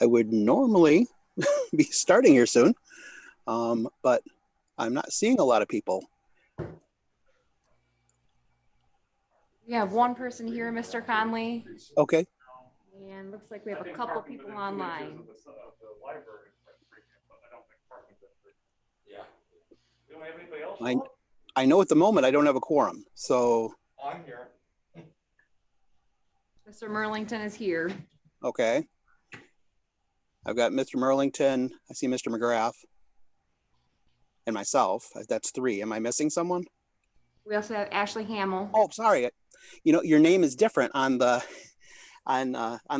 I would normally be starting here soon, but I'm not seeing a lot of people. We have one person here, Mr. Conley, Okay. and looks like we have a couple people online. I know at the moment I don't have a quorum, so. I'm here. Mr. Merlington is here. Okay. I've got Mr. Merlington. I see Mr. McGrath. And myself. That's 3. Am I missing someone? We also have Ashley Hamill. Oh, sorry. You know, your name is different on the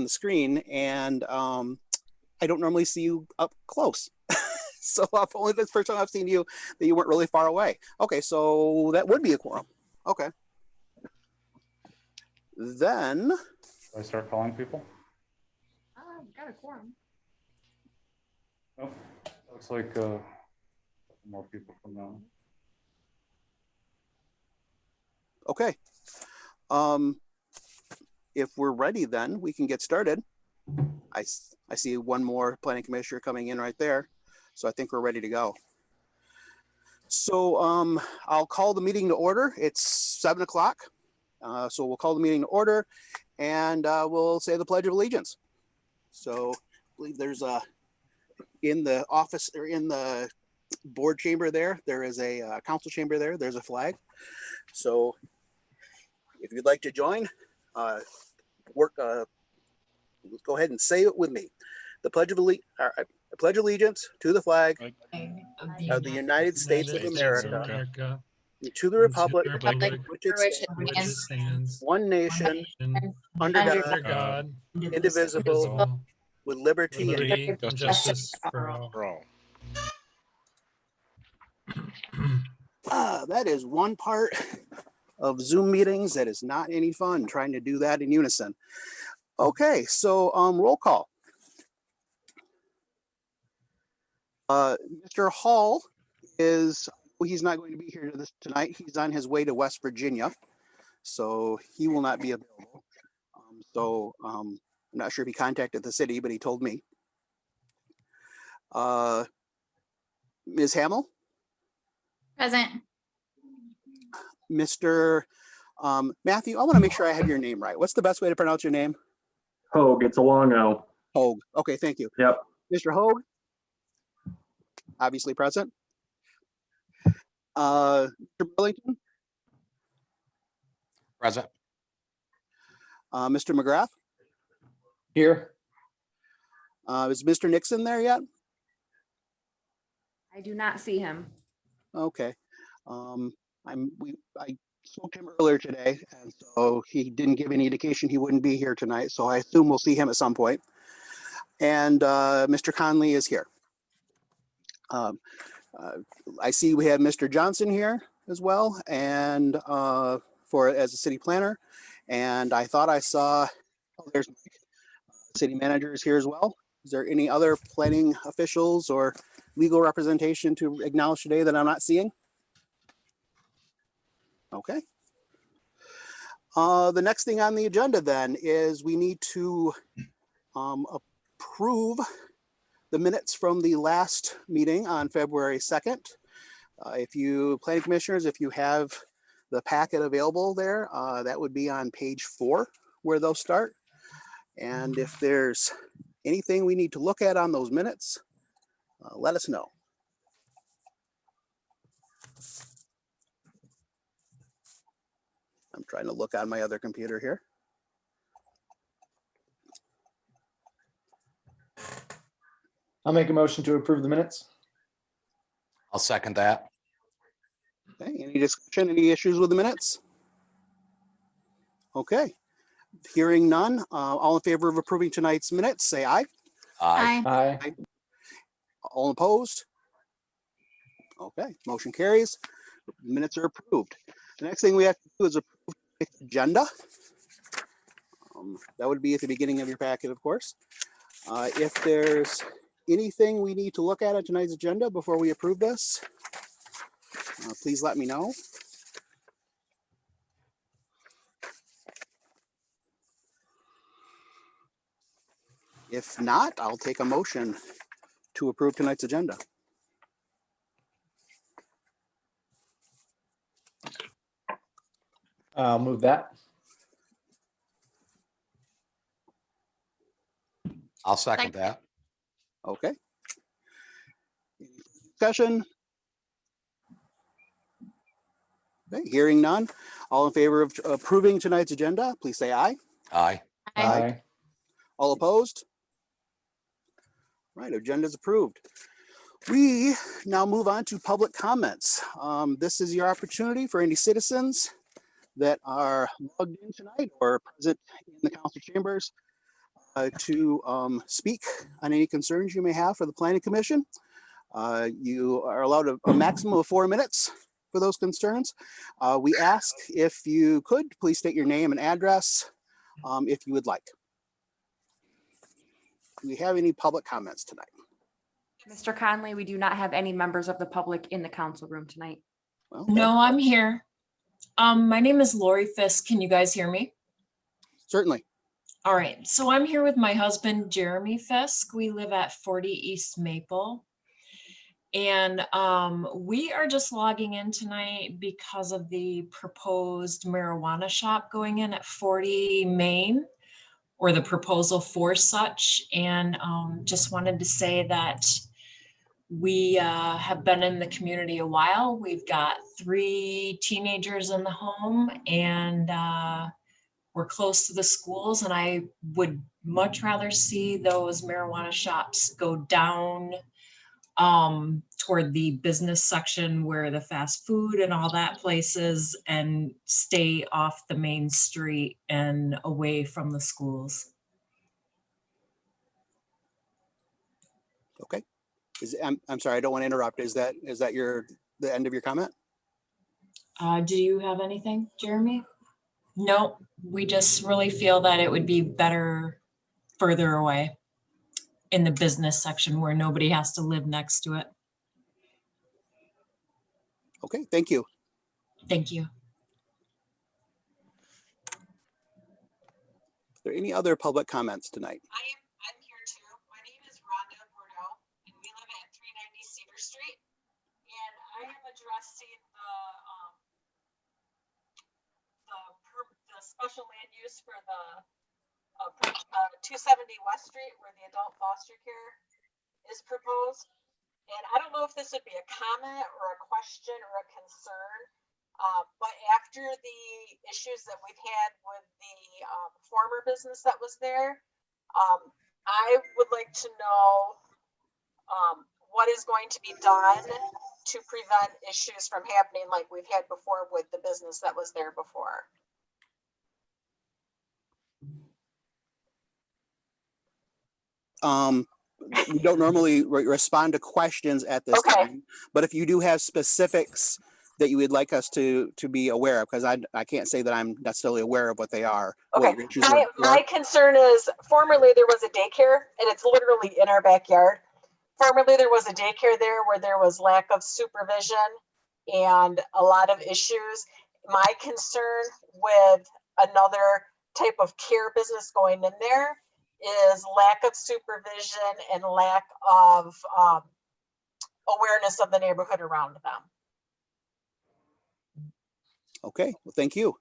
screen, and I don't normally see you up close. So only this first time I've seen you that you weren't really far away. Okay, so that would be a quorum. Okay. Then Should I start calling people? Got a quorum. Oh, looks like more people from now. Okay. If we're ready, then we can get started. I see one more planning commissioner coming in right there. So I think we're ready to go. So I'll call the meeting to order. It's 7 o'clock. So we'll call the meeting to order, and we'll say the Pledge of Allegiance. So I believe there's in the office or in the board chamber there is a council chamber there. There's a flag. So if you'd like to join, go ahead and say it with me. The Pledge of Allegiance to the flag of the United States of America, and to the republic which it stands, one nation, under God, indivisible, with liberty and justice for all. That is one part of Zoom meetings that is not any fun, trying to do that in unison. Okay, so roll call. Mr. Hall he's not going to be here tonight. He's on his way to West Virginia, so he will not be available. I'm not sure if he contacted the city, but he told me. Ms. Hamill? Present. Mr. Matthew, I want to make sure I have your name right. What's the best way to pronounce your name? Hogue. It's a long O. Hogue. Okay, thank you. Yep. Mr. Hogue? Obviously present. Mr. Burlington? Present. Mr. McGrath? Here. Is Mr. Nixon there yet? I do not see him. Okay. I spoke to him earlier today, and so he didn't give any indication he wouldn't be here tonight. So I assume we'll see him at some point. And Mr. Conley is here. I see we have Mr. Johnson here as well, and as a city planner. And I thought I saw, there's Mike. City manager is here as well. Is there any other planning officials or legal representation to acknowledge today that I'm not seeing? Okay. The next thing on the agenda then is we need to approve the minutes from the last meeting on February 2nd. Planning commissioners, if you have the packet available there, that would be on page 4 where they'll start. And if there's anything we need to look at on those minutes, let us know. I'm trying to look on my other computer here. I'll make a motion to approve the minutes. I'll second that. Okay, any discussion, any issues with the minutes? Okay, hearing none, all in favor of approving tonight's minutes, say aye. Aye. Aye. Aye. All opposed? Okay, motion carries. Minutes are approved. The next thing we have to do is approve the agenda. That would be at the beginning of your packet, of course. If there's anything we need to look at tonight's agenda before we approve this, please let me know. If not, I'll take a motion to approve tonight's agenda. I'll move that. I'll second that. Okay. Discussion? Okay, hearing none. All in favor of approving tonight's agenda, please say aye. Aye. Aye. All opposed? Right, agenda is approved. We now move on to public comments. This is your opportunity for any citizens that are logged in tonight or present in the council chambers to speak on any concerns you may have for the planning commission. You are allowed a maximum of 4 minutes for those concerns. We ask if you could please state your name and address if you would like. Do we have any public comments tonight? Mr. Conley, we do not have any members of the public in the council room tonight. Well, No, I'm here. My name is Lori Fisk. Can you guys hear me? certainly. All right, so I'm here with my husband, Jeremy Fisk. We live at 40 East Maple. And we are just logging in tonight because of the proposed marijuana shop going in at 40 Main, or the proposal for such. And just wanted to say that we have been in the community a while. We've got 3 teenagers in the home, and we're close to the schools, and I would much rather see those marijuana shops go down toward the business section where the fast food and all that places, and stay off the main street and away from the schools. Okay. I'm sorry, I don't want to interrupt. Is that the end of your comment? Do you have anything, Jeremy? No, we just really feel that it would be better further away in the business section where nobody has to live next to it. Okay, thank you. Thank you. Are there any other public comments tonight? I'm here too. My name is Rhonda Bordeaux, and we live at 390 Cedar Street. And I am addressing the special land use for the 270 West Street, where the adult foster care is proposed. And I don't know if this would be a comment or a question or a concern, but after the issues that we've had with the former business that was there, I would like to know what is going to be done to prevent issues from happening like we've had before with the business that was there before. We don't normally respond to questions at this time, but if you do have specifics that you would like us to be aware of, because I can't say that I'm necessarily aware of what they are. Okay, my concern is formerly there was a daycare, and it's literally in our backyard. Formerly there was a daycare there where there was lack of supervision and a lot of issues. My concern with another type of care business going in there is lack of supervision and lack of awareness of the neighborhood around them. Okay, well, thank you.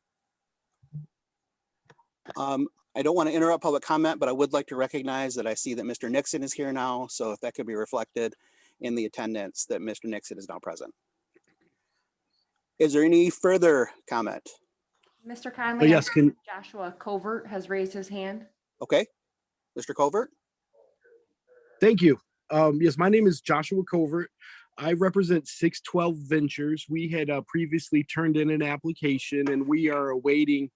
I don't want to interrupt public comment, but I would like to recognize that I see that Mr. Nixon is here now. So if that could be reflected in the attendance, that Mr. Nixon is now present. Is there any further comment? Mr. Conley, yes, Joshua Covert has raised his hand. Okay, Mr. Covert. thank you. Yes, my name is Joshua Covert. I represent 612 Ventures. We had previously turned in an application, and we are awaiting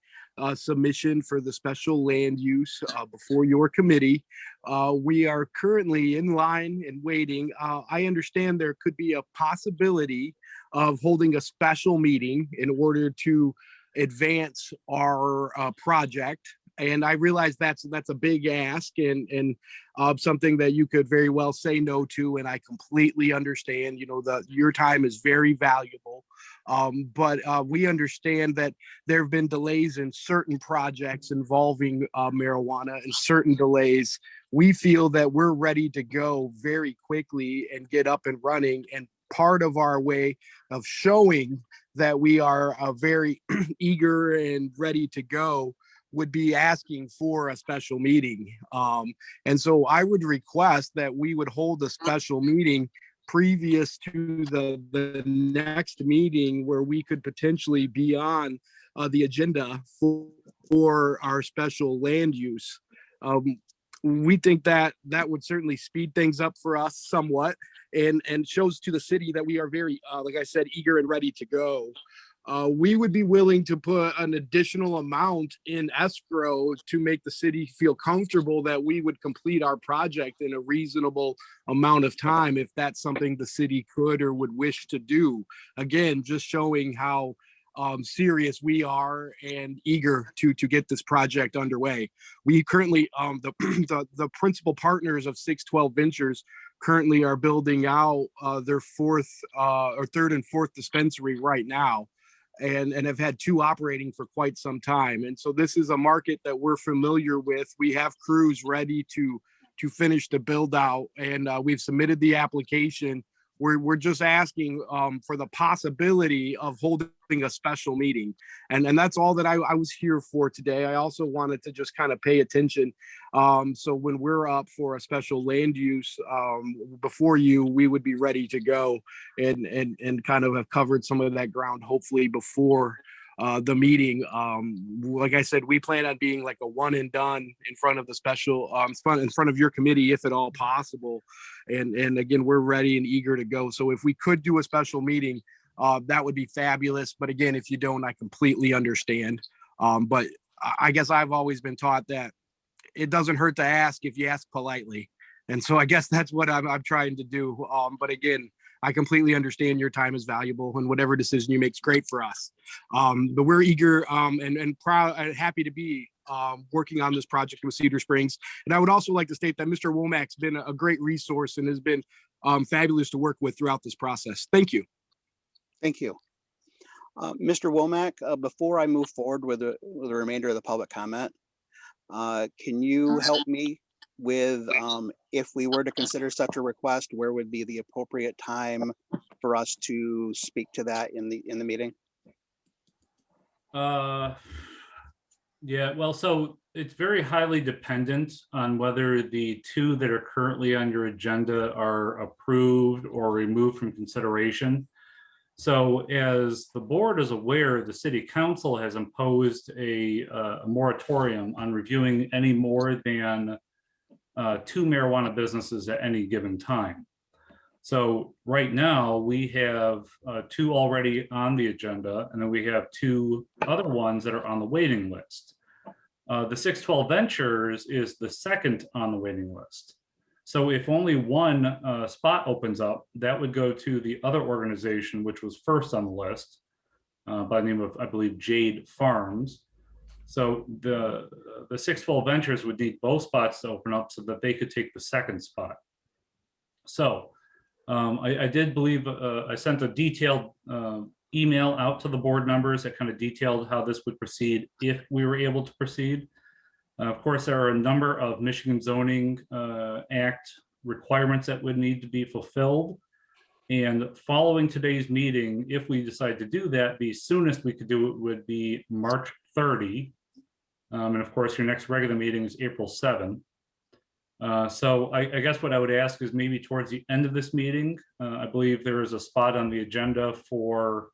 submission for the special land use before your committee. We are currently in line and waiting. I understand there could be a possibility of holding a special meeting in order to advance our project And I realize that's a big ask and something that you could very well say no to. And I completely understand, you know, your time is very valuable. But we understand that there have been delays in certain projects involving marijuana and certain delays. We feel that we're ready to go very quickly and get up and running. And part of our way of showing that we are very eager and ready to go would be asking for a special meeting. And so I would request that we would hold a special meeting previous to the next meeting where we could potentially be on the agenda for our special land use. We think that would certainly speed things up for us somewhat and shows to the city that we are very, like I said, eager and ready to go. We would be willing to put an additional amount in escrow to make the city feel comfortable that we would complete our project in a reasonable amount of time if that's something the city could or would wish to do. Again, just showing how serious we are and eager to get this project underway. We currently, the principal partners of 612 Ventures currently are building out their third and fourth dispensary right now. And have had 2 operating for quite some time. And so this is a market that we're familiar with. We have crews ready to finish the build out, and we've submitted the application. We're just asking for the possibility of holding a special meeting. And that's all that I was here for today. I also wanted to just kind of pay attention. So when we're up for a special land use before you, we would be ready to go and kind of have covered some of that ground, hopefully before the meeting. Like I said, we plan on being like a one and done in front of the special, in front of your committee, if at all possible. And again, we're ready and eager to go. So if we could do a special meeting, that would be fabulous. But again, if you don't, I completely understand. But I guess I've always been taught that it doesn't hurt to ask if you ask politely. And so I guess that's what I'm trying to do. But again, I completely understand your time is valuable and whatever decision you make is great for us. But we're eager and proud and happy to be working on this project with Cedar Springs. And I would also like to state that Mr. Womack's been a great resource and has been fabulous to work with throughout this process. Thank you. Thank you. Mr. Womack, before I move forward with the remainder of the public comment, can you help me with if we were to consider such a request, where would be the appropriate time for us to speak to that in the meeting? Yeah, well, so it's very highly dependent on whether the 2 that are currently on your agenda are approved or removed from consideration. So as the board is aware, the city council has imposed a moratorium on reviewing any more than 2 marijuana businesses at any given time. So right now we have 2 already on the agenda, and then we have 2 other ones that are on the waiting list. The 612 Ventures is the second on the waiting list. So if only one spot opens up, that would go to the other organization, which was first on the list by the name of, I believe, Jade Farms. So the 612 Ventures would need both spots to open up so that they could take the second spot. So I did believe I sent a detailed email out to the board members that kind of detailed how this would proceed if we were able to proceed. Of course, there are a number of Michigan Zoning Act requirements that would need to be fulfilled. And following today's meeting, if we decide to do that, the soonest we could do it would be March 30. And of course, your next regular meeting is April 7. So I guess what I would ask is maybe towards the end of this meeting, I believe there is a spot on the agenda for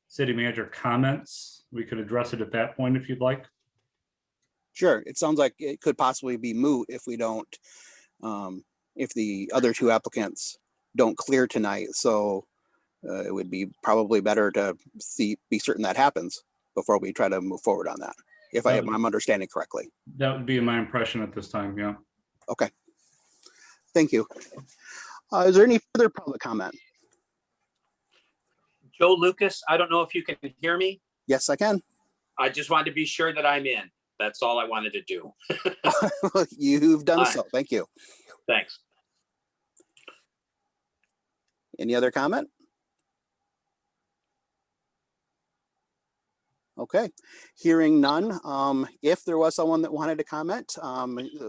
city manager comments. We could address it at that point if you'd like. Sure. It sounds like it could possibly be moot if we don't, if the other 2 applicants don't clear tonight. So it would be probably better to be certain that happens before we try to move forward on that, if I'm understanding correctly. That would be my impression at this time, yeah. Okay. Thank you. Is there any further public comment? Joe Lucas, I don't know if you can hear me. Yes, I can. I just wanted to be sure that I'm in. That's all I wanted to do. You've done Aye. so. Thank you. Thanks. Any other comment? Okay, hearing none. If there was someone that wanted to comment,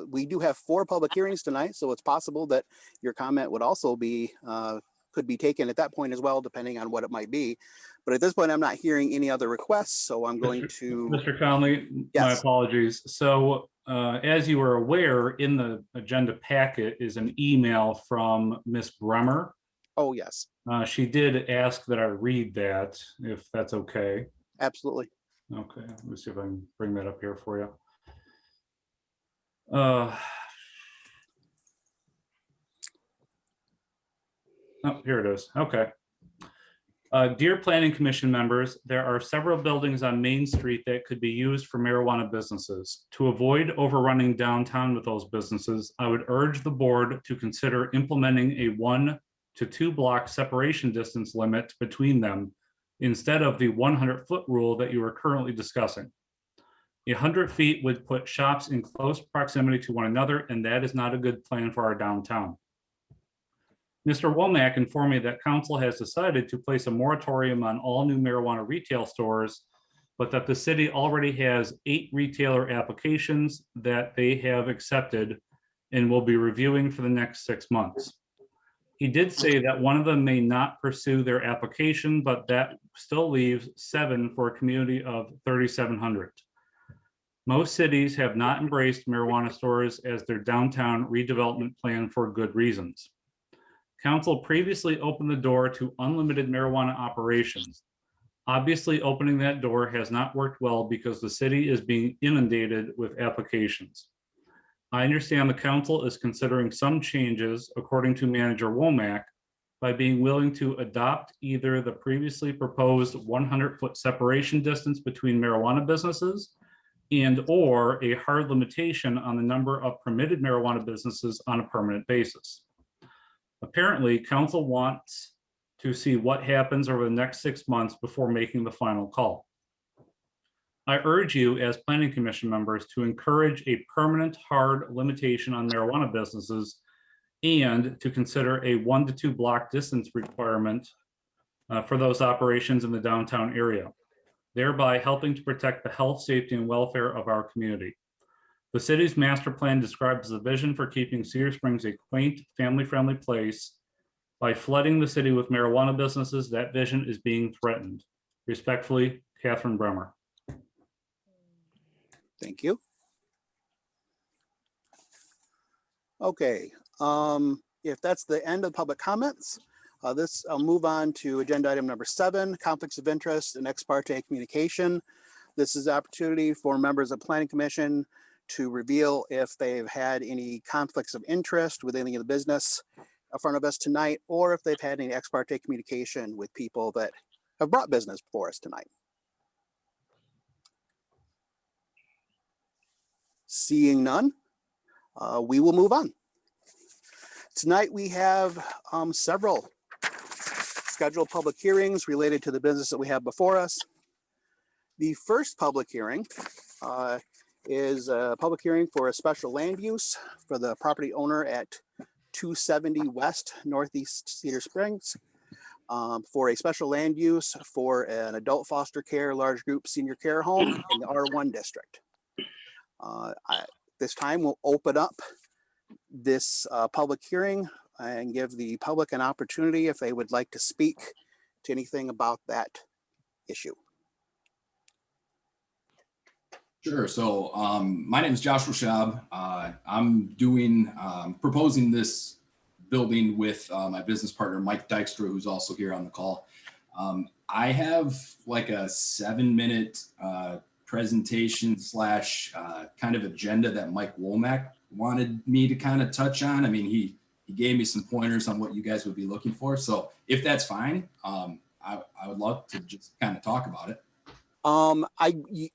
we do have 4 public hearings tonight, so it's possible that your comment would also be, could be taken at that point as well, depending on what it might be. But at this point, I'm not hearing any other requests, so I'm going to. Mr. Conley, my Yes. apologies. So as you are aware, in the agenda packet is an email from Miss Bremer. Oh, yes, She did ask that I read that, if that's okay. absolutely. Okay, let me see if I can bring that up here for you. Oh, here it is. Okay. Dear Planning Commission members, there are several buildings on Main Street that could be used for marijuana businesses. To avoid overrunning downtown with those businesses, I would urge the board to consider implementing a 1 to 2 block separation distance limit between them instead of the 100-foot rule that you are currently discussing. 100 feet would put shops in close proximity to one another, and that is not a good plan for our downtown. Mr. Womack informed me that council has decided to place a moratorium on all new marijuana retail stores, but that the city already has 8 retailer applications that they have accepted and will be reviewing for the next 6 months. He did say that one of them may not pursue their application, but that still leaves 7 for a community of 3,700. Most cities have not embraced marijuana stores as their downtown redevelopment plan for good reasons. Council previously opened the door to unlimited marijuana operations. Obviously, opening that door has not worked well because the city is being inundated with applications. I understand the council is considering some changes, according to Manager Womack, by being willing to adopt either the previously proposed 100-foot separation distance between marijuana businesses and/or a hard limitation on the number of permitted marijuana businesses on a permanent basis. Apparently, council wants to see what happens over the next 6 months before making the final call. I urge you as Planning Commission members to encourage a permanent hard limitation on marijuana businesses and to consider a 1 to 2 block distance requirement for those operations in the downtown area, thereby helping to protect the health, safety, and welfare of our community. The city's master plan describes the vision for keeping Cedar Springs a quaint, family-friendly place. By flooding the city with marijuana businesses, that vision is being threatened. Respectfully, Catherine Bremer. Thank you. Okay, if that's the end of public comments, I'll move on to agenda item number 7, conflicts of interest and ex parte communication. This is the opportunity for members of Planning Commission to reveal if they've had any conflicts of interest with any of the business in front of us tonight, or if they've had any ex parte communication with people that have brought business for us tonight. Seeing none, we will move on. Tonight we have several scheduled public hearings related to the business that we have before us. The first public hearing is a public hearing for a special land use for the property owner at 270 West Northeast Cedar Springs for a special land use for an adult foster care large group senior care home in the R1 district. This time we'll open up this public hearing and give the public an opportunity if they would like to speak to anything about that issue. Sure. So my name is Joshua Schaub. I'm proposing this building with my business partner, Mike Dykstra, who's also here on the call. I have like a 7-minute presentation slash kind of agenda that Mike Womack wanted me to kind of touch on. I mean, he gave me some pointers on what you guys would be looking for. So if that's fine, I would love to just kind of talk about it.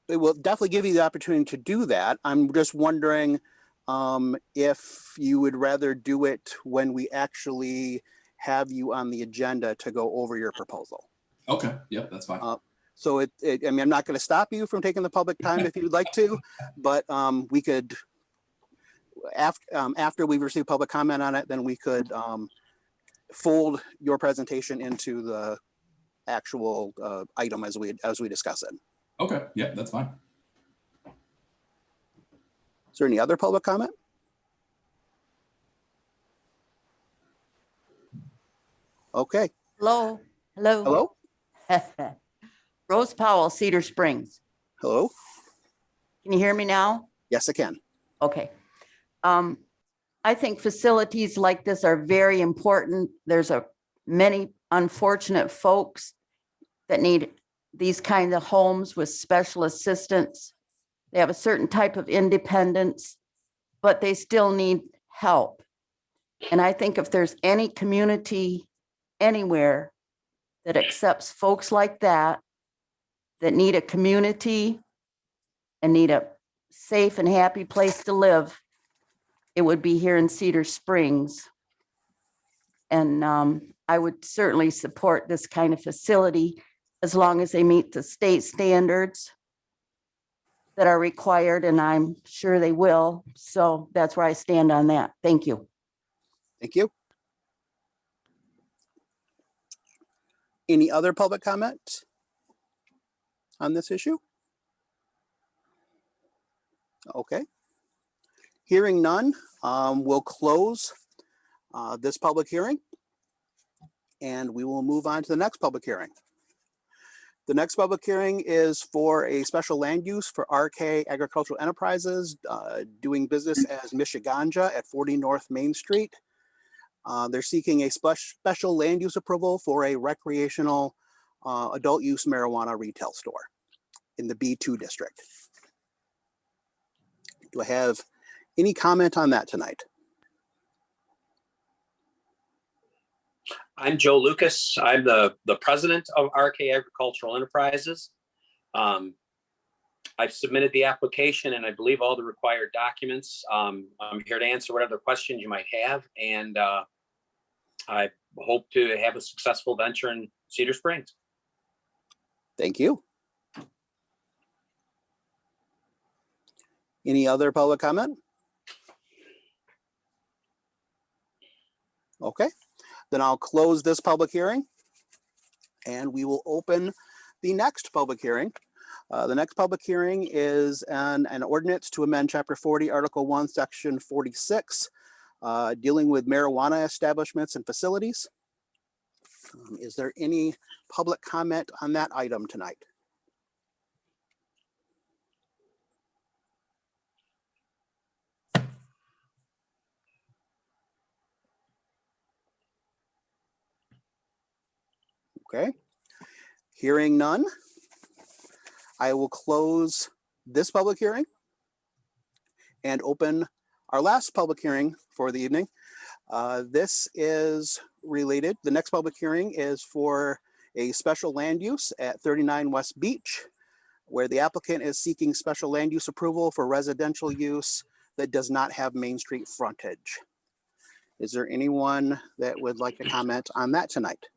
It will definitely give you the opportunity to do that. I'm just wondering if you would rather do it when we actually have you on the agenda to go over your proposal. Okay. Yep, that's fine. So I mean, I'm not going to stop you from taking the public time if you'd like to, but we could, after we receive public comment on it, then we could fold your presentation into the actual item as we discuss it. Okay, yeah, that's fine. Is there any other public comment? Okay. Hello, hello. Hello? Rose Powell, Cedar Springs. Hello? Can you hear me now? Yes, I can. Okay. I think facilities like this are very important. There's many unfortunate folks that need these kinds of homes with special assistance. They have a certain type of independence, but they still need help. And I think if there's any community anywhere that accepts folks like that need a community and need a safe and happy place to live, it would be here in Cedar Springs. And I would certainly support this kind of facility as long as they meet the state standards that are required, and I'm sure they will. So that's where I stand on that. Thank you. Thank you. Any other public comment on this issue? Okay. Hearing none, we'll close this public hearing and we will move on to the next public hearing. The next public hearing is for a special land use for RK Agricultural Enterprises, doing business as Michiganja at 40 North Main Street. They're seeking a special land use approval for a recreational adult use marijuana retail store in the B2 district. Do I have any comment on that tonight? I'm Joe Lucas. I'm the president of RK Agricultural Enterprises. I've submitted the application and I believe all the required documents. I'm here to answer whatever questions you might have, and I hope to have a successful venture in Cedar Springs. Thank you. Any other public comment? Okay, then I'll close this public hearing and we will open the next public hearing. The next public hearing is an ordinance to amend Chapter 40, Article 1, Section 46, dealing with marijuana establishments and facilities. Is there any public comment on that item tonight? Okay, hearing none, I will close this public hearing and open our last public hearing for the evening. This is related. The next public hearing is for a special land use at 39 West Beach, where the applicant is seeking special land use approval for residential use that does not have Main Street frontage. Is there anyone that would like to comment on that tonight?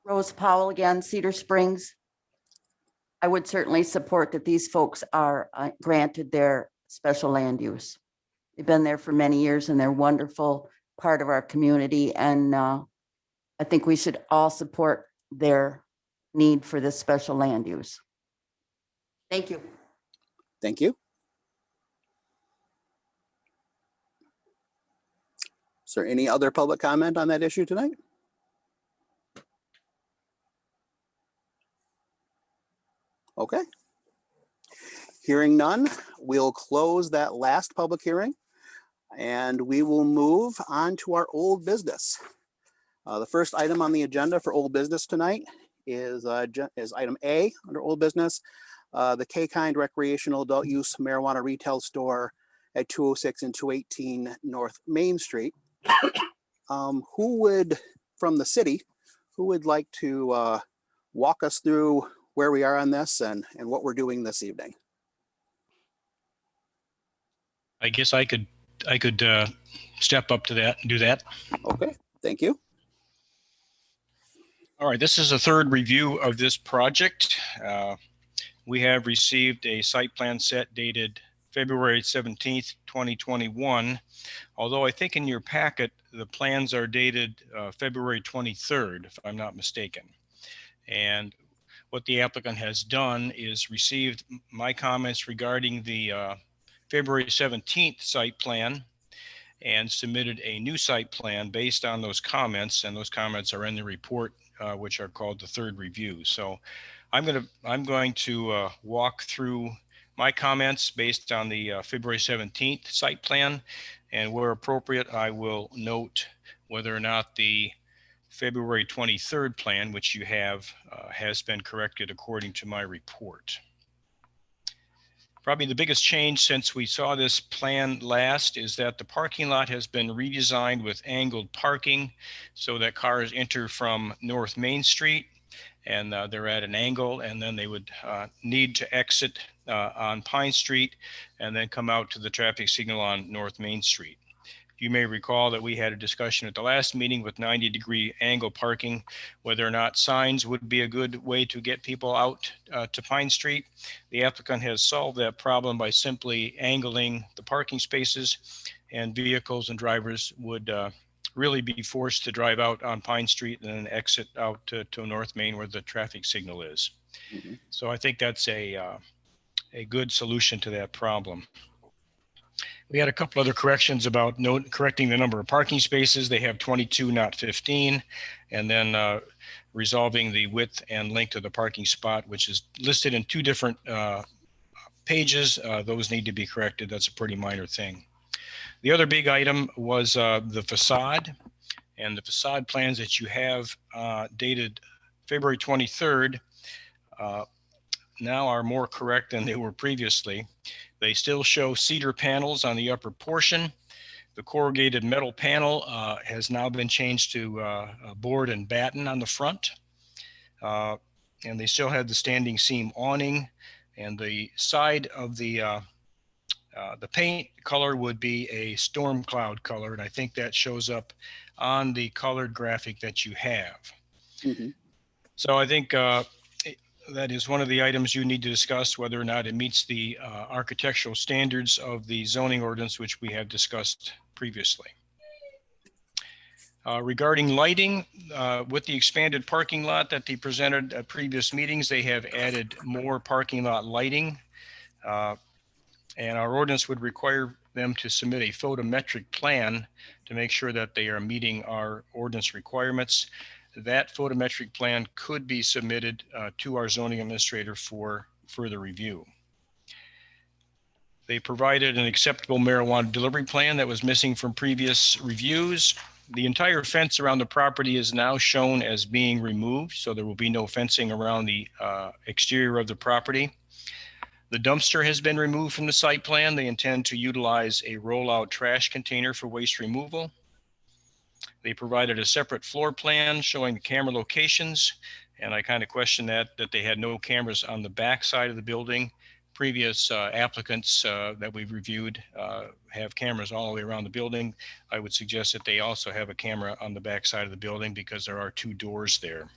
Rose Powell again, Cedar Springs. I would certainly support that these folks are granted their special land use. They've been there for many years and they're a wonderful part of our community. And I think we should all support their need for this special land use. Thank you. Thank you. Is there any other public comment on that issue tonight? Okay. Hearing none, we'll close that last public hearing and we will move on to our old business. The first item on the agenda for old business tonight is item A under old business, the K-Kind recreational adult use marijuana retail store at 206 and 218 North Main Street. Who would, from the city, who would like to walk us through where we are on this and what we're doing this evening? I guess I could step up to that and do that. Okay, thank you. All right, this is the third review of this project. We have received a site plan set dated February 17th, 2021. Although I think in your packet, the plans are dated February 23rd, if I'm not mistaken. And what the applicant has done is received my comments regarding the February 17th site plan and submitted a new site plan based on those comments, and those comments are in the report, which are called the third review. So I'm going to walk through my comments based on the February 17th site plan, and where appropriate, I will note whether or not the February 23rd plan, which you have, has been corrected according to my report. Probably the biggest change since we saw this plan last is that the parking lot has been redesigned with angled parking so that cars enter from North Main Street and they're at an angle, and then they would need to exit on Pine Street and then come out to the traffic signal on North Main Street. You may recall that we had a discussion at the last meeting with 90-degree angle parking, whether or not signs would be a good way to get people out to Pine Street. The applicant has solved that problem by simply angling the parking spaces, and vehicles and drivers would really be forced to drive out on Pine Street and then exit out to North Main where the traffic signal is. Mm-hmm. So I think that's a good solution to that problem. We had a couple other corrections about correcting the number of parking spaces. They have 22, not 15. And then resolving the width and length of the parking spot, which is listed in two different pages. Those need to be corrected. That's a pretty minor thing. The other big item was the facade. And the facade plans that you have dated February 23rd now are more correct than they were previously. They still show cedar panels on the upper portion. The corrugated metal panel has now been changed to board and batten on the front. And they still have the standing seam awning, and the side of the paint color would be a storm cloud color. And I think that shows up on the colored graphic that you have. Mm-hmm. So I think that is one of the items you need to discuss, whether or not it meets the architectural standards of the zoning ordinance, which we have discussed previously. Regarding lighting, with the expanded parking lot that they presented at previous meetings, they have added more parking lot lighting. And our ordinance would require them to submit a photometric plan to make sure that they are meeting our ordinance requirements. That photometric plan could be submitted to our zoning administrator for further review. They provided an acceptable marijuana delivery plan that was missing from previous reviews. The entire fence around the property is now shown as being removed, so there will be no fencing around the exterior of the property. The dumpster has been removed from the site plan. They intend to utilize a rollout trash container for waste removal. They provided a separate floor plan showing the camera locations, and I kind of question that they had no cameras on the back side of the building. Previous applicants that we've reviewed have cameras all the way around the building. I would suggest that they also have a camera on the back side of the building because there are two doors there.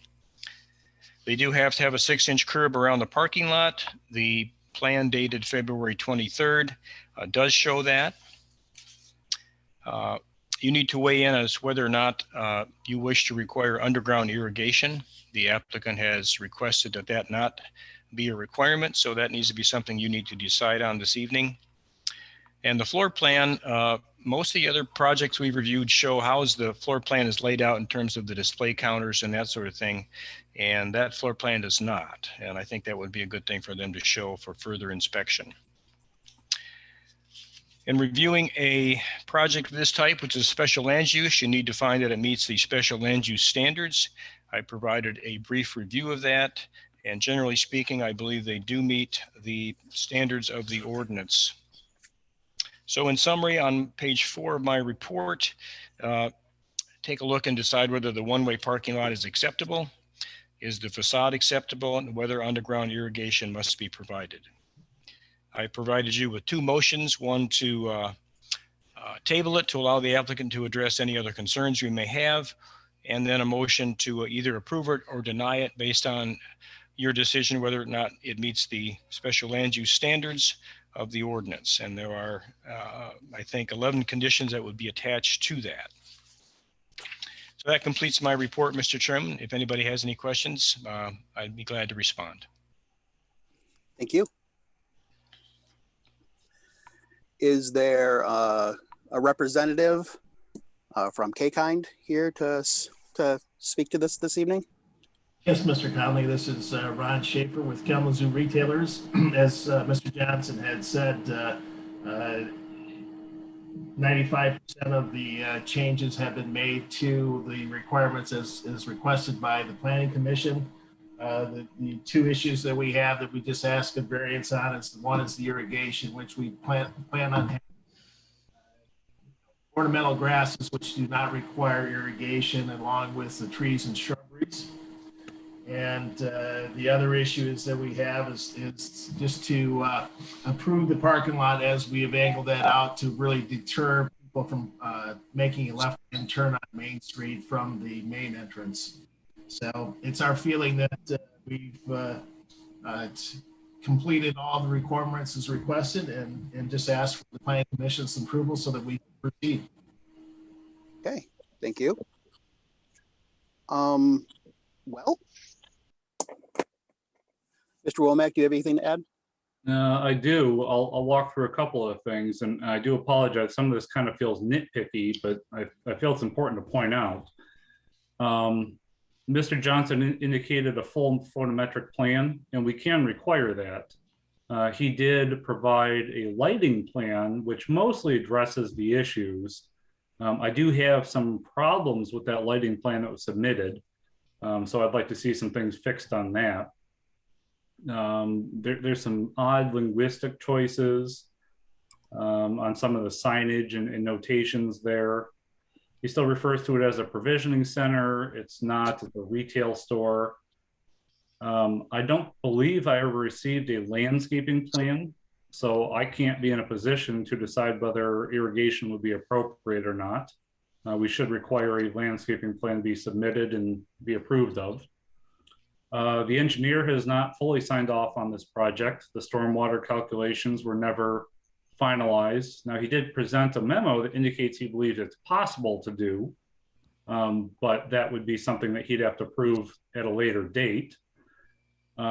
They do have to have a 6-inch curb around the parking lot. The plan dated February 23rd does show that. You need to weigh in as whether or not you wish to require underground irrigation. The applicant has requested that that not be a requirement, so that needs to be something you need to decide on this evening. And the floor plan, most of the other projects we've reviewed show how the floor plan is laid out in terms of the display counters and that sort of thing. And that floor plan does not. And I think that would be a good thing for them to show for further inspection. In reviewing a project of this type, which is special land use, you need to find that it meets the special land use standards. I provided a brief review of that. And generally speaking, I believe they do meet the standards of the ordinance. So in summary, on page 4 of my report, take a look and decide whether the one-way parking lot is acceptable. Is the facade acceptable, and whether underground irrigation must be provided. I provided you with 2 motions, one to table it to allow the applicant to address any other concerns you may have, and then a motion to either approve it or deny it based on your decision whether or not it meets the special land use standards of the ordinance. And there are, I think, 11 conditions that would be attached to that. So that completes my report, Mr. Chairman. If anybody has any questions, I'd be glad to respond. Thank you. Is there a representative from K-Kind here to speak to this evening? Yes, Mr. Conley, this is Ron Schaefer with Kalamazoo Retailers. As Mr. Johnson had said, 95% of the changes have been made to the requirements as requested by the Planning Commission. The two issues that we have that we just asked a variance on is, one is the irrigation, which we plan on having ornamental grasses which do not require irrigation, along with the trees and shrubberies. And the other issue is that we have is just to approve the parking lot as we have angled that out to really deter people from making a left-hand turn on Main Street from the main entrance. So it's our feeling that we've completed all the requirements as requested, and just ask for the Planning Commission's approval so that we can proceed. Okay, thank you. Well, Mr. Womack, do you have anything to add? I do. I'll walk through a couple of things, and I do apologize. Some of this kind of feels nitpicky, but I feel it's important to point out. Mr. Johnson indicated a full photometric plan, and we can require that. He did provide a lighting plan, which mostly addresses the issues. I do have some problems with that lighting plan that was submitted. So I'd like to see some things fixed on that. There's some odd linguistic choices on some of the signage and notations there. He still refers to it as a provisioning center. It's not, it's a retail store. I don't believe I ever received a landscaping plan, so I can't be in a position to decide whether irrigation would be appropriate or not. We should require a landscaping plan be submitted and be approved of. The engineer has not fully signed off on this project. The stormwater calculations were never finalized. Now, he did present a memo that indicates he believes it's possible to do, but that would be something that he'd have to prove at a later date.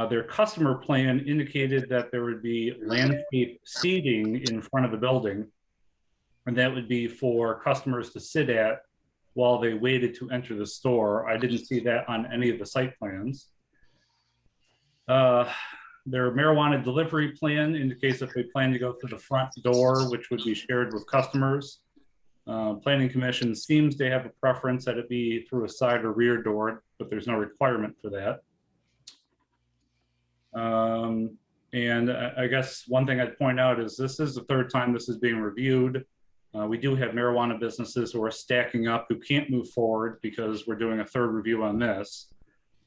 Their customer plan indicated that there would be landscape seating in front of the building, and that would be for customers to sit at while they waited to enter the store. I didn't see that on any of the site plans. Their marijuana delivery plan indicates that they plan to go through the front door, which would be shared with customers. Planning Commission seems to have a preference that it be through a side or rear door, but there's no requirement for that. And I guess one thing I'd point out is this is the third time this is being reviewed. We do have marijuana businesses who are stacking up who can't move forward because we're doing a third review on this.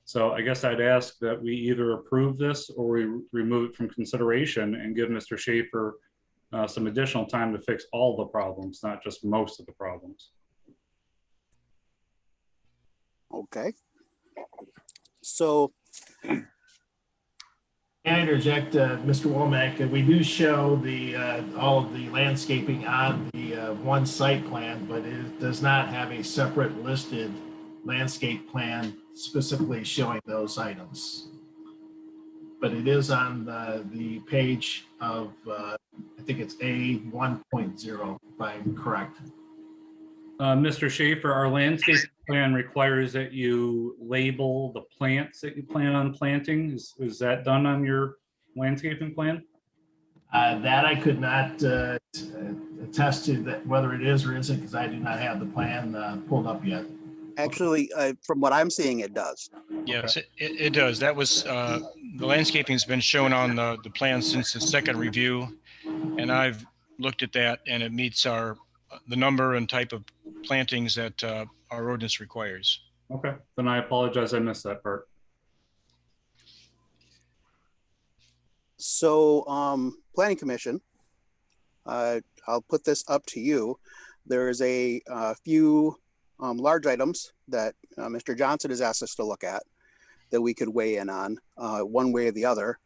So I guess I'd ask that we either approve this or we remove it from consideration and give Mr. Schaefer some additional time to fix all the problems, not just most of the problems. Okay. So, can I interject, Mr. Womack? We do show the all of the landscaping on the one site plan, but it does not have a separate listed landscape plan specifically showing those items. But it is on the page of, I think it's A 1.0, if I'm correct. Mr. Schaefer, our landscape plan requires that you label the plants that you plan on planting. Is that done on your landscaping plan? That I could not attest to that whether it is or isn't, because I do not have the plan pulled up yet. actually, from what I'm seeing, it does. Yes, it does. That was, the landscaping has been shown on the plan since the second review. And I've looked at that and it meets the number and type of plantings that our ordinance requires. Okay, then I apologize. I missed that part. So, Planning Commission, I'll put this up to you. There is a few large items that Mr. Johnson has asked us to look at that we could weigh in on one way or the other,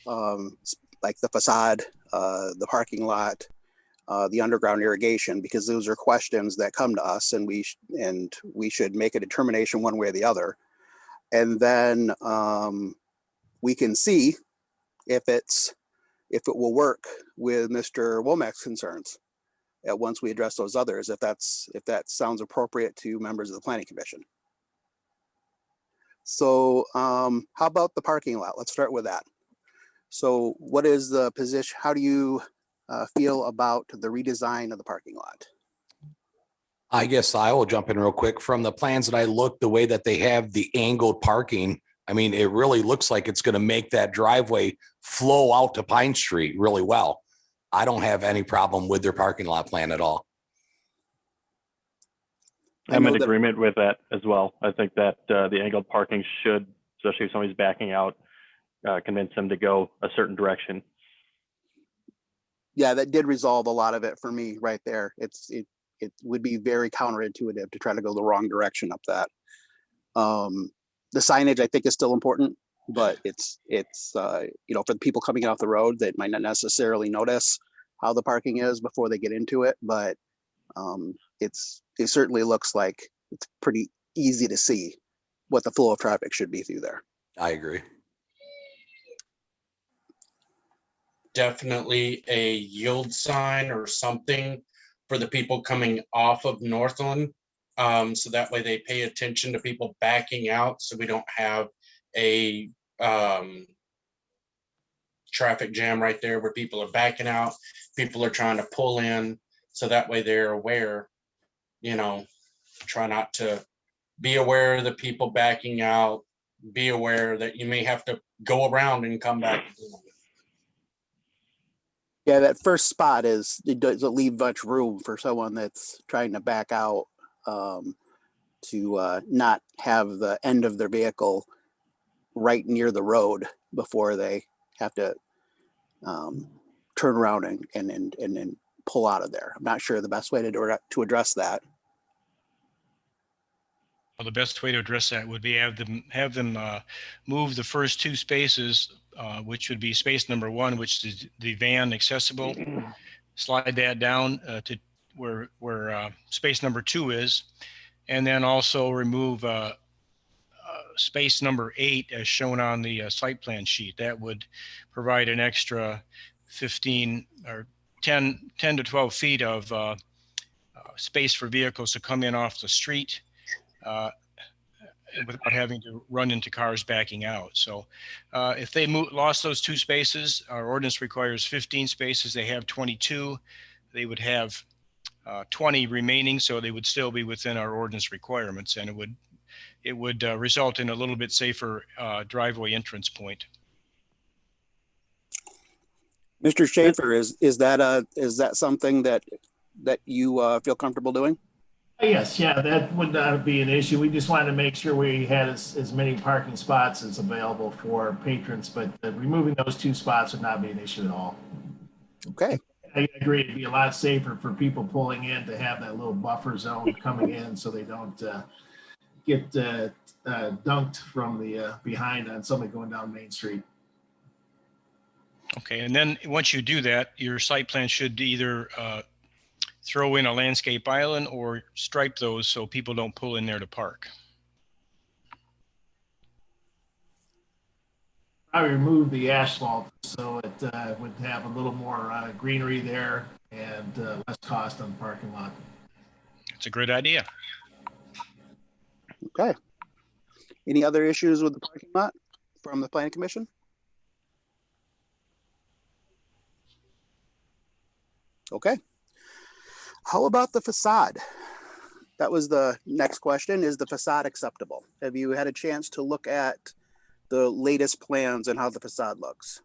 like the facade, the parking lot, the underground irrigation, because those are questions that come to us, and we should make a determination one way or the other. And then we can see if it will work with Mr. Womack's concerns once we address those others, if that sounds appropriate to members of the Planning Commission. So how about the parking lot? Let's start with that. So what is the position? How do you feel about the redesign of the parking lot? I guess I will jump in real quick. From the plans that I looked, the way that they have the angled parking, I mean, it really looks like it's going to make that driveway flow out to Pine Street really well. I don't have any problem with their parking lot plan at all. I'm in agreement with that as well. I think that the angled parking should, especially if somebody's backing out, convince them to go a certain direction. Yeah, that did resolve a lot of it for me right there. It would be very counterintuitive to try to go the wrong direction up that. The signage I think is still important, but it's for the people coming off the road that might not necessarily notice how the parking is before they get into it, but it certainly looks like it's pretty easy to see what the flow of traffic should be through there. I agree. Definitely a yield sign or something for the people coming off of Northland. So that way they pay attention to people backing out, so we don't have a traffic jam right there where people are backing out, people are trying to pull in, so that way they're aware, try not to be aware of the people backing out, be aware that you may have to go around and come back. Yeah, that first spot it doesn't leave much room for someone that's trying to back out to not have the end of their vehicle right near the road before they have to turn around and pull out of there. I'm not sure the best way to address that. Well, the best way to address that would be have them move the first two spaces, which would be space number 1, which is the van accessible. Slide that down to where space number 2 is, and then also remove space number 8 as shown on the site plan sheet. That would provide an extra 15 or 10 to 12 feet of space for vehicles to come in off the street without having to run into cars backing out. So if they lost those 2 spaces, our ordinance requires 15 spaces. They have 22. They would have 20 remaining, so they would still be within our ordinance requirements, and it would result in a little bit safer driveway entrance point. Mr. Schaefer, is that something that you feel comfortable doing? Yes, yeah, that would not be an issue. We just wanted to make sure we had as many parking spots as available for patrons, but removing those 2 spots would not be an issue at all. Okay. I agree. It'd be a lot safer for people pulling in to have that little buffer zone coming in so they don't get dunked from the behind on somebody going down Main Street. Okay, and then once you do that, your site plan should either throw in a landscape island or stripe those so people don't pull in there to park. I removed the asphalt so it would have a little more greenery there and less cost on the parking lot. It's a great idea. Okay. Any other issues with the parking lot from the Planning Commission? Okay. How about the facade? That was the next question. Is the facade acceptable? Have you had a chance to look at the latest plans and how the facade looks?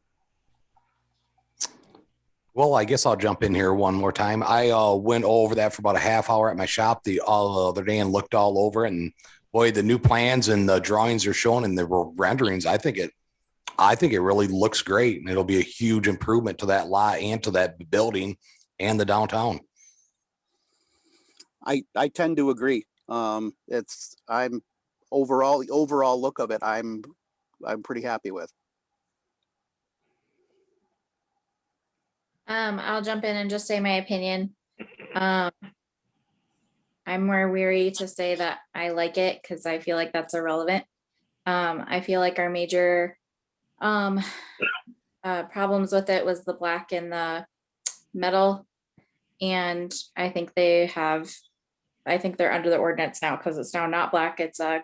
Well, I guess I'll jump in here one more time. I went over that for about a half hour at my shop the other day and looked all over it. And boy, the new plans and the drawings are shown and the renderings, I think it really looks great. And it'll be a huge improvement to that lot and to that building and the downtown. I tend to agree. I'm overall, the overall look of it, I'm pretty happy with. I'll jump in and just say my opinion. I'm more weary to say that I like it because I feel like that's irrelevant. I feel like our major problems with it was the black and the metal. And I think they're under the ordinance now because it's now not black. It's a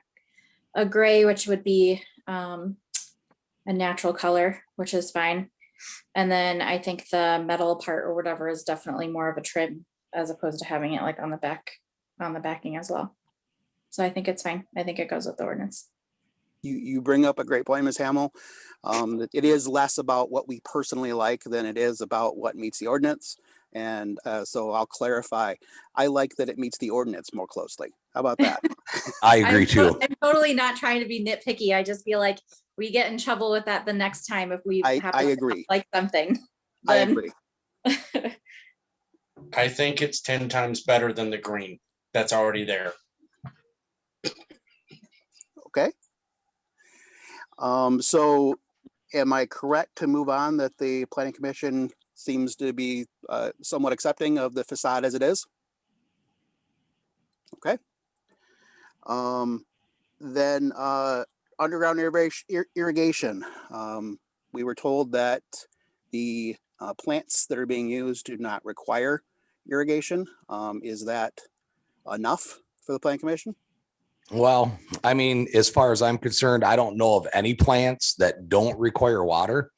gray, which would be a natural color, which is fine. And then I think the metal part or whatever is definitely more of a trim as opposed to having it like on the backing as well. So I think it's fine. I think it goes with the ordinance. You bring up a great point, Ms. Hamel. It is less about what we personally like than it is about what meets the ordinance. And so I'll clarify. I like that it meets the ordinance more closely. How about that? I agree too. I'm totally not trying to be nitpicky. I just feel like we get in trouble with that the next time if we have I to agree. like something. I then- agree. I think it's 10 times better than the green that's already there. Okay. So am I correct to move on that the planning commission seems to be somewhat accepting of the facade as it is? Okay. Then underground irrigation. We were told that the plants that are being used do not require irrigation. Is that enough for the planning commission? Well, I mean, as far as I'm concerned, I don't know of any plants that don't require water.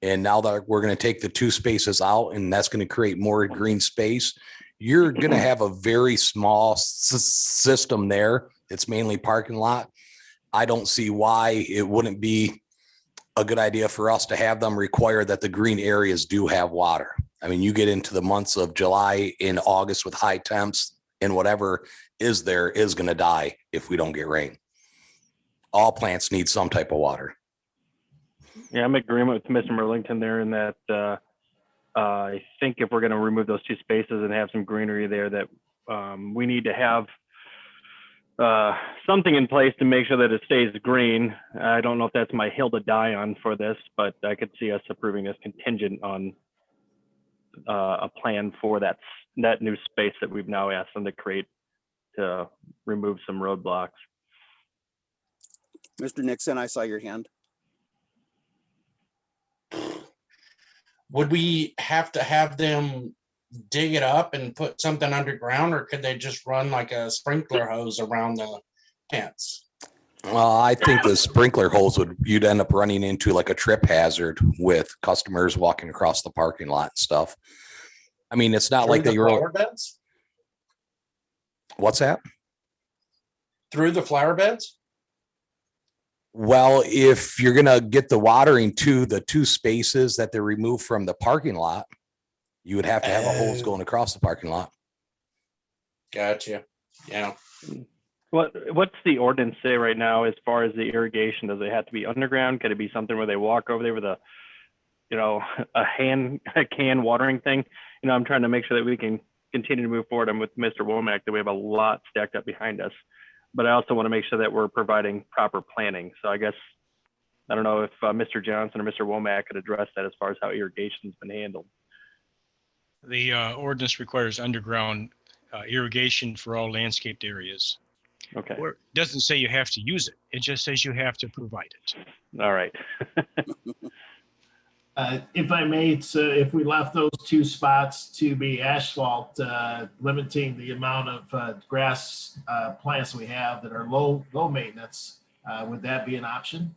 And now that we're going to take the 2 spaces out and that's going to create more green space, you're going to have a very small system there. It's mainly parking lot. I don't see why it wouldn't be a good idea for us to have them require that the green areas do have water. I mean, you get into the months of July and August with high temps, and whatever is there is going to die if we don't get rain. All plants need some type of water. Yeah, I'm in agreement with Mr. Merlington there in that I think if we're going to remove those 2 spaces and have some greenery there, that we need to have something in place to make sure that it stays green. I don't know if that's my hill to die on for this, but I could see us approving this contingent on a plan for that new space that we've now asked them to create to remove some roadblocks. Mr. Nixon, I saw your hand. Would we have to have them dig it up and put something underground, or could they just run like a sprinkler hose around the fence? Well, I think the sprinkler hose you'd end up running into like a trip hazard with customers walking across the parking lot and stuff. I mean, it's not like they were. Flower beds? What's that? Through the flower beds? Well, if you're going to get the watering to the 2 spaces that they're removed from the parking lot, you would have to have a hose going across the parking lot. Gotcha. Yeah. What's the ordinance say right now as far as the irrigation? Does it have to be underground? Could it be something where they walk over there with a can watering thing? I'm trying to make sure that we can continue to move forward. I'm with Mr. Womack that we have a lot stacked up behind us, but I also want to make sure that we're providing proper planning. So I guess, I don't know if Mr. Johnson or Mr. Womack could address that as far as how irrigation's been handled. The ordinance requires underground irrigation for all landscaped areas. Okay. It doesn't say you have to use it. It just says you have to provide it. All right. If I may, so if we left those 2 spots to be asphalt, limiting the amount of grass plants we have that are low maintenance, would that be an option?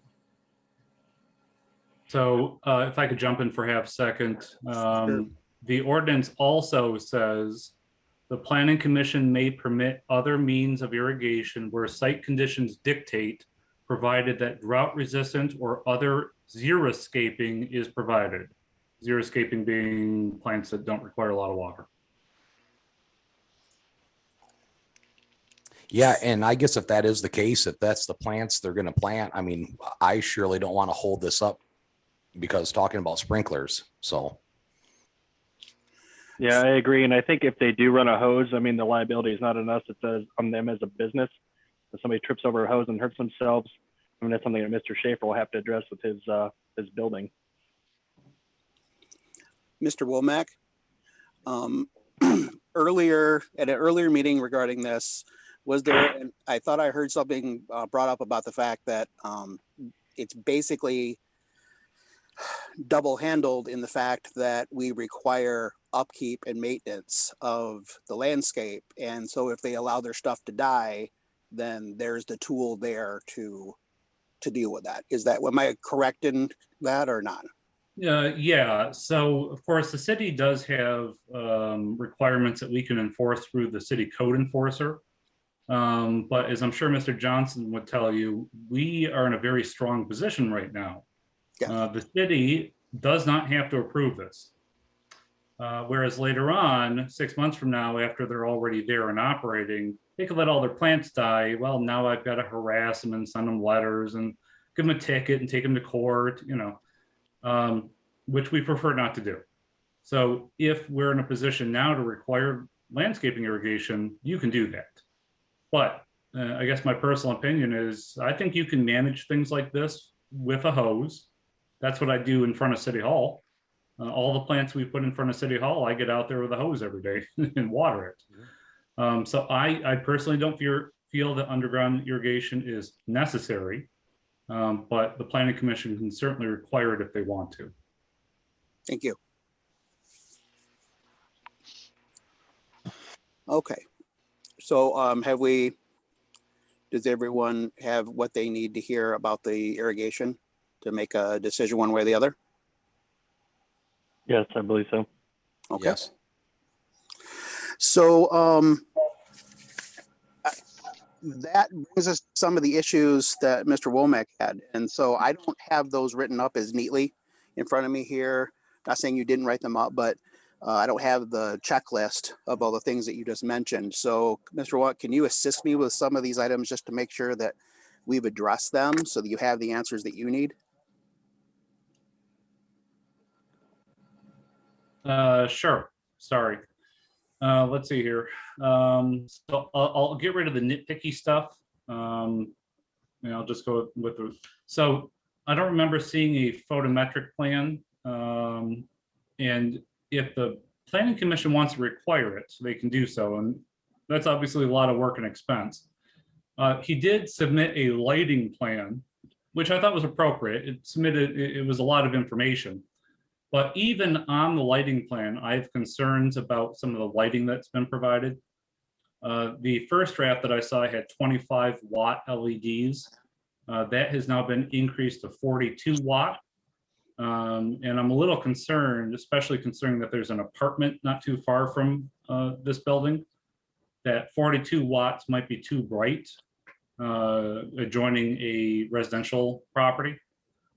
So if I could jump in for half a second, the ordinance also says the planning commission may permit other means of irrigation where site conditions dictate, provided that drought resistant or other xeriscaping is provided. Xeriscaping being plants that don't require a lot of water. Yeah, and I guess if that is the case, if that's the plants they're going to plant, I mean, I surely don't want to hold this up because talking about sprinklers. So Yeah, I agree. And I think if they do run a hose, I mean, the liability is not on us, it's on them as a business. If somebody trips over a hose and hurts themselves, I mean, that's something that Mr. Schaefer will have to address with his building. Mr. Womack, earlier at an earlier meeting regarding this, was there, and I thought I heard something brought up about the fact that it's basically double handled in the fact that we require upkeep and maintenance of the landscape. And so if they allow their stuff to die, then there's the tool there to deal with that. Is that, am I correct in that or not? Yeah, so of course the city does have requirements that we can enforce through the city code enforcer. But as I'm sure Mr. Johnson would tell you, we are in a very strong position right now. Yeah. The city does not have to approve this. Whereas later on, 6 months from now, after they're already there and operating, they could let all their plants die. Well, now I've got to harass them and send them letters and give them a ticket and take them to court, you know, which we prefer not to do. So if we're in a position now to require landscaping irrigation, you can do that. But I guess my personal opinion is I think you can manage things like this with a hose. That's what I do in front of City Hall. All the plants we put in front of City Hall, I get out there with a hose every day and water it. So I personally don't feel that underground irrigation is necessary, but the Planning Commission can certainly require it if they want to. Thank you. Okay. So does everyone have what they need to hear about the irrigation to make a decision one way or the other? Yes, I believe so. Okay. Yes. So that brings us to some of the issues that Mr. Womack had. And so I don't have those written up as neatly in front of me here. Not saying you didn't write them up, but I don't have the checklist of all the things that you just mentioned. So Mr. Watt, can you assist me with some of these items just to make sure that we've addressed them so that you have the answers that you need? Sure. Sorry. Let's see here. So I'll get rid of the nitpicky stuff. And I'll just go with the, so I don't remember seeing a photometric plan. And if the Planning Commission wants to require it, so they can do so. And that's obviously a lot of work and expense. He did submit a lighting plan, which I thought was appropriate. It was a lot of information. But even on the lighting plan, I have concerns about some of the lighting that's been provided. The first draft that I saw had 25 watt LEDs. That has now been increased to 42 watt. And I'm a little concerned, especially considering that there's an apartment not too far from this building, that 42 watts might be too bright adjoining a residential property.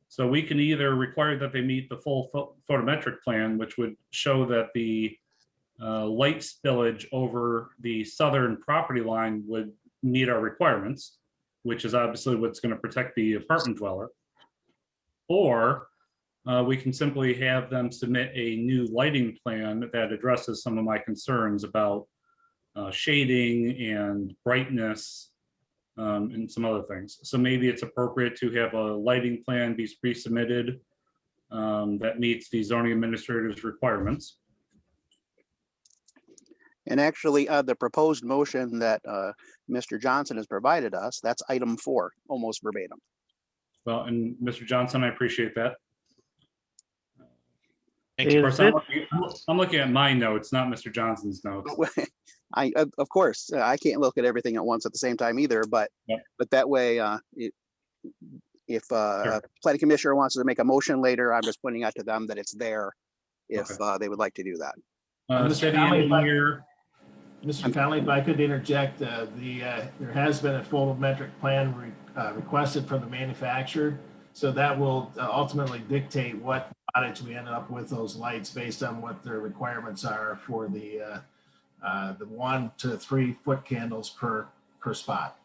So we can either require that they meet the full photometric plan, which would show that the light spillage over the southern property line would meet our requirements, which is obviously what's going to protect the apartment dweller. Or we can simply have them submit a new lighting plan that addresses some of my concerns about shading and brightness and some other things. So maybe it's appropriate to have a lighting plan be pre-submitted that meets the zoning administrator's requirements. And actually, the proposed motion that Mr. Johnson has provided us, that's item 4, almost verbatim. Well, and Mr. Johnson, I appreciate that. Thank you. Of course, I'm looking at my notes, not Mr. Johnson's notes. Of course, I can't look at everything at once at the same time either, but that way, if a planning commissioner wants to make a motion later, I'm just pointing out to them that it's there if they would like to do that. Mr. Conley, if I could interject, there has been a photometric plan requested from the manufacturer. So that will ultimately dictate what wattage we end up with those lights based on what their requirements are for the 1 to 3 foot candles per spot.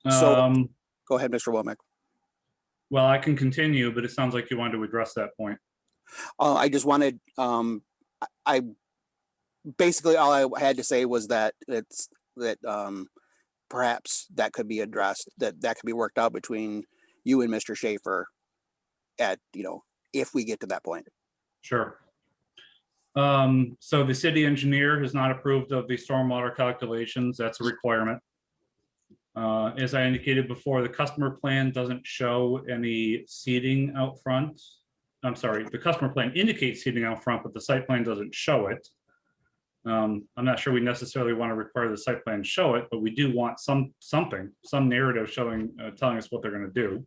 So go ahead, Mr. Womack. Well, I can continue, but it sounds like you wanted to address that point. I just wanted, I basically all I had to say was that perhaps that could be addressed, that could be worked out between you and Mr. Schaefer at, if we get to that point. Sure. So the city engineer has not approved of the stormwater calculations. That's a requirement. As I indicated before, the customer plan doesn't show any seating out front. I'm sorry, the customer plan indicates seating out front, but the site plan doesn't show it. I'm not sure we necessarily want to require the site plan show it, but we do want some narrative showing, telling us what they're going to do.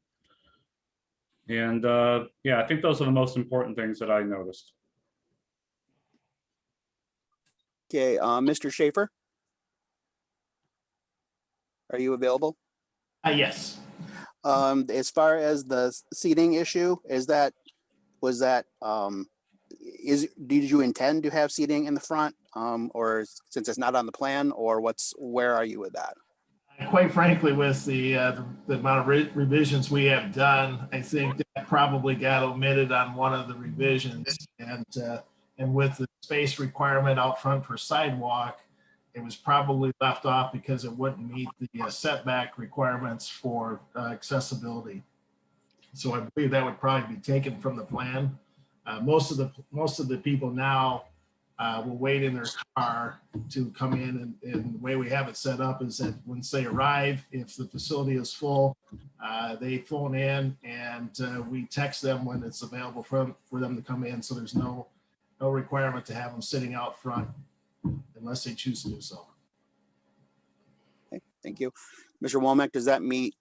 And yeah, I think those are the most important things that I noticed. Okay, Mr. Schaefer, are you available? Yes. As far as the seating issue, did you intend to have seating in the front, or since it's not on the plan, or where are you with that? Quite frankly, with the amount of revisions we have done, I think that probably got omitted on one of the revisions. And with the space requirement out front for sidewalk, it was probably left off because it wouldn't meet the setback requirements for accessibility. So I believe that would probably be taken from the plan. Most of the people now will wait in their car to come in, and the way we have it set up is that once they arrive, if the facility is full, they phone in and we text them when it's available for them to come in. So there's no requirement to have them sitting out front unless they choose to do so. Okay, thank you. Mr. Womack, does that meet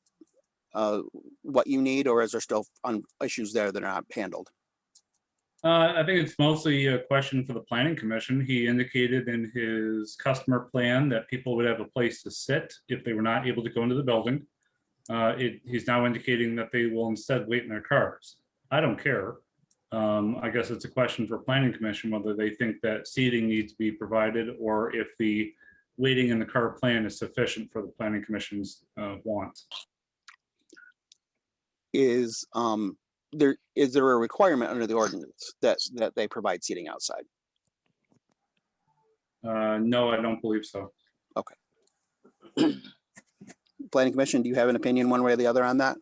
what you need, or is there still issues there that are not handled? I think it's mostly a question for the planning commission. He indicated in his customer plan that people would have a place to sit if they were not able to go into the building. He's now indicating that they will instead wait in their cars. I don't care. I guess it's a question for planning commission whether they think that seating needs to be provided, or if the waiting in the car plan is sufficient for the planning commission's wants. Is there a requirement under the ordinance that they provide seating outside? No, I don't believe so. Okay. Planning commission, do you have an opinion one way or the other on that?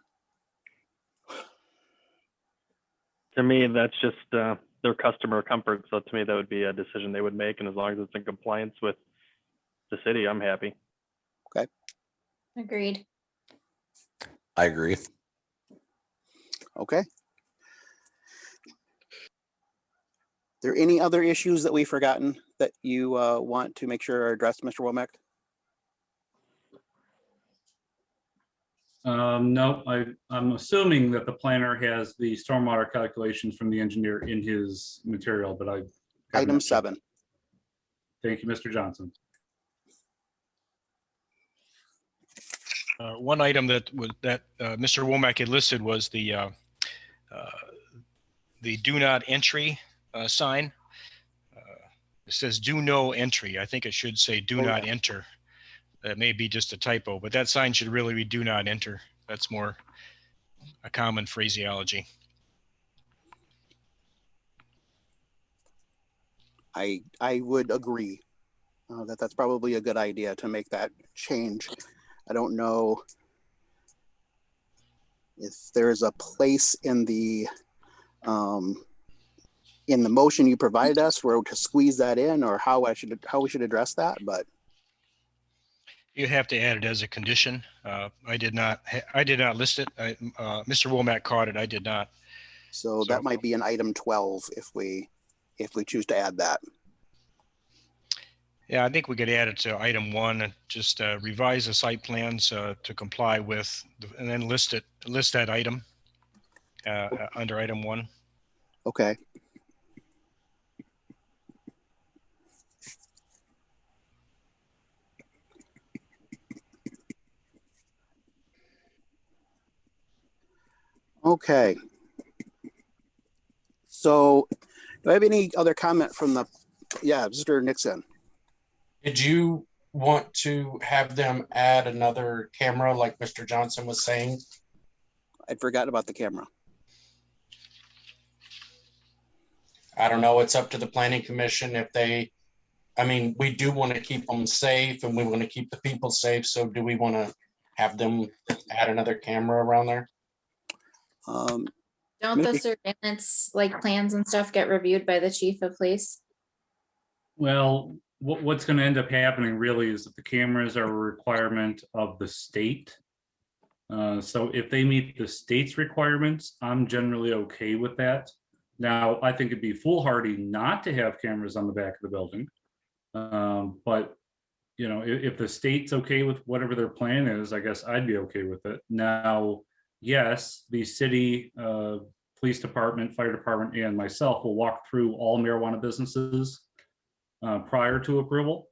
To me, that's just their customer comfort. So to me, that would be a decision they would make. And as long as it's in compliance with the city, I'm happy. Okay. Agreed. I agree. Okay. There any other issues that we've forgotten that you want to make sure are addressed, Mr. Womack? No, I'm assuming that the planner has the stormwater calculations from the engineer in his material, but I. Item 7. Thank you, Mr. Johnson. One item that Mr. Womack had listed was the do not entry sign. It says do no entry. I think it should say do not enter. That may be just a typo, but that sign should really be do not enter. That's more a common phraseology. I would agree that that's probably a good idea to make that change. I don't know if there's a place in the motion you provided us where to squeeze that in, or how we should address that, but You have to add it as a condition. I did not list it. Mr. Womack caught it. I did not. So that might be an item 12 if we choose to add that. Yeah, I think we could add it to item 1 and just revise the site plans to comply with, and then list that item under item 1. Okay. Okay. So do I have any other comment from Mr. Nixon? Did you want to have them add another camera like Mr. Johnson was saying? I'd forgotten about the camera. I don't know, it's up to the planning commission if they, I mean, we do want to keep them safe and we want to keep the people safe. So do we want to have them add another camera around there? Don't the surveillance like plans and stuff get reviewed by the chief of police? Well, what's going to end up happening really is that the cameras are a requirement of the state. So if they meet the state's requirements, I'm generally okay with that. Now, I think it'd be foolhardy not to have cameras on the back of the building. But, you know, if the state's okay with whatever their plan is, I guess I'd be okay with it. Now, yes, the city, police department, fire department, and myself will walk through all marijuana businesses prior to approval.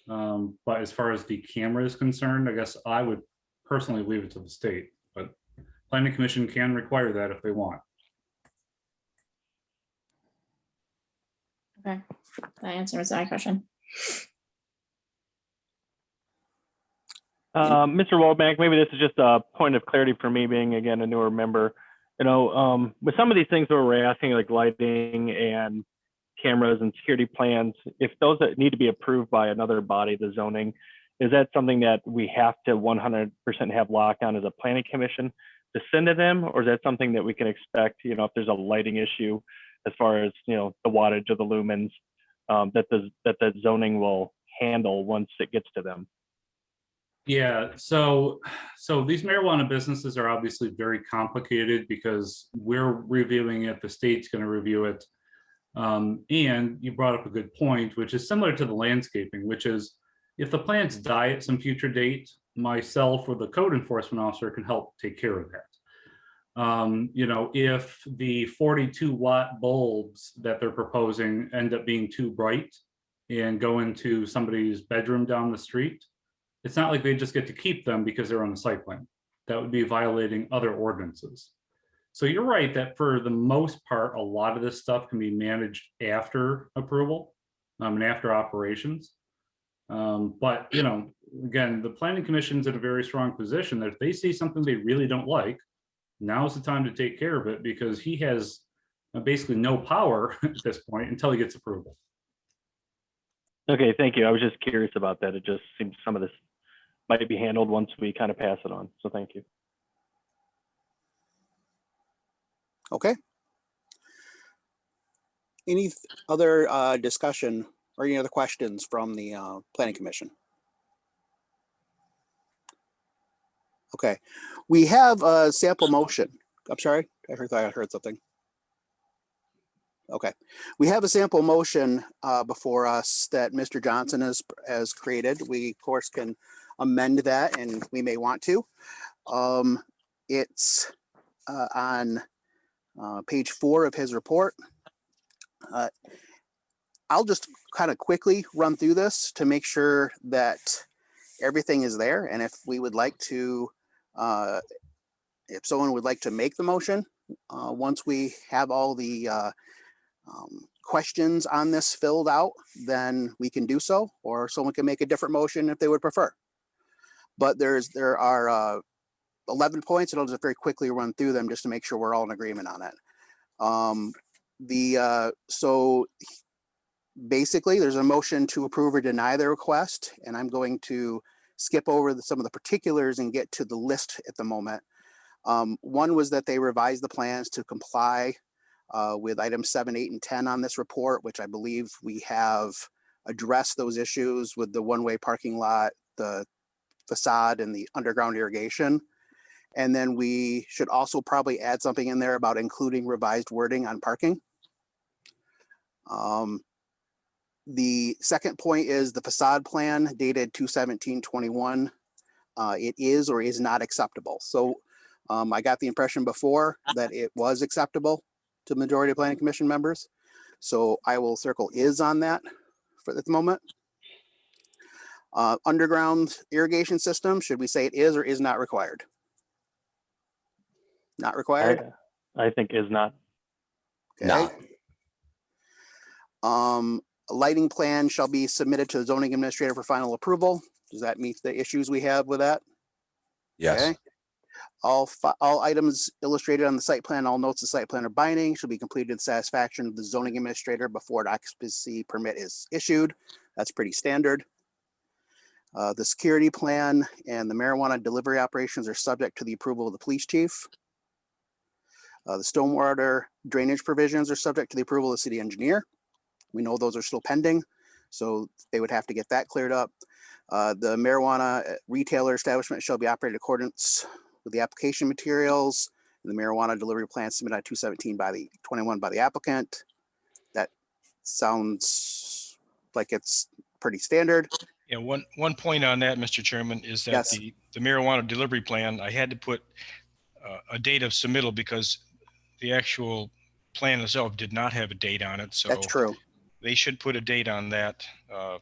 But as far as the camera is concerned, I guess I would personally leave it to the state, but planning commission can require that if they want. Okay, that answers my question. Mr. Womack, maybe this is just a point of clarity for me being, again, a newer member. You know, with some of these things where we're asking like lighting and cameras and security plans, if those that need to be approved by another body, the zoning, is that something that we have to 100% have locked down as a planning commission to send to them? Or is that something that we can expect, you know, if there's a lighting issue as far as, you know, the wattage of the lumens, that the zoning will handle once it gets to them? Yeah, so these marijuana businesses are obviously very complicated because we're reviewing it, the state's going to review it. And you brought up a good point, which is similar to the landscaping, which is if the plants die at some future date, myself or the code enforcement officer can help take care of that. You know, if the 42-watt bulbs that they're proposing end up being too bright and go into somebody's bedroom down the street, it's not like they just get to keep them because they're on the site plan. That would be violating other ordinances. So you're right that for the most part, a lot of this stuff can be managed after approval and after operations. But, you know, again, the planning commission's in a very strong position that if they see something they really don't like, now's the time to take care of it because he has basically no power at this point until he gets approval. Okay, thank you. I was just curious about that. It just seems some of this might be handled once we kind of pass it on. So thank you. Okay. Any other discussion or any other questions from the planning commission? Okay, we have a sample motion. I'm sorry, I heard something. Okay, we have a sample motion before us that Mr. Johnson has created. We of course can amend that, and we may want to. It's on page 4 of his report. I'll just kind of quickly run through this to make sure that everything is there. And if we would like to, if someone would like to make the motion, once we have all the questions on this filled out, then we can do so, or someone can make a different motion if they would prefer. But there are 11 points, and I'll just very quickly run through them just to make sure we're all in agreement on it. So basically, there's a motion to approve or deny the request, and I'm going to skip over some of the particulars and get to the list at the moment. One was that they revised the plans to comply with items 7, 8, and 10 on this report, which I believe we have addressed those issues with the one-way parking lot, the facade, and the underground irrigation. And then we should also probably add something in there about including revised wording on parking. The second point is the facade plan dated 2/17/21. It is or is not acceptable. So I got the impression before that it was acceptable to the majority of planning commission members. So I will circle is on that for the moment. Underground irrigation system, should we say it is or is not required? Not required? I think is not. Okay. A lighting plan shall be submitted to the zoning administrator for final approval. Does that meet the issues we have with that? Yes. Okay. All items illustrated on the site plan, all notes of the site plan are binding, shall be completed in satisfaction of the zoning administrator before an occupancy permit is issued. That's pretty standard. The security plan and the marijuana delivery operations are subject to the approval of the police chief. The stormwater drainage provisions are subject to the approval of the city engineer. We know those are still pending, so they would have to get that cleared up. The marijuana retailer establishment shall be operated in accordance with the application materials and the marijuana delivery plan submitted on 2/17 by the 21 by the applicant. That sounds like it's pretty standard. Yeah, one point on that, Mr. Chairman, is that Yes. the marijuana delivery plan, I had to put a date of submittal because the actual plan itself did not have a date on it. So That's true. they should put a date on that of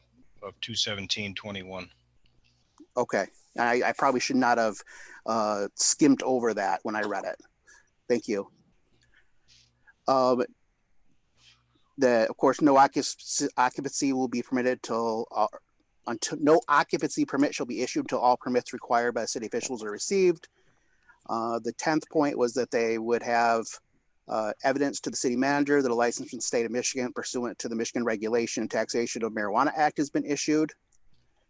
2/17/21. Okay, I probably should not have skimmed over that when I read it. Thank you. Of course, no occupancy will be permitted until no occupancy permit shall be issued until all permits required by city officials are received. The 10th point was that they would have evidence to the city manager that a license from the state of Michigan pursuant to the Michigan Regulation and Taxation of Marijuana Act has been issued,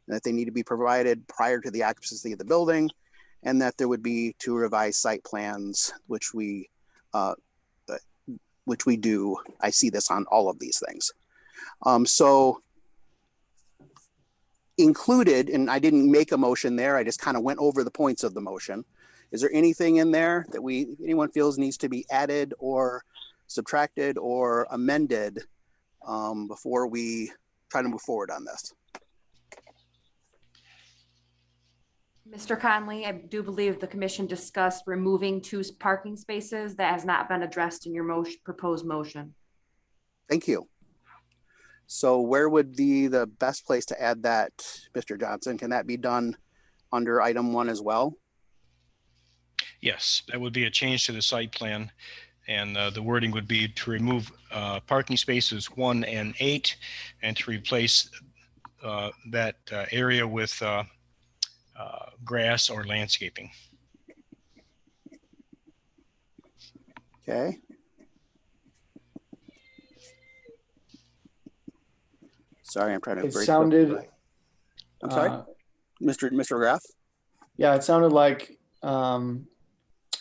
and that they need to be provided prior to the occupancy of the building, and that there would be 2 revised site plans, which we do. I see this on all of these things. So included, and I didn't make a motion there, I just kind of went over the points of the motion. Is there anything in there that anyone feels needs to be added or subtracted or amended before we try to move forward on this? Mr. Conley, I do believe the commission discussed removing 2 parking spaces. That has not been addressed in your proposed motion. Thank you. So where would be the best place to add that, Mr. Johnson? Can that be done under item 1 as well? Yes, that would be a change to the site plan. And the wording would be to remove parking spaces 1 and 8 and to replace that area with grass or landscaping. Okay. Sorry, I'm trying to. It sounded. I'm sorry, Mr. McGrath. Yeah, it sounded like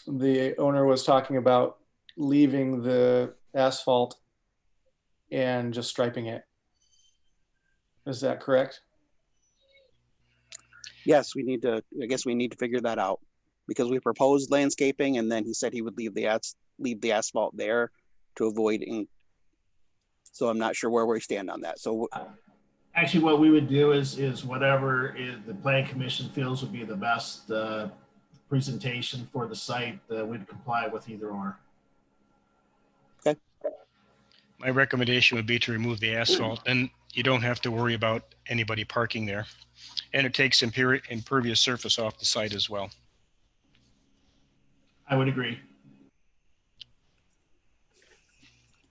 the owner was talking about leaving the asphalt and just striping it. Is that correct? Yes, we need to, I guess we need to figure that out because we proposed landscaping and then he said he would leave the asphalt there to avoid. So I'm not sure where we stand on that. So actually what we would do is whatever the planning commission feels would be the best presentation for the site, we'd comply with either or. Okay. My recommendation would be to remove the asphalt, and you don't have to worry about anybody parking there. And it takes impervious surface off the site as well. I would agree.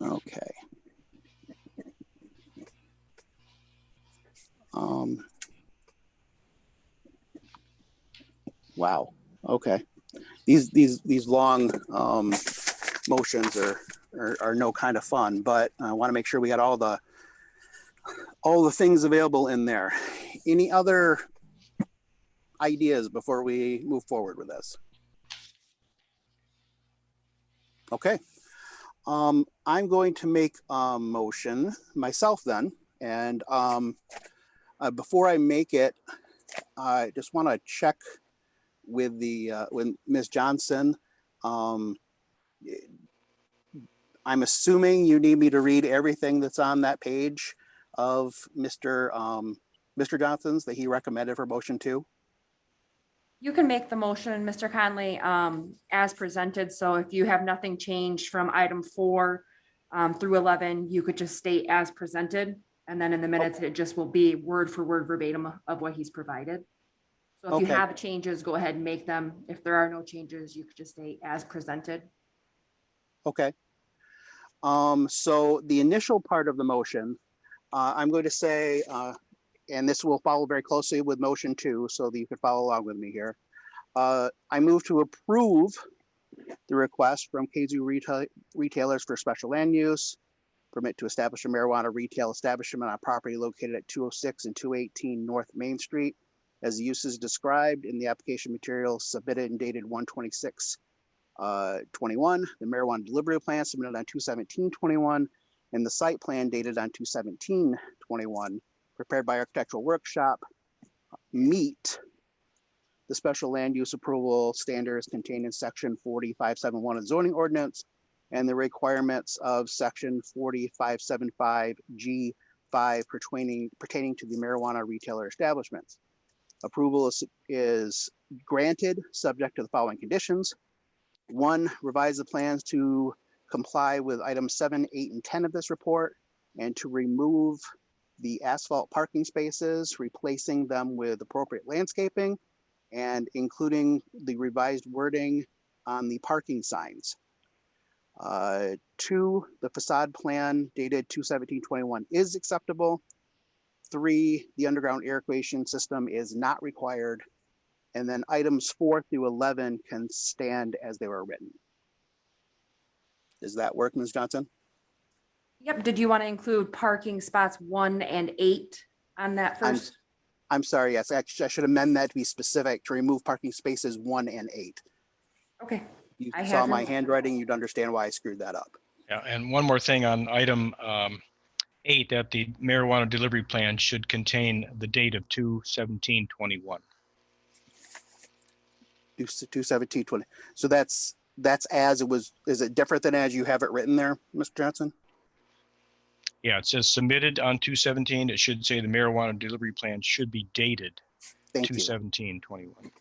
Okay. Wow. Okay. These long motions are no kind of fun, but I want to make sure we got all the things available in there. Any other ideas before we move forward with this? Okay. I'm going to make a motion myself then. And before I make it, I just want to check with Ms. Johnson. I'm assuming you need me to read everything that's on that page of Mr. Johnson's that he recommended for motion 2. You can make the motion, Mr. Conley, as presented. So if you have nothing changed from item 4 through 11, you could just state as presented. And then in the minutes, it just will be word for word verbatim of what he's provided. So if you have changes, go ahead and make them. If there are no changes, you could just state as presented. Okay. So the initial part of the motion, I'm going to say, and this will follow very closely with motion 2, so that you could follow along with me here. I move to approve the request from KZU Retailers for special land use permit to establish a marijuana retail establishment on property located at 206 and 218 North Main Street, as the use is described in the application material submitted and dated 1/26/21, the marijuana delivery plan submitted on 2/17/21, and the site plan dated on 2/17/21, prepared by Architectural Workshop, meet the special land use approval standards contained in section 4571 of the zoning ordinance and the requirements of section 4575G5 pertaining to the marijuana retailer establishments. Approval is granted subject to the following conditions. 1, revise the plans to comply with items 7, 8, and 10 of this report, and to remove the asphalt parking spaces, replacing them with appropriate landscaping, and including the revised wording on the parking signs. 2, the facade plan dated 2/17/21 is acceptable. 3, the underground air irrigation system is not required. And then items 4 through 11 can stand as they were written. Does that work, Ms. Johnson? Yep. Did you want to include parking spots 1 and 8 on that first? I'm sorry, yes, actually, I should amend that to be specific, to remove parking spaces 1 and 8. Okay. You I saw have my him. handwriting, you'd understand why I screwed that up. Yeah, and one more thing on item 8, that the marijuana delivery plan should contain the date of 2/17/21. 2/17/20. So that's as it was. Is it different than as you have it written there, Mr. Johnson? Yeah, it says submitted on 2/17. It should say the marijuana delivery plan should be dated Thank you. 2/17/21.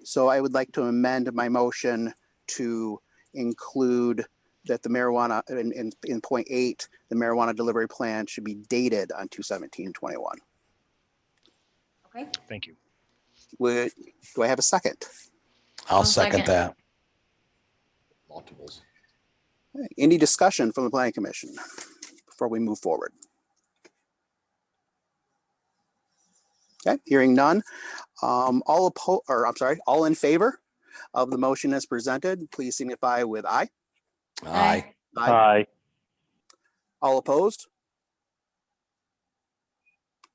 So I would like to amend my motion to include that the marijuana in point 8, the marijuana delivery plan should be dated on 2/17/21. Okay. Thank you. Do I have a second? I'll second that. Multiples. Okay, any discussion from the planning commission before we move forward? Okay, hearing none. All in favor of the motion as presented, please signify with aye. Aye. Aye. All opposed?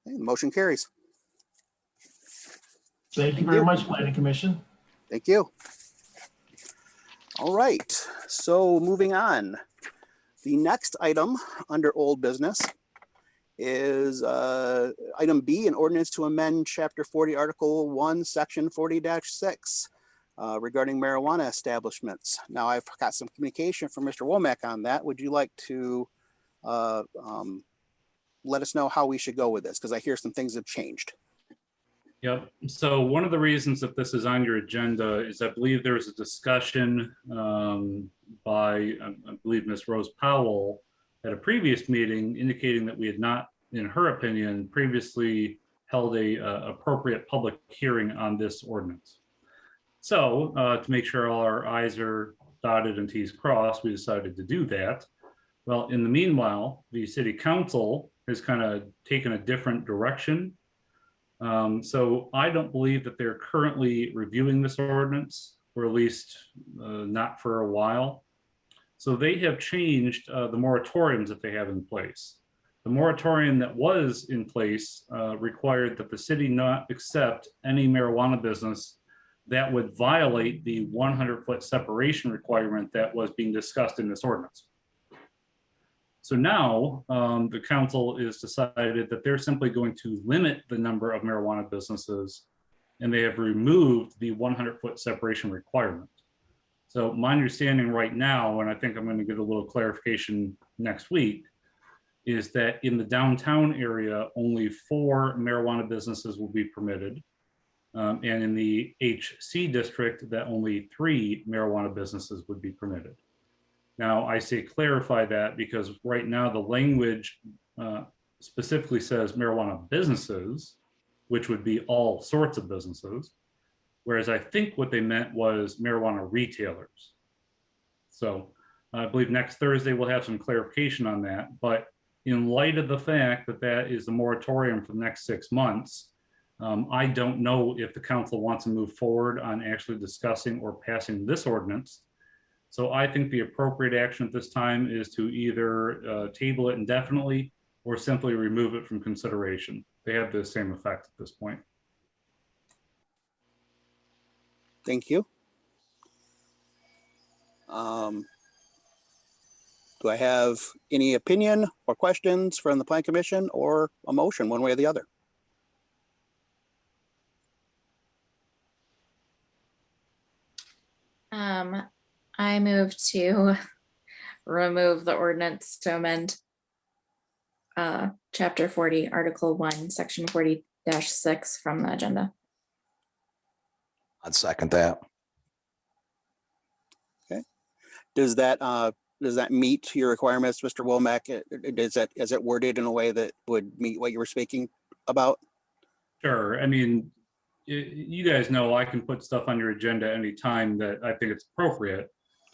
Okay, the motion carries. Thank you very much, Planning Commission. Thank you. All right, so moving on. The next item under old business is item B, an ordinance to amend chapter 40, article 1, section 40-6 regarding marijuana establishments. Now I've got some communication from Mr. Womack on that. Would you like to let us know how we should go with this? Because I hear some things have changed. Yep. So one of the reasons that this is on your agenda is I believe there was a discussion by, I believe, Ms. Rose Powell at a previous meeting indicating that we had not, in her opinion, previously held a appropriate public hearing on this ordinance. So to make sure all our I's are dotted and T's crossed, we decided to do that. Well, in the meanwhile, the city council has kind of taken a different direction. So I don't believe that they're currently reviewing this ordinance, or at least not for a while. So they have changed the moratoriums that they have in place. The moratorium that was in place required that the city not accept any marijuana business that would violate the 100-foot separation requirement that was being discussed in this ordinance. So now the council has decided that they're simply going to limit the number of marijuana businesses, and they have removed the 100-foot separation requirement. So my understanding right now, and I think I'm going to get a little clarification next week, is that in the downtown area, only 4 marijuana businesses will be permitted. And in the HC district, that only 3 marijuana businesses would be permitted. Now, I say clarify that because right now the language specifically says marijuana businesses, which would be all sorts of businesses, whereas I think what they meant was marijuana retailers. So I believe next Thursday we'll have some clarification on that. But in light of the fact that that is the moratorium for the next 6 months, I don't know if the council wants to move forward on actually discussing or passing this ordinance. So I think the appropriate action at this time is to either table it indefinitely or simply remove it from consideration. They have the same effect at this point. Thank you. Do I have any opinion or questions from the Plan Commission or a motion one way or the other? I move to remove the ordinance to amend chapter 40, article 1, section 40-6 from the agenda. I'd second that. Does that meet your requirements, Mr. Womack? Is it worded in a way that would meet what you were speaking about? Sure. I mean, you guys know I can put stuff on your agenda anytime that I think it's appropriate.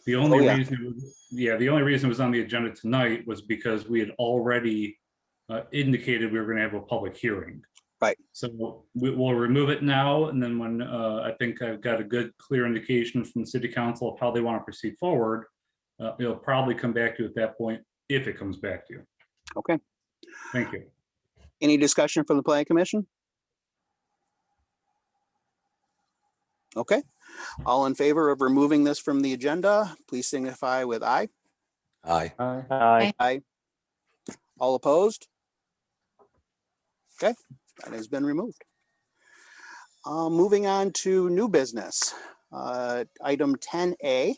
The only reason, the only reason it was on the agenda tonight was because we had already indicated we were going to have a public hearing. Right. So we'll remove it now, and then when I think I've got a good, clear indication from the city council of how they want to proceed forward, it'll probably come back to you at that point if it comes back to you. Okay. Thank you. Any discussion from the Planning Commission? Okay. All in favor of removing this from the agenda, please signify with aye. Aye. Aye. Aye. All opposed? Okay, that has been removed. Moving on to new business. Item 10A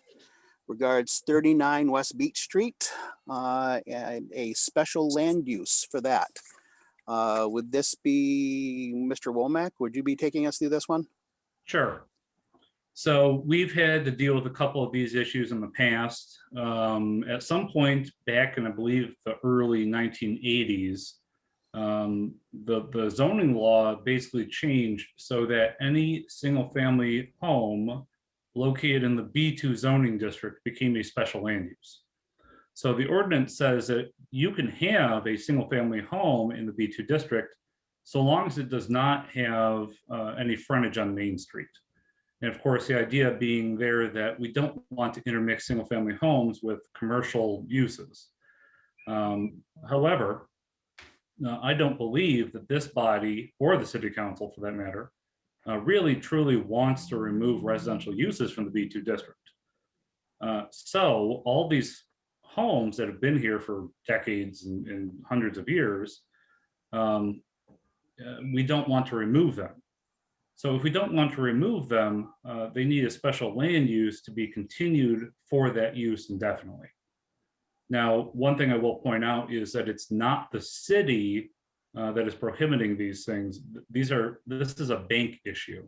regards 39 West Beach Street and a special land use for that. Would this be Mr. Womack? Would you be taking us through this one? Sure. So we've had to deal with a couple of these issues in the past. At some point back in, I believe, the early 1980s, the zoning law basically changed so that any single family home located in the B2 zoning district became a special land use. So the ordinance says that you can have a single family home in the B2 district so long as it does not have any frontage on Main Street. And of course, the idea being there that we don't want to intermix single family homes with commercial uses. However, I don't believe that this body or the city council for that matter really truly wants to remove residential uses from the B2 district. So all these homes that have been here for decades and hundreds of years, we don't want to remove them. So if we don't want to remove them, they need a special land use to be continued for that use indefinitely. Now, one thing I will point out is that it's not the city that is prohibiting these things. This is a bank issue.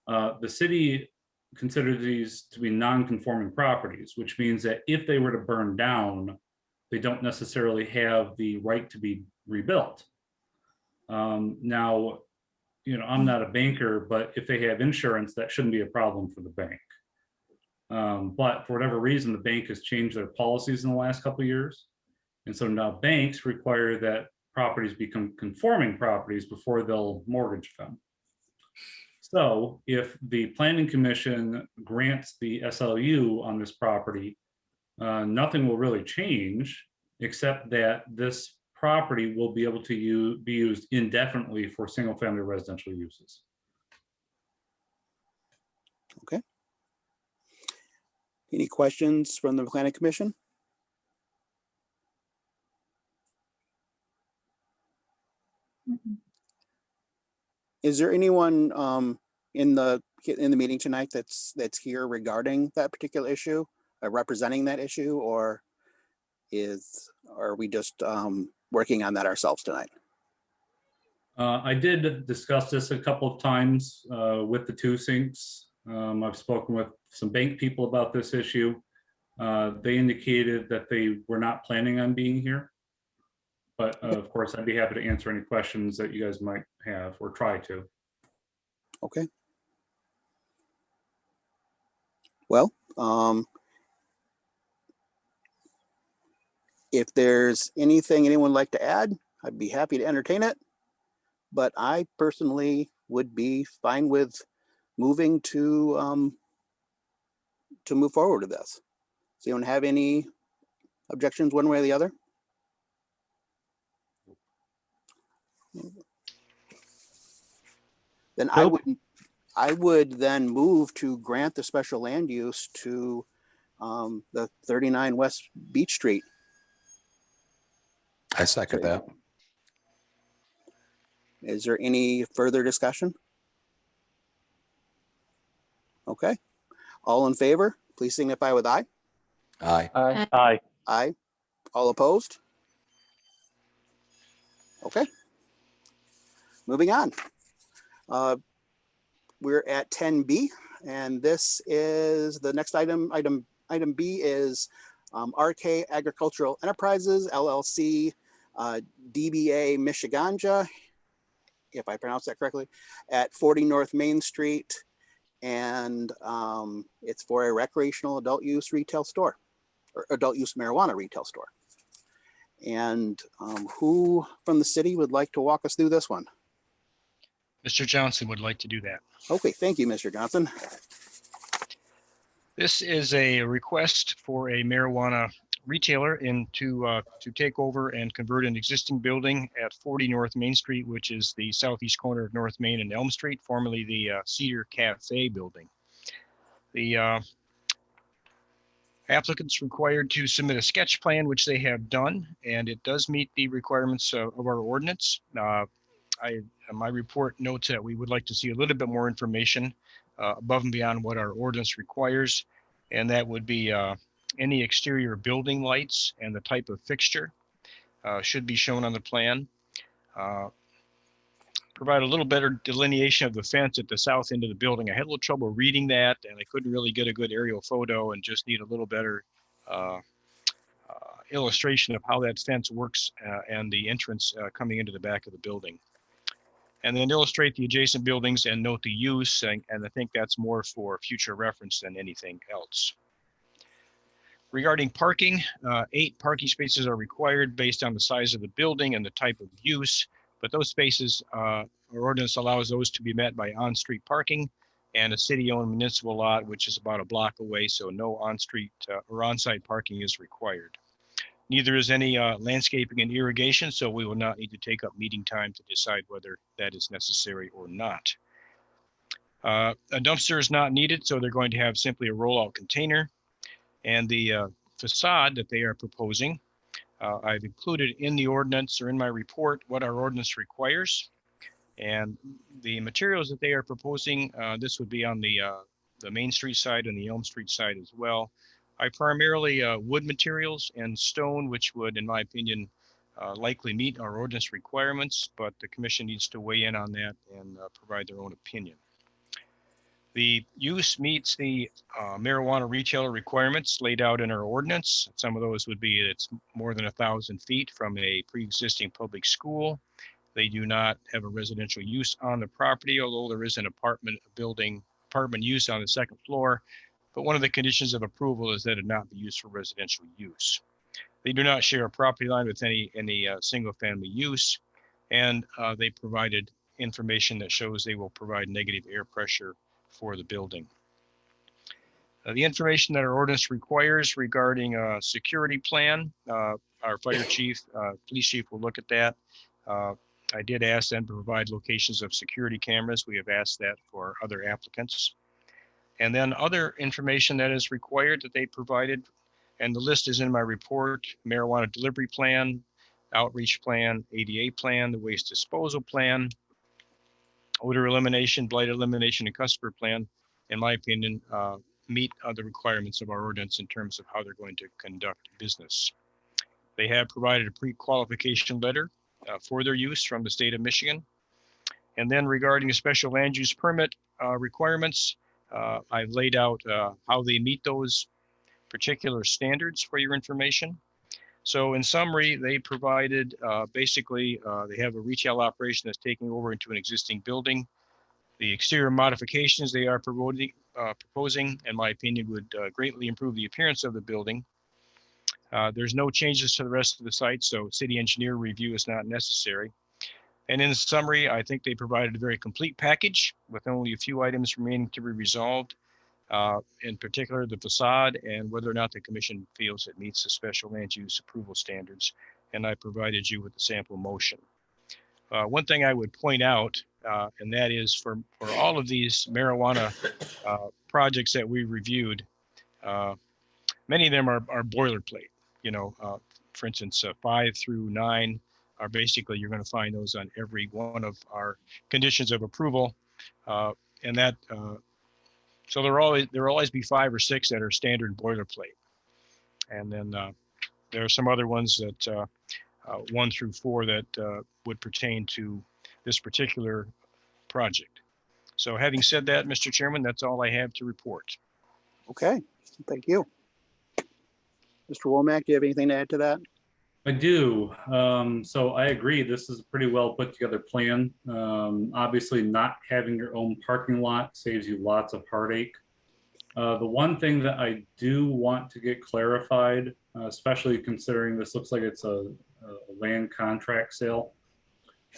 The city considers these to be non-conforming properties, which means that if they were to burn down, they don't necessarily have the right to be rebuilt. Now, you know, I'm not a banker, but if they have insurance, that shouldn't be a problem for the bank. But for whatever reason, the bank has changed their policies in the last couple of years. And so now banks require that properties become conforming properties before they'll mortgage them. So if the Planning Commission grants the SLU on this property, nothing will really change except that this property will be able to be used indefinitely for single family residential uses. Okay. Any questions from the Planning Commission? Is there anyone in the meeting tonight that's here regarding that particular issue, representing that issue, or are we just working on that ourselves tonight? I did discuss this a couple of times with the two sinks. I've spoken with some bank people about this issue. They indicated that they were not planning on being here. But of course, I'd be happy to answer any questions that you guys might have or try to. Okay. Well, if there's anything anyone would like to add, I'd be happy to entertain it. but I personally would be fine with moving to move forward with this. So you don't have any objections one way or the other? Then I would then move to grant the special land use to the 39 West Beach Street. I second that. Is there any further discussion? Okay. All in favor, please signify with aye. Aye. Aye. Aye. Aye. All opposed? Okay. Moving on. We're at 10B, and this is the next item. Item B is RK Agricultural Enterprises, LLC, DBA Michiganja, if I pronounce that correctly, at 40 North Main Street. And it's for a recreational adult use retail store, or adult use marijuana retail store. And who from the city would like to walk us through this one? Mr. Johnson would like to do that. Okay, thank you, Mr. Johnson. This is a request for a marijuana retailer to take over and convert an existing building at 40 North Main Street, which is the southeast corner of North Main and Elm Street, formerly the Cedar Cafe building. The applicant's required to submit a sketch plan, which they have done, and it does meet the requirements of our ordinance. My report notes that we would like to see a little bit more information above and beyond what our ordinance requires, and that would be any exterior building lights and the type of fixture should be shown on the plan. Provide a little better delineation of the fence at the south end of the building. I had a little trouble reading that, and I couldn't really get a good aerial photo, and just need a little better illustration of how that fence works and the entrance coming into the back of the building. And then illustrate the adjacent buildings and note the use, and I think that's more for future reference than anything else. Regarding parking, 8 parking spaces are required based on the size of the building and the type of use, but those spaces, our ordinance allows those to be met by on-street parking and a city-owned municipal lot, which is about a block away, so no on-street or on-site parking is required. Neither is any landscaping and irrigation, so we will not need to take up meeting time to decide whether that is necessary or not. A dumpster is not needed, so they're going to have simply a rollout container. And the facade that they are proposing, I've included in the ordinance or in my report what our ordinance requires. And the materials that they are proposing, this would be on the Main Street side and the Elm Street side as well. I primarily wood materials and stone, which would, in my opinion, likely meet our ordinance requirements, but the commission needs to weigh in on that and provide their own opinion. The use meets the marijuana retailer requirements laid out in our ordinance. Some of those would be it's more than 1,000 feet from a pre-existing public school. They do not have a residential use on the property, although there is an apartment use on the second floor. But one of the conditions of approval is that it not be used for residential use. They do not share a property line with any single family use, and they provided information that shows they will provide negative air pressure for the building. The information that our ordinance requires regarding a security plan, our fire chief, police chief will look at that. I did ask them to provide locations of security cameras. We have asked that for other applicants. And then other information that is required that they provided, and the list is in my report: marijuana delivery plan, outreach plan, ADA plan, the waste disposal plan, odor elimination, blight elimination, and customer plan, in my opinion, meet the requirements of our ordinance in terms of how they're going to conduct business. They have provided a pre-qualification letter for their use from the state of Michigan. And then regarding a special land use permit requirements, I've laid out how they meet those particular standards for your information. So in summary, they provided basically, they have a retail operation that's taking over into an existing building. The exterior modifications they are proposing, in my opinion, would greatly improve the appearance of the building. There's no changes to the rest of the site, so city engineer review is not necessary. And in summary, I think they provided a very complete package with only a few items remaining to be resolved. In particular, the facade and whether or not the commission feels it meets the special land use approval standards. And I provided you with the sample motion. One thing I would point out, and that is for all of these marijuana projects that we reviewed, many of them are boilerplate. You know, for instance, 5 through 9 are basically, you're going to find those on every one of our conditions of approval. And that, so there will always be 5 or 6 that are standard boilerplate. And then there are some other ones that 1 through 4 that would pertain to this particular project. So having said that, Mr. Chairman, that's all I have to report. Okay, thank you. Mr. Womack, do you have anything to add to that? I do. So I agree. This is a pretty well put together plan. Obviously, not having your own parking lot saves you lots of heartache. The one thing that I do want to get clarified, especially considering this looks like it's a land contract sale,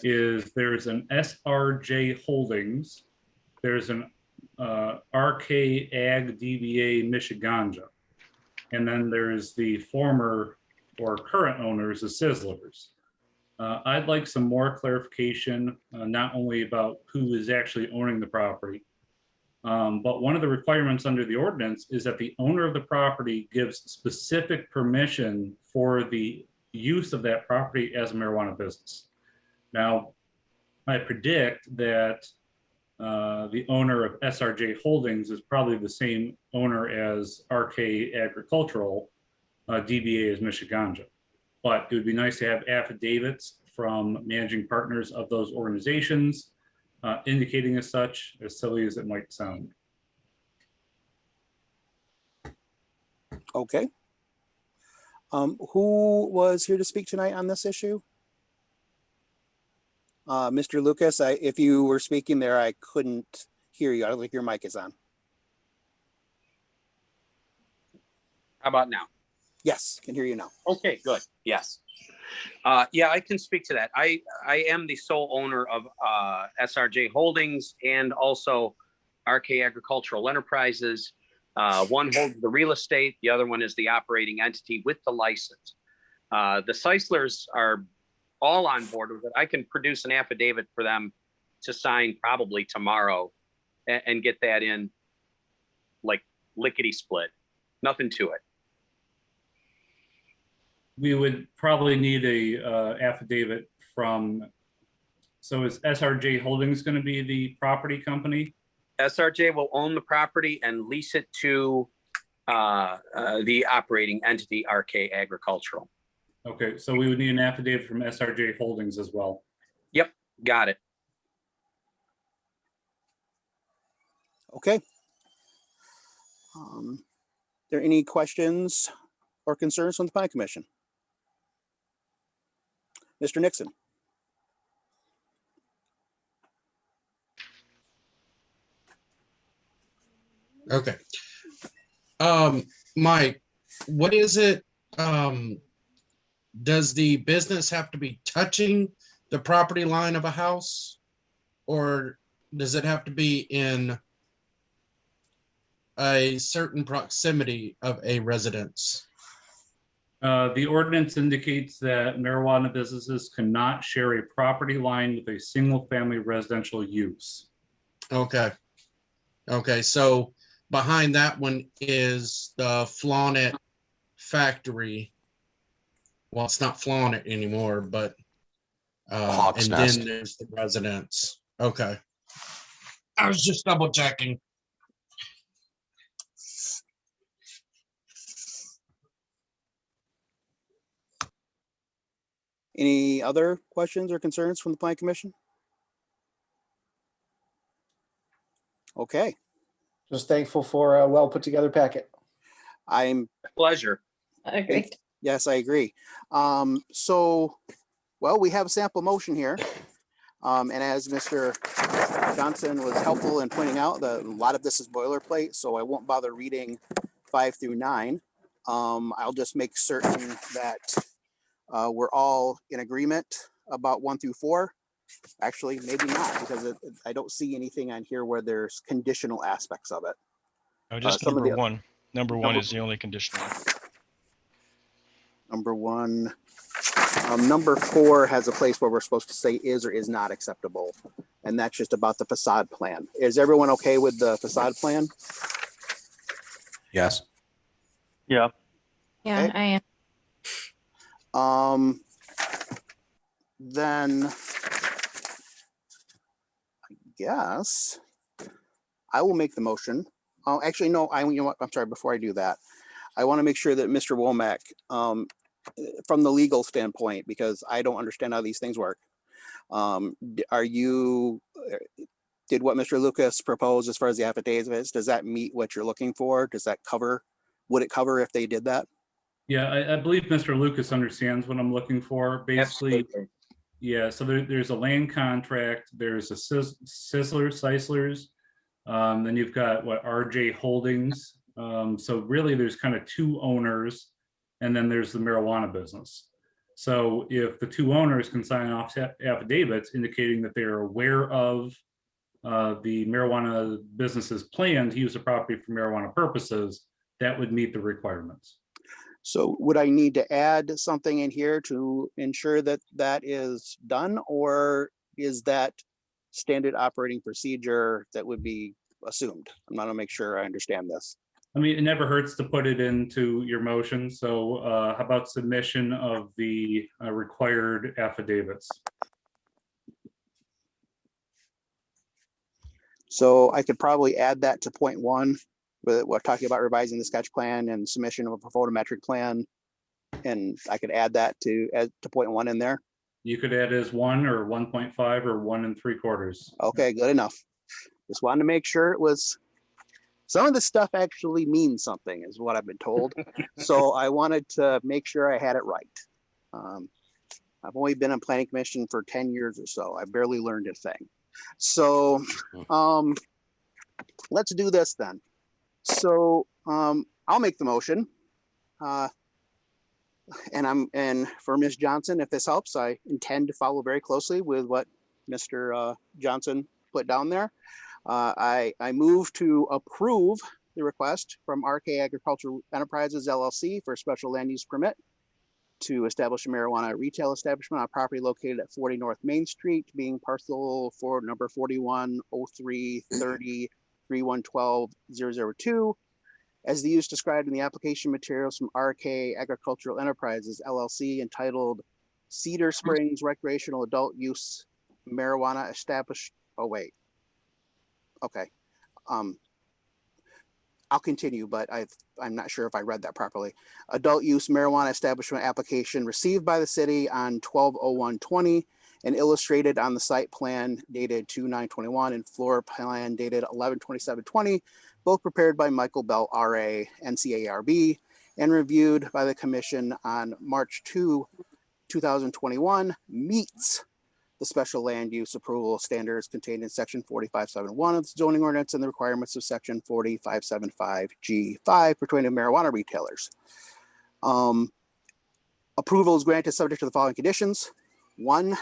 is there's an SRJ Holdings, there's an RK Ag DBA Michiganja, and then there's the former or current owners of Sizzlers. I'd like some more clarification, not only about who is actually owning the property, but one of the requirements under the ordinance is that the owner of the property gives specific permission for the use of that property as a marijuana business. Now, I predict that the owner of SRJ Holdings is probably the same owner as RK Agricultural, DBA is Michiganja. But it would be nice to have affidavits from managing partners of those organizations indicating as such, as silly as it might sound. Okay. Who was here to speak tonight on this issue? Mr. Lucas, if you were speaking there, I couldn't hear you. I don't think your mic is on. How about now? Yes, can hear you now. Okay, good. Yes. Yeah, I can speak to that. I am the sole owner of SRJ Holdings and also RK Agricultural Enterprises. One holds the real estate, the other one is the operating entity with the license. The Seislers are all on board with it. I can produce an affidavit for them to sign probably tomorrow and get that in like lickety split. Nothing to it. We would probably need a affidavit from, so is SRJ Holdings going to be the property company? SRJ will own the property and lease it to the operating entity, RK Agricultural. Okay, so we would need an affidavit from SRJ Holdings as well. Yep, got it. Okay. There any questions or concerns from the Planning Commission? Mr. Nixon. Okay. Mike, what is it? Does the business have to be touching the property line of a house? Or does it have to be in a certain proximity of a residence? The ordinance indicates that marijuana businesses cannot share a property line with a single family residential use. Okay. Okay, so behind that one is the Flaunet factory. Well, it's not Flaunet anymore, but Hawk's and Nest. then there's the residence. Okay. I was just double checking. Any other questions or concerns from the Planning Commission? Okay. Just thankful for a well put together packet. I'm Pleasure. Agreed. Yes, I agree. So, well, we have a sample motion here. And as Mr. Johnson was helpful in pointing out, a lot of this is boilerplate, so I won't bother reading 5 through 9. I'll just make certain that we're all in agreement about 1 through 4. Actually, maybe not, because I don't see anything on here where there's conditional aspects of it. No, just some of number the- one. Number one is the only conditional. Number one. Number 4 has a place where we're supposed to say is or is not acceptable. And that's just about the facade plan. Is everyone okay with the facade plan? Yes. Yeah. Yeah, Okay. I am. Then I guess I will make the motion. Oh, actually, no, you know what? I'm sorry, before I do that, I want to make sure that Mr. Womack, from the legal standpoint, because I don't understand how these things work. Did what Mr. Lucas proposed as far as the affidavits, does that meet what you're looking for? Would it cover if they did that? Yeah, I believe Mr. Lucas understands what I'm looking for. Basically, Absolutely. yeah, so there's a land contract, there's a Sizzlers, then you've got what, RJ Holdings. So really there's kind of 2 owners, and then there's the marijuana business. So if the 2 owners can sign off affidavits indicating that they're aware of the marijuana business's plan to use the property for marijuana purposes, that would meet the requirements. So would I need to add something in here to ensure that that is done, or is that standard operating procedure that would be assumed? I'm not gonna make sure I understand this. I mean, it never hurts to put it into your motion. So how about submission of the required affidavits? So I could probably add that to point 1, we're talking about revising the sketch plan and submission of a photometric plan. And I could add that to point 1 in there. You could add as 1 or 1.5 or 1 3/4. Okay, good enough. Just wanted to make sure it was, some of this stuff actually means something is what I've been told. So I wanted to make sure I had it right. I've only been on planning commission for 10 years or so. I barely learned a thing. So let's do this then. So I'll make the motion. And for Ms. Johnson, if this helps, I intend to follow very closely with what Mr. Johnson put down there. I move to approve the request from RK Agricultural Enterprises LLC for a special land use permit to establish a marijuana retail establishment on property located at 40 North Main Street, being parcel for number 4103303112-002, as the use described in the application materials from RK Agricultural Enterprises LLC, entitled Cedar Springs Recreational Adult Use Marijuana Established. Oh wait. Okay. I'll continue, but I'm not sure if I read that properly. Adult use marijuana establishment application received by the city on 12/01/20 and illustrated on the site plan dated 2/9/21 and floor plan dated 11/27/20, both prepared by Michael Bell, RA, NCARB, and reviewed by the commission on March 2, 2021, meets the special land use approval standards contained in section 4571 of the zoning ordinance and the requirements of section 4575G5 pertaining to marijuana retailers. Approval is granted subject to the following conditions. 1,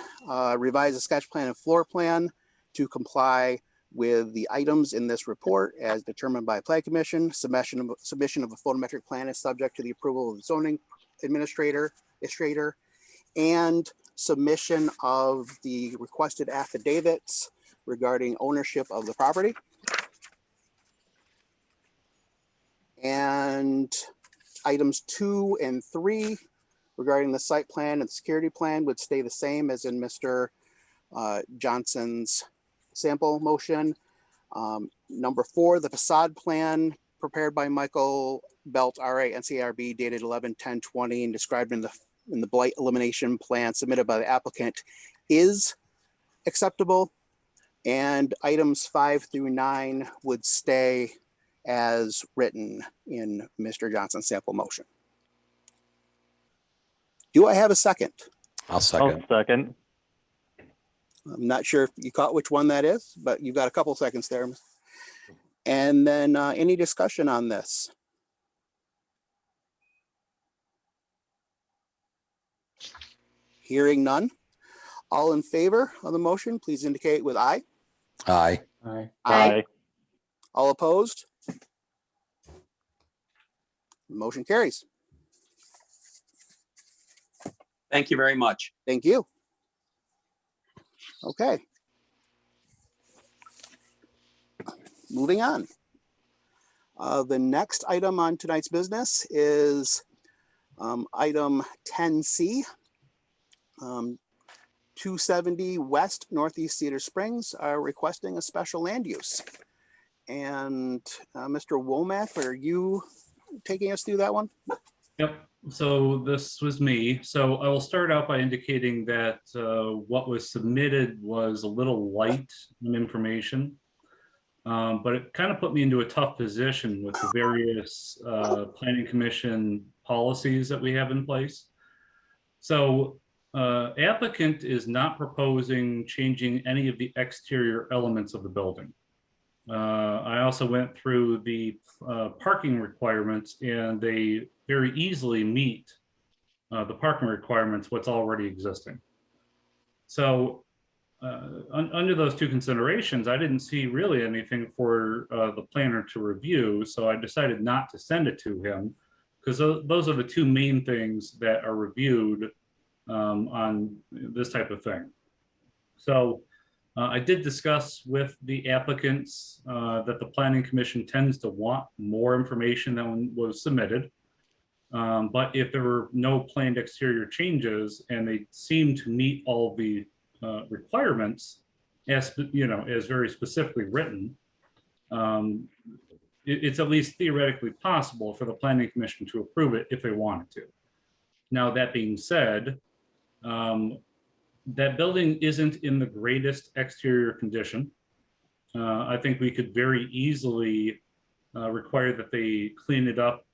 revise the sketch plan and floor plan to comply with the items in this report as determined by Plan Commission. Submission of a photometric plan is subject to the approval of the zoning administrator, and submission of the requested affidavits regarding ownership of the property. And items 2 and 3 regarding the site plan and security plan would stay the same as in Mr. Johnson's sample motion. Number 4, the facade plan prepared by Michael Belt, RA, NCARB, dated 11/10/20 and described in the blight elimination plan submitted by the applicant is acceptable. And items 5 through 9 would stay as written in Mr. Johnson's sample motion. Do I have a second? I'll second. Second. I'm not sure if you caught which one that is, but you've got a couple seconds there. And then any discussion on this? Hearing none. All in favor of the motion, please indicate with aye. Aye. Aye. Aye. All opposed? Motion carries. Thank you very much. Thank you. Okay. Moving on. The next item on tonight's business is item 10C. 270 West Northeast Cedar Springs are requesting a special land use. And Mr. Womack, are you taking us through that one? Yep, so this was me. So I will start out by indicating that what was submitted was a little light in information. But it kind of put me into a tough position with the various planning commission policies that we have in place. So applicant is not proposing changing any of the exterior elements of the building. I also went through the parking requirements, and they very easily meet the parking requirements, what's already existing. So under those two considerations, I didn't see really anything for the planner to review, so I decided not to send it to him, because those are the two main things that are reviewed on this type of thing. So I did discuss with the applicants that the Planning Commission tends to want more information than was submitted. But if there were no planned exterior changes and they seem to meet all the requirements, as as very specifically written, it's at least theoretically possible for the Planning Commission to approve it if they wanted to. Now, that being said, that building isn't in the greatest exterior condition. I think we could very easily require that they clean it up,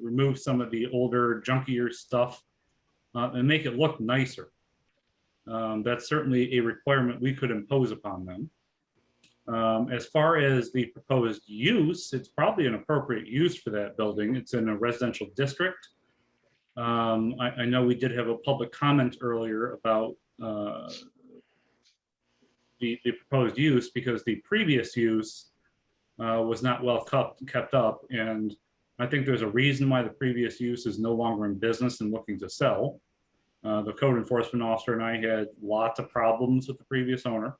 remove some of the older, junkier stuff, and make it look nicer. That's certainly a requirement we could impose upon them. As far as the proposed use, it's probably an appropriate use for that building. It's in a residential district. I know we did have a public comment earlier about the proposed use, because the previous use was not well kept up. And I think there's a reason why the previous use is no longer in business and looking to sell. The code enforcement officer and I had lots of problems with the previous owner.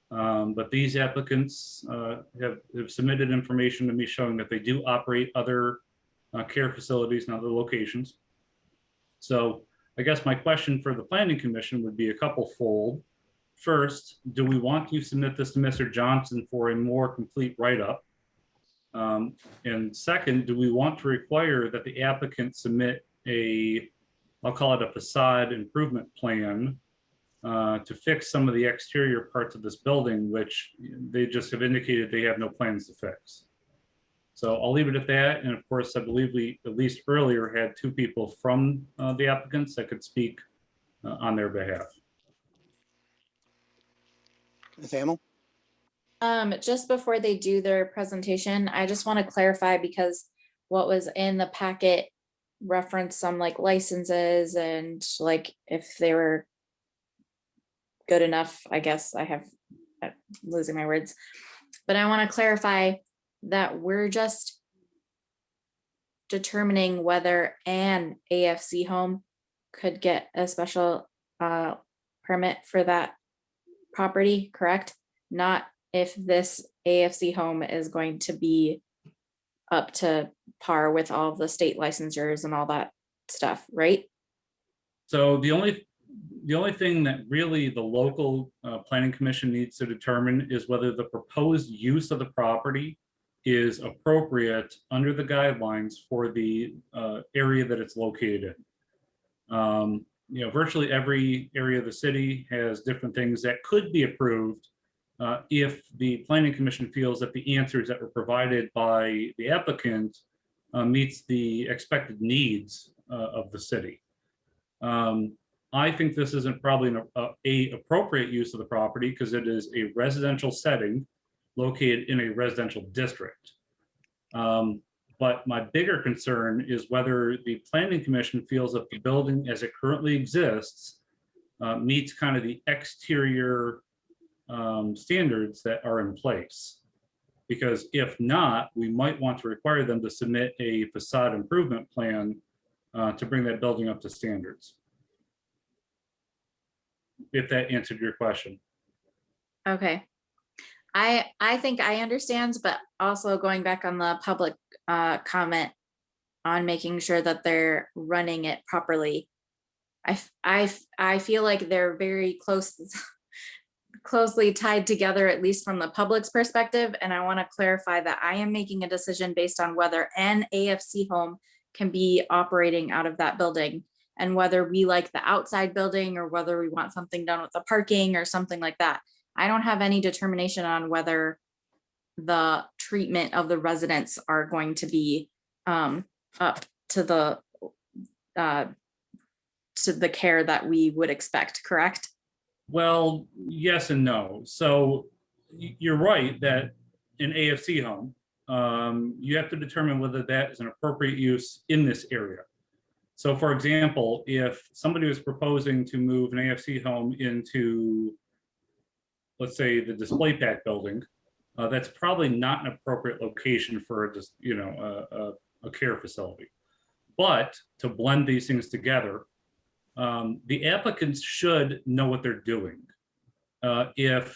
But these applicants have submitted information to me showing that they do operate other care facilities in other locations. So I guess my question for the Planning Commission would be a couple-fold. First, do we want to submit this to Mr. Johnson for a more complete write-up? And second, do we want to require that the applicant submit I'll call it a facade improvement plan to fix some of the exterior parts of this building, which they just have indicated they have no plans to fix? So I'll leave it at that. And of course, I believe we, at least earlier, had two people from the applicants that could speak on their behalf. Ms. Hamel? Just before they do their presentation, I just want to clarify, because what was in the packet referenced some like licenses and like if they were good enough, I guess I'm losing my words, but I want to clarify that we're just determining whether an AFC home could get a special permit for that property, correct? Not if this AFC home is going to be up to par with all of the state licensures and all that stuff, right? So the only thing that really the local planning commission needs to determine is whether the proposed use of the property is appropriate under the guidelines for the area that it's located in. Virtually every area of the city has different things that could be approved if the planning commission feels that the answers that were provided by the applicant meets the expected needs of the city. I think this isn't probably a appropriate use of the property because it is a residential setting located in a residential district. But my bigger concern is whether the planning commission feels that the building as it currently exists meets kind of the exterior standards that are in place. Because if not, we might want to require them to submit a facade improvement plan to bring that building up to standards. If that answered your question. Okay. I think I understand, but also going back on the public comment on making sure that they're running it properly. I feel like they're very closely tied together, at least from the public's perspective. And I want to clarify that I am making a decision based on whether an AFC home can be operating out of that building, and whether we like the outside building or whether we want something done with the parking or something like that. I don't have any determination on whether the treatment of the residents are going to be up to the care that we would expect, correct? Well, yes and no. So you're right that an AFC home, you have to determine whether that is an appropriate use in this area. So for example, if somebody was proposing to move an AFC home into, let's say, the display pack building, that's probably not an appropriate location for a care facility. But to blend these things together, the applicants should know what they're doing. If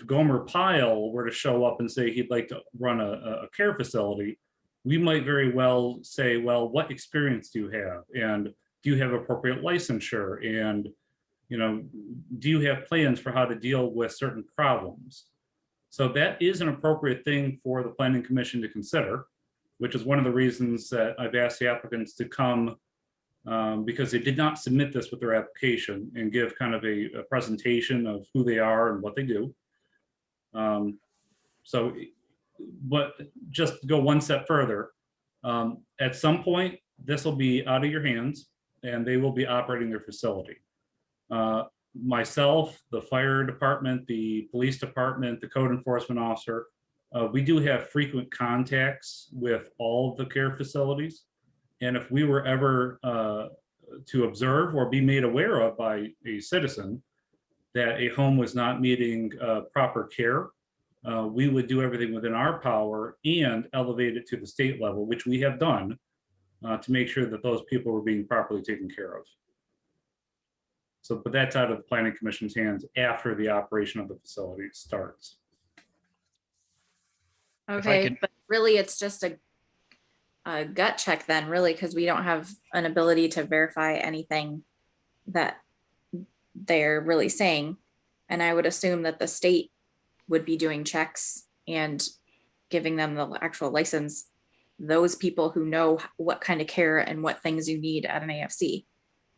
Gomer Pyle were to show up and say he'd like to run a care facility, we might very well say, well, what experience do you have? And do you have appropriate licensure? And do you have plans for how to deal with certain problems? So that is an appropriate thing for the Planning Commission to consider, which is one of the reasons that I've asked the applicants to come, because they did not submit this with their application, and give kind of a presentation of who they are and what they do. But just to go one step further, at some point, this will be out of your hands and they will be operating their facility. Myself, the fire department, the police department, the code enforcement officer, we do have frequent contacts with all of the care facilities. And if we were ever to observe or be made aware of by a citizen that a home was not meeting proper care, we would do everything within our power and elevate it to the state level, which we have done, to make sure that those people were being properly taken care of. So, but that's out of the Planning Commission's hands after the operation of the facility starts. Okay, but really it's just a gut check then, really, because we don't have an ability to verify anything that they're really saying. And I would assume that the state would be doing checks and giving them the actual license, those people who know what kind of care and what things you need at an AFC.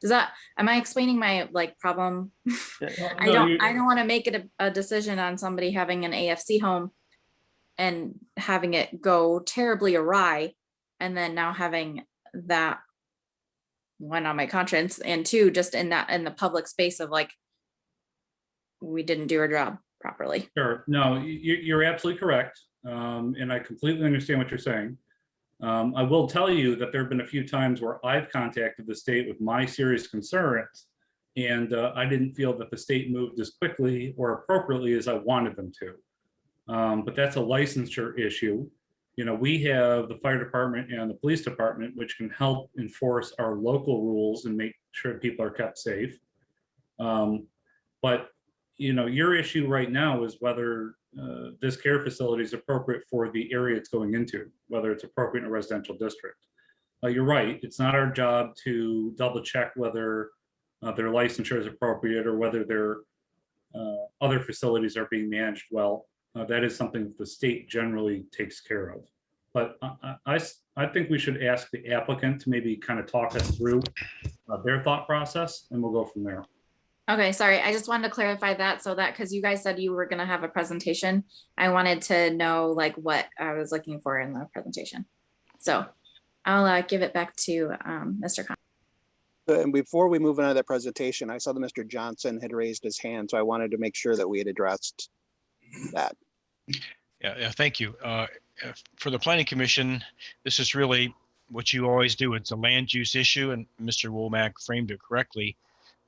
Am I explaining my problem? I don't want to make it a decision on somebody having an AFC home and having it go terribly awry, and then now having that, one, on my conscience, and two, just in the public space of we didn't do our job properly. Sure, no, you're absolutely correct. And I completely understand what you're saying. I will tell you that there have been a few times where I've contacted the state with my serious concerns, and I didn't feel that the state moved as quickly or appropriately as I wanted them to. But that's a licensure issue. We have the fire department and the police department, which can help enforce our local rules and make sure people are kept safe. But your issue right now is whether this care facility is appropriate for the area it's going into, whether it's appropriate in a residential district. You're right. It's not our job to double check whether their licensure is appropriate or whether their other facilities are being managed well. That is something that the state generally takes care of. But I think we should ask the applicant to maybe kind of talk us through their thought process, and we'll go from there. Okay, sorry. I just wanted to clarify that, so that, because you guys said you were going to have a presentation, I wanted to know what I was looking for in the presentation. So I'll give it back to Mr. Khan. And before we move on to that presentation, I saw that Mr. Johnson had raised his hand, so I wanted to make sure that we had addressed that. Yeah, thank you. For the Planning Commission, this is really what you always do. It's a land use issue, and Mr. Womack framed it correctly.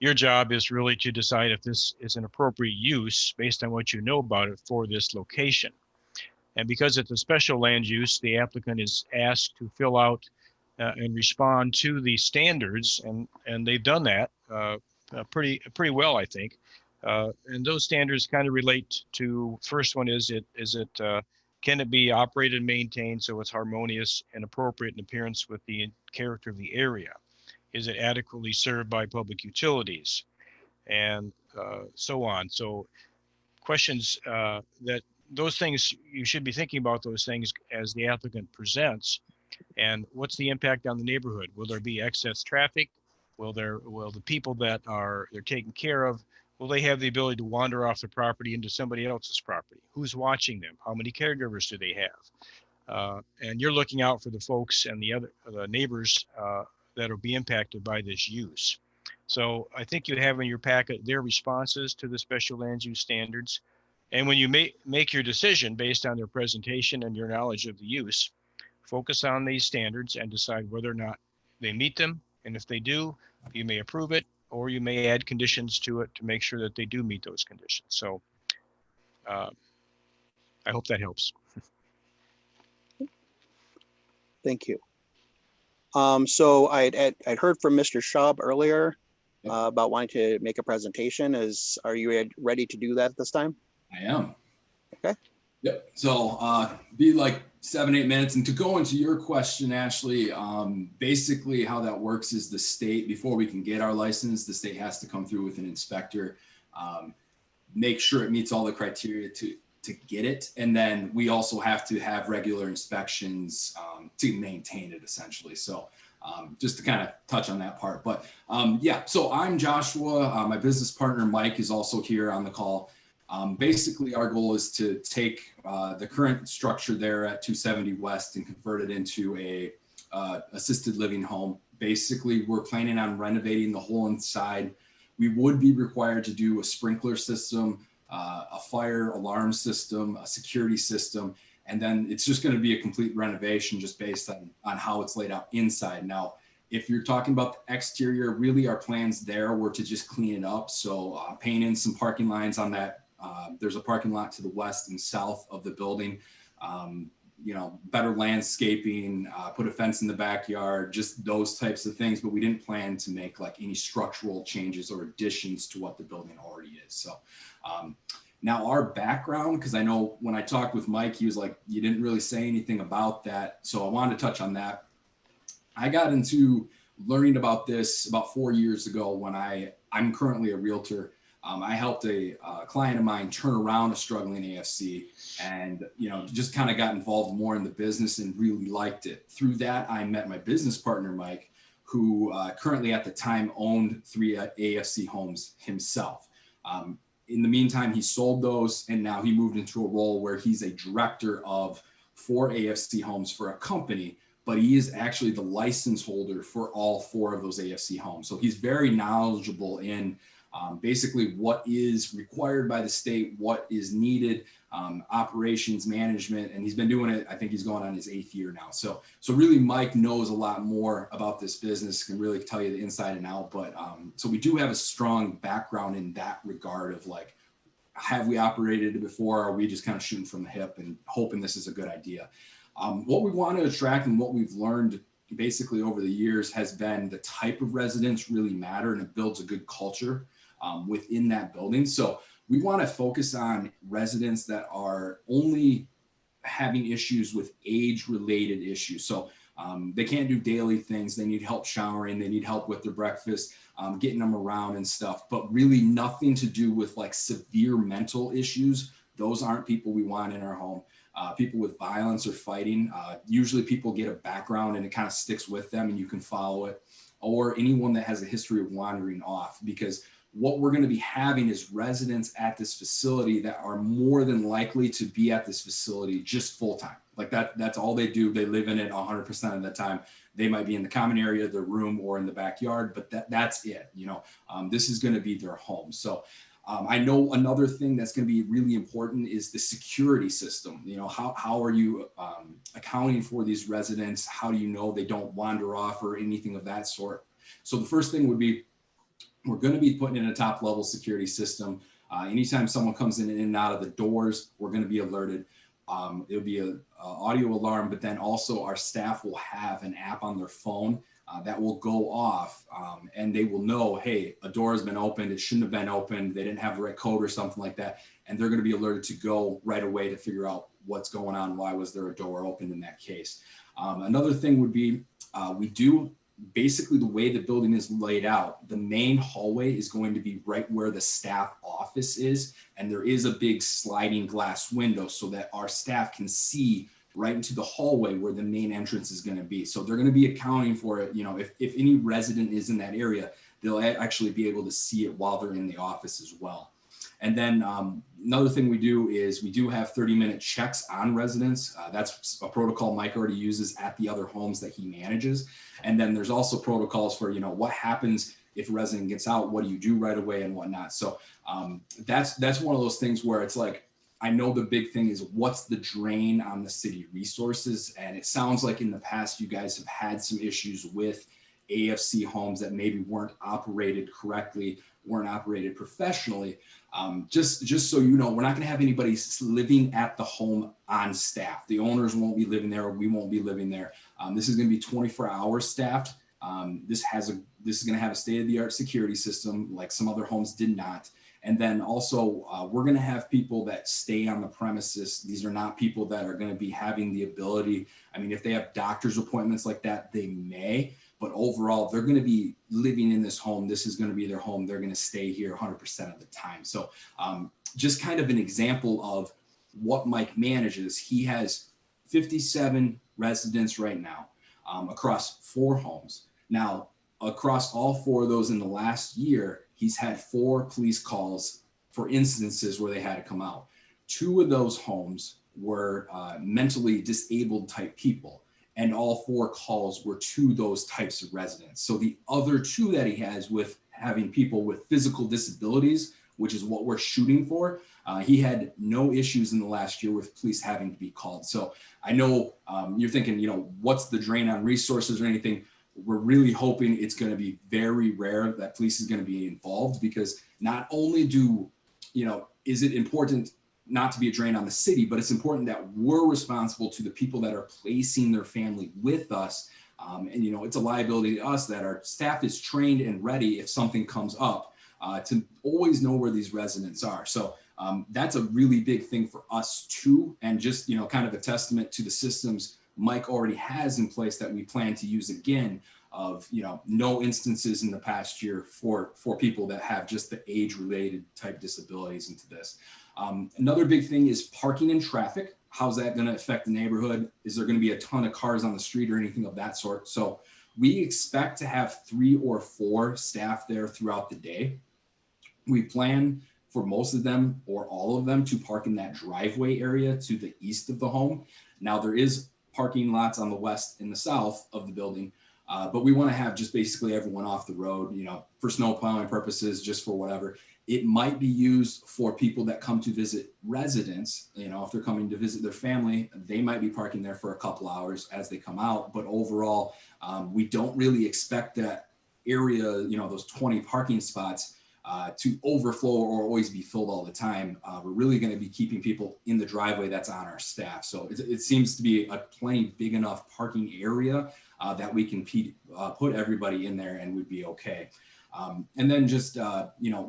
Your job is really to decide if this is an appropriate use based on what you know about it for this location. And because it's a special land use, the applicant is asked to fill out and respond to the standards, and they've done that pretty well, I think. And those standards kind of relate to, first one is can it be operated and maintained so it's harmonious and appropriate in appearance with the character of the area? Is it adequately served by public utilities? And so on. So questions that those things, you should be thinking about those things as the applicant presents. And what's the impact on the neighborhood? Will there be excess traffic? Will the people that they're taking care of, will they have the ability to wander off the property into somebody else's property? Who's watching them? How many caregivers do they have? And you're looking out for the folks and the neighbors that will be impacted by this use. So I think you have in your packet their responses to the special land use standards. And when you make your decision based on their presentation and your knowledge of the use, focus on these standards and decide whether or not they meet them. And if they do, you may approve it, or you may add conditions to it to make sure that they do meet those conditions. So I hope that helps. Thank you. So I'd heard from Mr. Schaub earlier about wanting to make a presentation. Are you ready to do that this time? I am. Okay. Yep. So be like 7-8 minutes. And to go into your question, Ashley, basically how that works is the state, before we can get our license, the state has to come through with an inspector, make sure it meets all the criteria to get it. And then we also have to have regular inspections to maintain it, essentially. So just to kind of touch on that part. But yeah, so I'm Joshua. My business partner, Mike, is also here on the call. Basically, our goal is to take the current structure there at 270 West and convert it into a assisted living home. Basically, we're planning on renovating the whole inside. We would be required to do a sprinkler system, a fire alarm system, a security system, and then it's just going to be a complete renovation just based on how it's laid out inside. Now, if you're talking about the exterior, really our plans there were to just clean it up. So paint in some parking lines on that. There's a parking lot to the west and south of the building. You know, better landscaping, put a fence in the backyard, just those types of things. But we didn't plan to make like any structural changes or additions to what the building already is. So now our background, because I know when I talked with Mike, he was like, you didn't really say anything about that. So I wanted to touch on that. I got into learning about this about 4 years ago when I'm currently a realtor. I helped a client of mine turn around a struggling AFC and, you know, just kind of got involved more in the business and really liked it. Through that, I met my business partner, Mike, who currently at the time owned 3 AFC homes himself. In the meantime, he sold those and now he moved into a role where he's a director of 4 AFC homes for a company, but he is actually the license holder for all 4 of those AFC homes. So he's very knowledgeable in basically what is required by the state, what is needed, operations management, and he's been doing it. I think he's going on his 8th year now. So really Mike knows a lot more about this business, can really tell you the inside and out. But so we do have a strong background in that regard of like, have we operated it before? Or are we just kind of shooting from the hip and hoping this is a good idea? What we want to attract and what we've learned basically over the years has been the type of residents really matter, and it builds a good culture within that building. So we want to focus on residents that are only having issues with age-related issues. So they can't do daily things. They need help showering. They need help with their breakfast, getting them around and stuff, but really nothing to do with like severe mental issues. Those aren't people we want in our home. People with violence or fighting, usually people get a background and it kind of sticks with them and you can follow it, or anyone that has a history of wandering off, because what we're going to be having is residents at this facility that are more than likely to be at this facility just full time. Like that's all they do. They live in it 100% of the time. They might be in the common area, their room, or in the backyard, but that's it. You know, this is going to be their home. So I know another thing that's going to be really important is the security system. You know, how are you accounting for these residents? How do you know they don't wander off or anything of that sort? So the first thing would be We're going to be putting in a top level security system. Anytime someone comes in and out of the doors, we're going to be alerted. It'll be a audio alarm, but then also our staff will have an app on their phone that will go off, and they will know, hey, a door has been opened. It shouldn't have been opened. They didn't have the right code or something like that. And they're going to be alerted to go right away to figure out what's going on. Why was there a door opened in that case? Another thing would be we do basically the way the building is laid out. The main hallway is going to be right where the staff office is. And there is a big sliding glass window so that our staff can see right into the hallway where the main entrance is going to be. So they're going to be accounting for it. You know, if any resident is in that area, they'll actually be able to see it while they're in the office as well. And then another thing we do is we do have 30-minute checks on residents. That's a protocol Mike already uses at the other homes that he manages. And then there's also protocols for, you know, what happens if a resident gets out, what do you do right away and whatnot. So that's one of those things where it's like, I know the big thing is what's the drain on the city resources. And it sounds like in the past, you guys have had some issues with AFC homes that maybe weren't operated correctly, weren't operated professionally. Just so you know, we're not going to have anybody living at the home on staff. The owners won't be living there, or we won't be living there. This is going to be 24 hours staffed. This is going to have a state-of-the-art security system like some other homes did not. And then also we're going to have people that stay on the premises. These are not people that are going to be having the ability. I mean, if they have doctor's appointments like that, they may. But overall, they're going to be living in this home. This is going to be their home. They're going to stay here 100% of the time. So just kind of an example of what Mike manages. He has 57 residents right now across 4 homes. Now, across all 4 of those in the last year, he's had 4 police calls for instances where they had to come out. 2 of those homes were mentally disabled type people. And all 4 calls were to those types of residents. So the other 2 that he has with having people with physical disabilities, which is what we're shooting for, he had no issues in the last year with police having to be called. So I know you're thinking, you know, what's the drain on resources or anything? We're really hoping it's going to be very rare that police is going to be involved, because not only is it important not to be a drain on the city, but it's important that we're responsible to the people that are placing their family with us. And, you know, it's a liability to us that our staff is trained and ready if something comes up to always know where these residents are. So that's a really big thing for us too. And just, you know, kind of a testament to the systems Mike already has in place that we plan to use again, of, you know, no instances in the past year for people that have just the age-related type disabilities into this. Another big thing is parking and traffic. How's that going to affect the neighborhood? Is there going to be a ton of cars on the street or anything of that sort? So we expect to have 3 or 4 staff there throughout the day. We plan for most of them or all of them to park in that driveway area to the east of the home. Now there is parking lots on the west and the south of the building, but we want to have just basically everyone off the road, you know, for snow plowing purposes, just for whatever. It might be used for people that come to visit residents. You know, if they're coming to visit their family, they might be parking there for a couple hours as they come out. But overall, we don't really expect that area, you know, those 20 parking spots to overflow or always be filled all the time. We're really going to be keeping people in the driveway that's on our staff. So it seems to be a plenty big enough parking area that we can put everybody in there and we'd be okay. And then just, you know,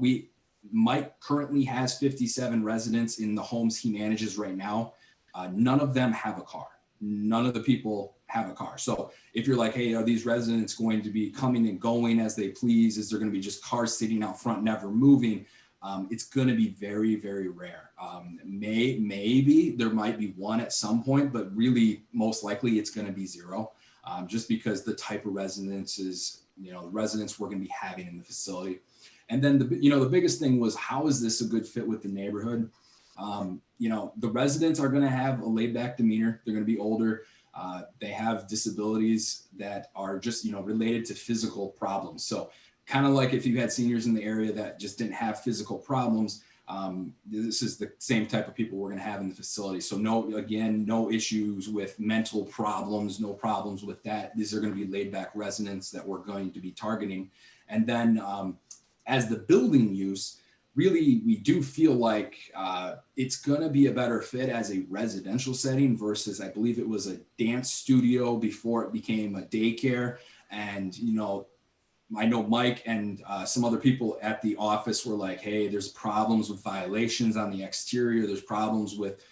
Mike currently has 57 residents in the homes he manages right now. None of them have a car. None of the people have a car. So if you're like, hey, are these residents going to be coming and going as they please? Is there going to be just cars sitting out front, never moving? It's going to be very, very rare. Maybe there might be one at some point, but really most likely it's going to be 0, just because the type of residences, you know, the residents we're going to be having in the facility. And then the biggest thing was, how is this a good fit with the neighborhood? You know, the residents are going to have a laid back demeanor. They're going to be older. They have disabilities that are just, you know, related to physical problems. So kind of like if you had seniors in the area that just didn't have physical problems, this is the same type of people we're going to have in the facility. So no issues with mental problems, no problems with that. These are going to be laid back residents that we're going to be targeting. And then as the building use, really, we do feel like it's going to be a better fit as a residential setting versus, I believe it was a dance studio before it became a daycare. And, you know, I know Mike and some other people at the office were like, hey, there's problems with violations on the exterior. There's problems with,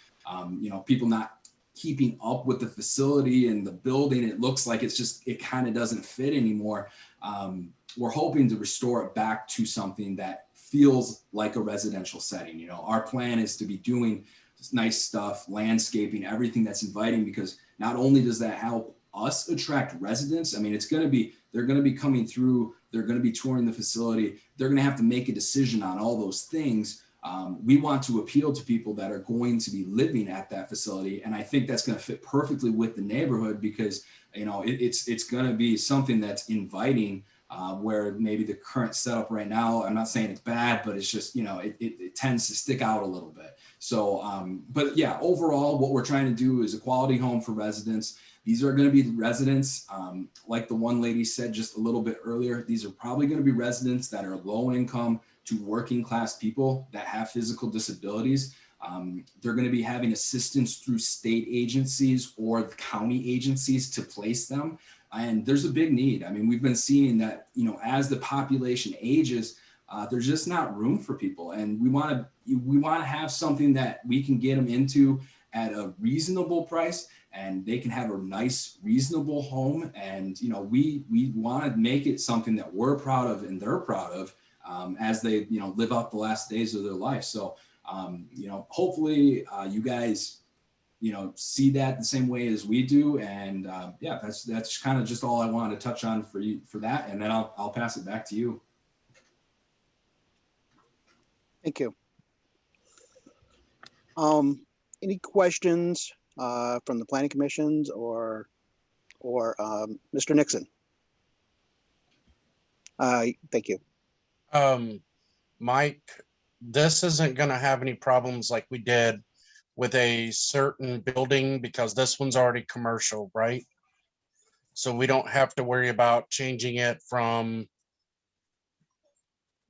you know, people not keeping up with the facility and the building. It looks like it's just, it kind of doesn't fit anymore. We're hoping to restore it back to something that feels like a residential setting. You know, our plan is to be doing this nice stuff, landscaping, everything that's inviting, because not only does that help us attract residents, I mean, it's going to be, they're going to be coming through, they're going to be touring the facility, they're going to have to make a decision on all those things. We want to appeal to people that are going to be living at that facility. And I think that's going to fit perfectly with the neighborhood because, you know, it's going to be something that's inviting, where maybe the current setup right now, I'm not saying it's bad, but it's just, you know, it tends to stick out a little bit. So, but yeah, overall, what we're trying to do is a quality home for residents. These are going to be residents, like the one lady said just a little bit earlier, these are probably going to be residents that are low income to working class people that have physical disabilities. They're going to be having assistance through state agencies or county agencies to place them. And there's a big need. I mean, we've been seeing that, you know, as the population ages, there's just not room for people. And we want to have something that we can get them into at a reasonable price, and they can have a nice, reasonable home. And, you know, we want to make it something that we're proud of and they're proud of, as they, you know, live out the last days of their life. So, you know, hopefully you guys, you know, see that the same way as we do. And yeah, that's kind of just all I wanted to touch on for you for that. And then I'll pass it back to you. Thank you. Any questions from the planning commissions or Mr. Nixon? Thank you. Mike, this isn't going to have any problems like we did with a certain building because this one's already commercial, right? So we don't have to worry about changing it from,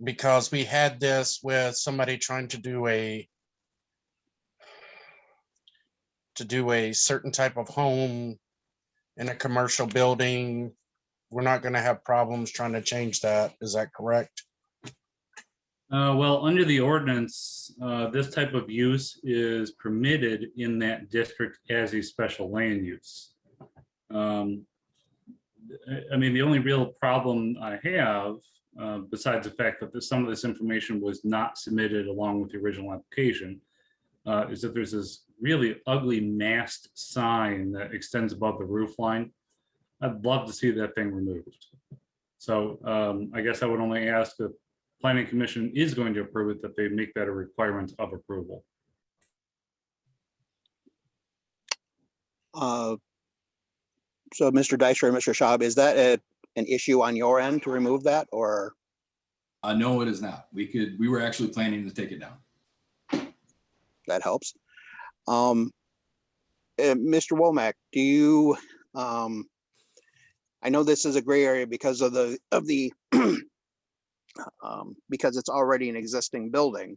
because we had this with somebody trying to do a certain type of home in a commercial building. We're not going to have problems trying to change that. Is that correct? Well, under the ordinance, this type of use is permitted in that district as a special land use. I mean, the only real problem I have, besides the fact that some of this information was not submitted along with the original application, is that there's this really ugly mast sign that extends above the roof line. I'd love to see that thing removed. So I guess I would only ask the Planning Commission is going to approve it, that they make that a requirement of approval. So Mr. Dykstra and Mr. Schaub, is that an issue on your end to remove that, or? No, it is not. We were actually planning to take it down. That helps. Mr. Womack, do you, I know this is a gray area because of the because it's already an existing building,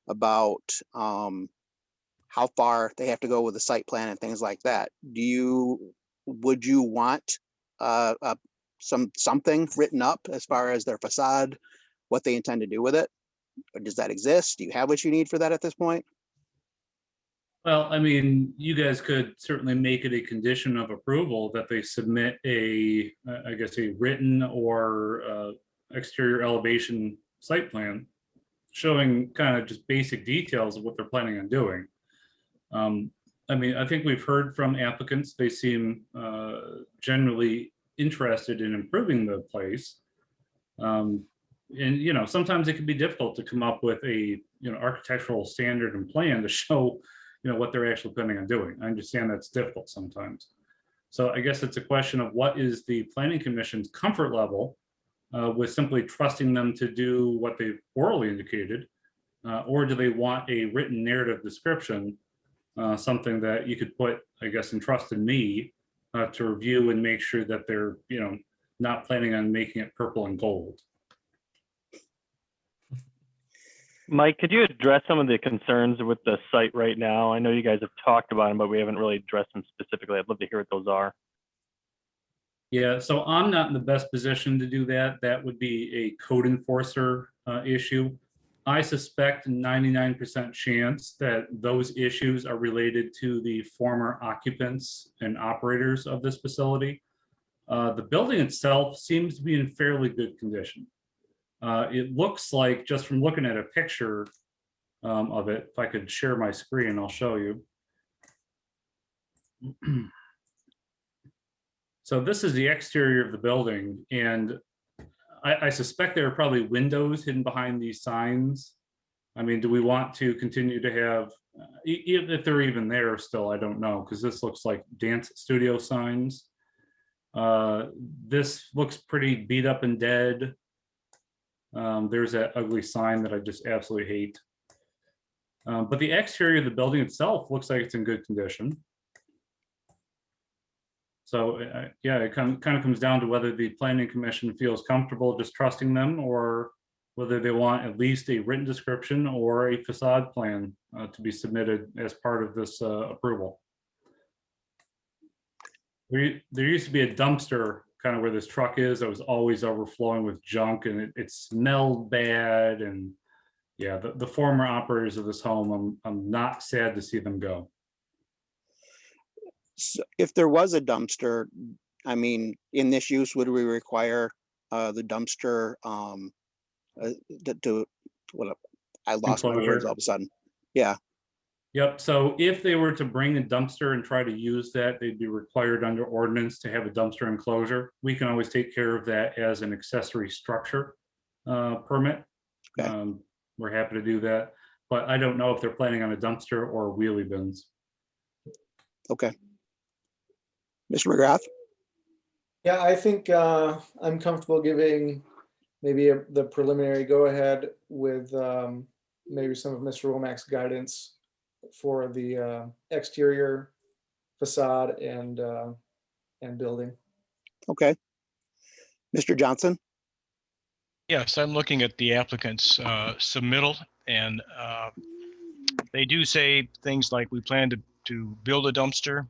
about how far they have to go with the site plan and things like that. Would you want something written up as far as their facade, what they intend to do with it? Or does that exist? Do you have what you need for that at this point? Well, I mean, you guys could certainly make it a condition of approval that they submit a, I guess, a written or exterior elevation site plan showing kind of just basic details of what they're planning on doing. I mean, I think we've heard from applicants, they seem generally interested in improving the place. And, you know, sometimes it can be difficult to come up with a, you know, architectural standard and plan to show, you know, what they're actually planning on doing. I understand that's difficult sometimes. So I guess it's a question of what is the Planning Commission's comfort level with simply trusting them to do what they've orally indicated, or do they want a written narrative description, something that you could put, I guess, and trust in me to review and make sure that they're, you know, not planning on making it purple and gold. Mike, could you address some of the concerns with the site right now? I know you guys have talked about them, but we haven't really addressed them specifically. I'd love to hear what those are. Yeah, so I'm not in the best position to do that. That would be a code enforcer issue. I suspect 99% chance that those issues are related to the former occupants and operators of this facility. The building itself seems to be in fairly good condition. It looks like, just from looking at a picture of it, if I could share my screen, I'll show you. So this is the exterior of the building, and I suspect there are probably windows hidden behind these signs. I mean, do we want to continue to have, if they're even there still, I don't know, because this looks like dance studio signs. This looks pretty beat up and dead. There's that ugly sign that I just absolutely hate. But the exterior of the building itself looks like it's in good condition. So yeah, it kind of comes down to whether the planning commission feels comfortable just trusting them, or whether they want at least a written description or a facade plan to be submitted as part of this approval. There used to be a dumpster kind of where this truck is that was always overflowing with junk, and it smelled bad. And yeah, the former operators of this home, I'm not sad to see them go. So if there was a dumpster, I mean, in this use, would we require the dumpster I lost my words all of a sudden. Yeah. Yep. So if they were to bring a dumpster and try to use that, they'd be required under ordinance to have a dumpster enclosure. We can always take care of that as an accessory structure permit. Okay. We're happy to do that, but I don't know if they're planning on a dumpster or wheelie bins. Okay. Mr. McGrath? Yeah, I think I'm comfortable giving maybe the preliminary go-ahead with maybe some of Mr. Womack's guidance for the exterior facade and building. Okay. Mr. Johnson? Yes, I'm looking at the applicant's submittal, and they do say things like, we plan to build a dumpster.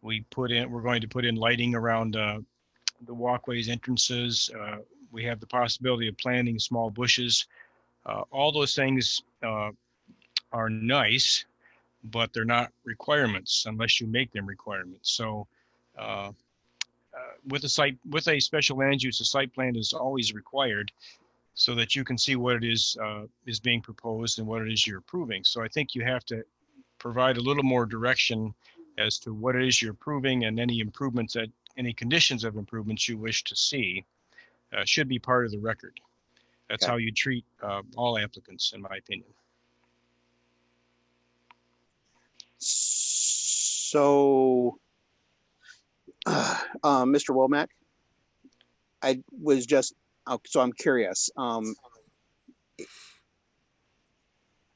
We're going to put in lighting around the walkways, entrances. We have the possibility of planting small bushes. All those things are nice, but they're not requirements unless you make them requirements. So with a special land use, a site plan is always required so that you can see what it is being proposed and what it is you're approving. So I think you have to provide a little more direction as to what it is you're approving, and any improvements, any conditions of improvements you wish to see should be part of the record. That's Okay. how you treat all applicants, in my opinion. So, Mr. Womack, I was just, so I'm curious.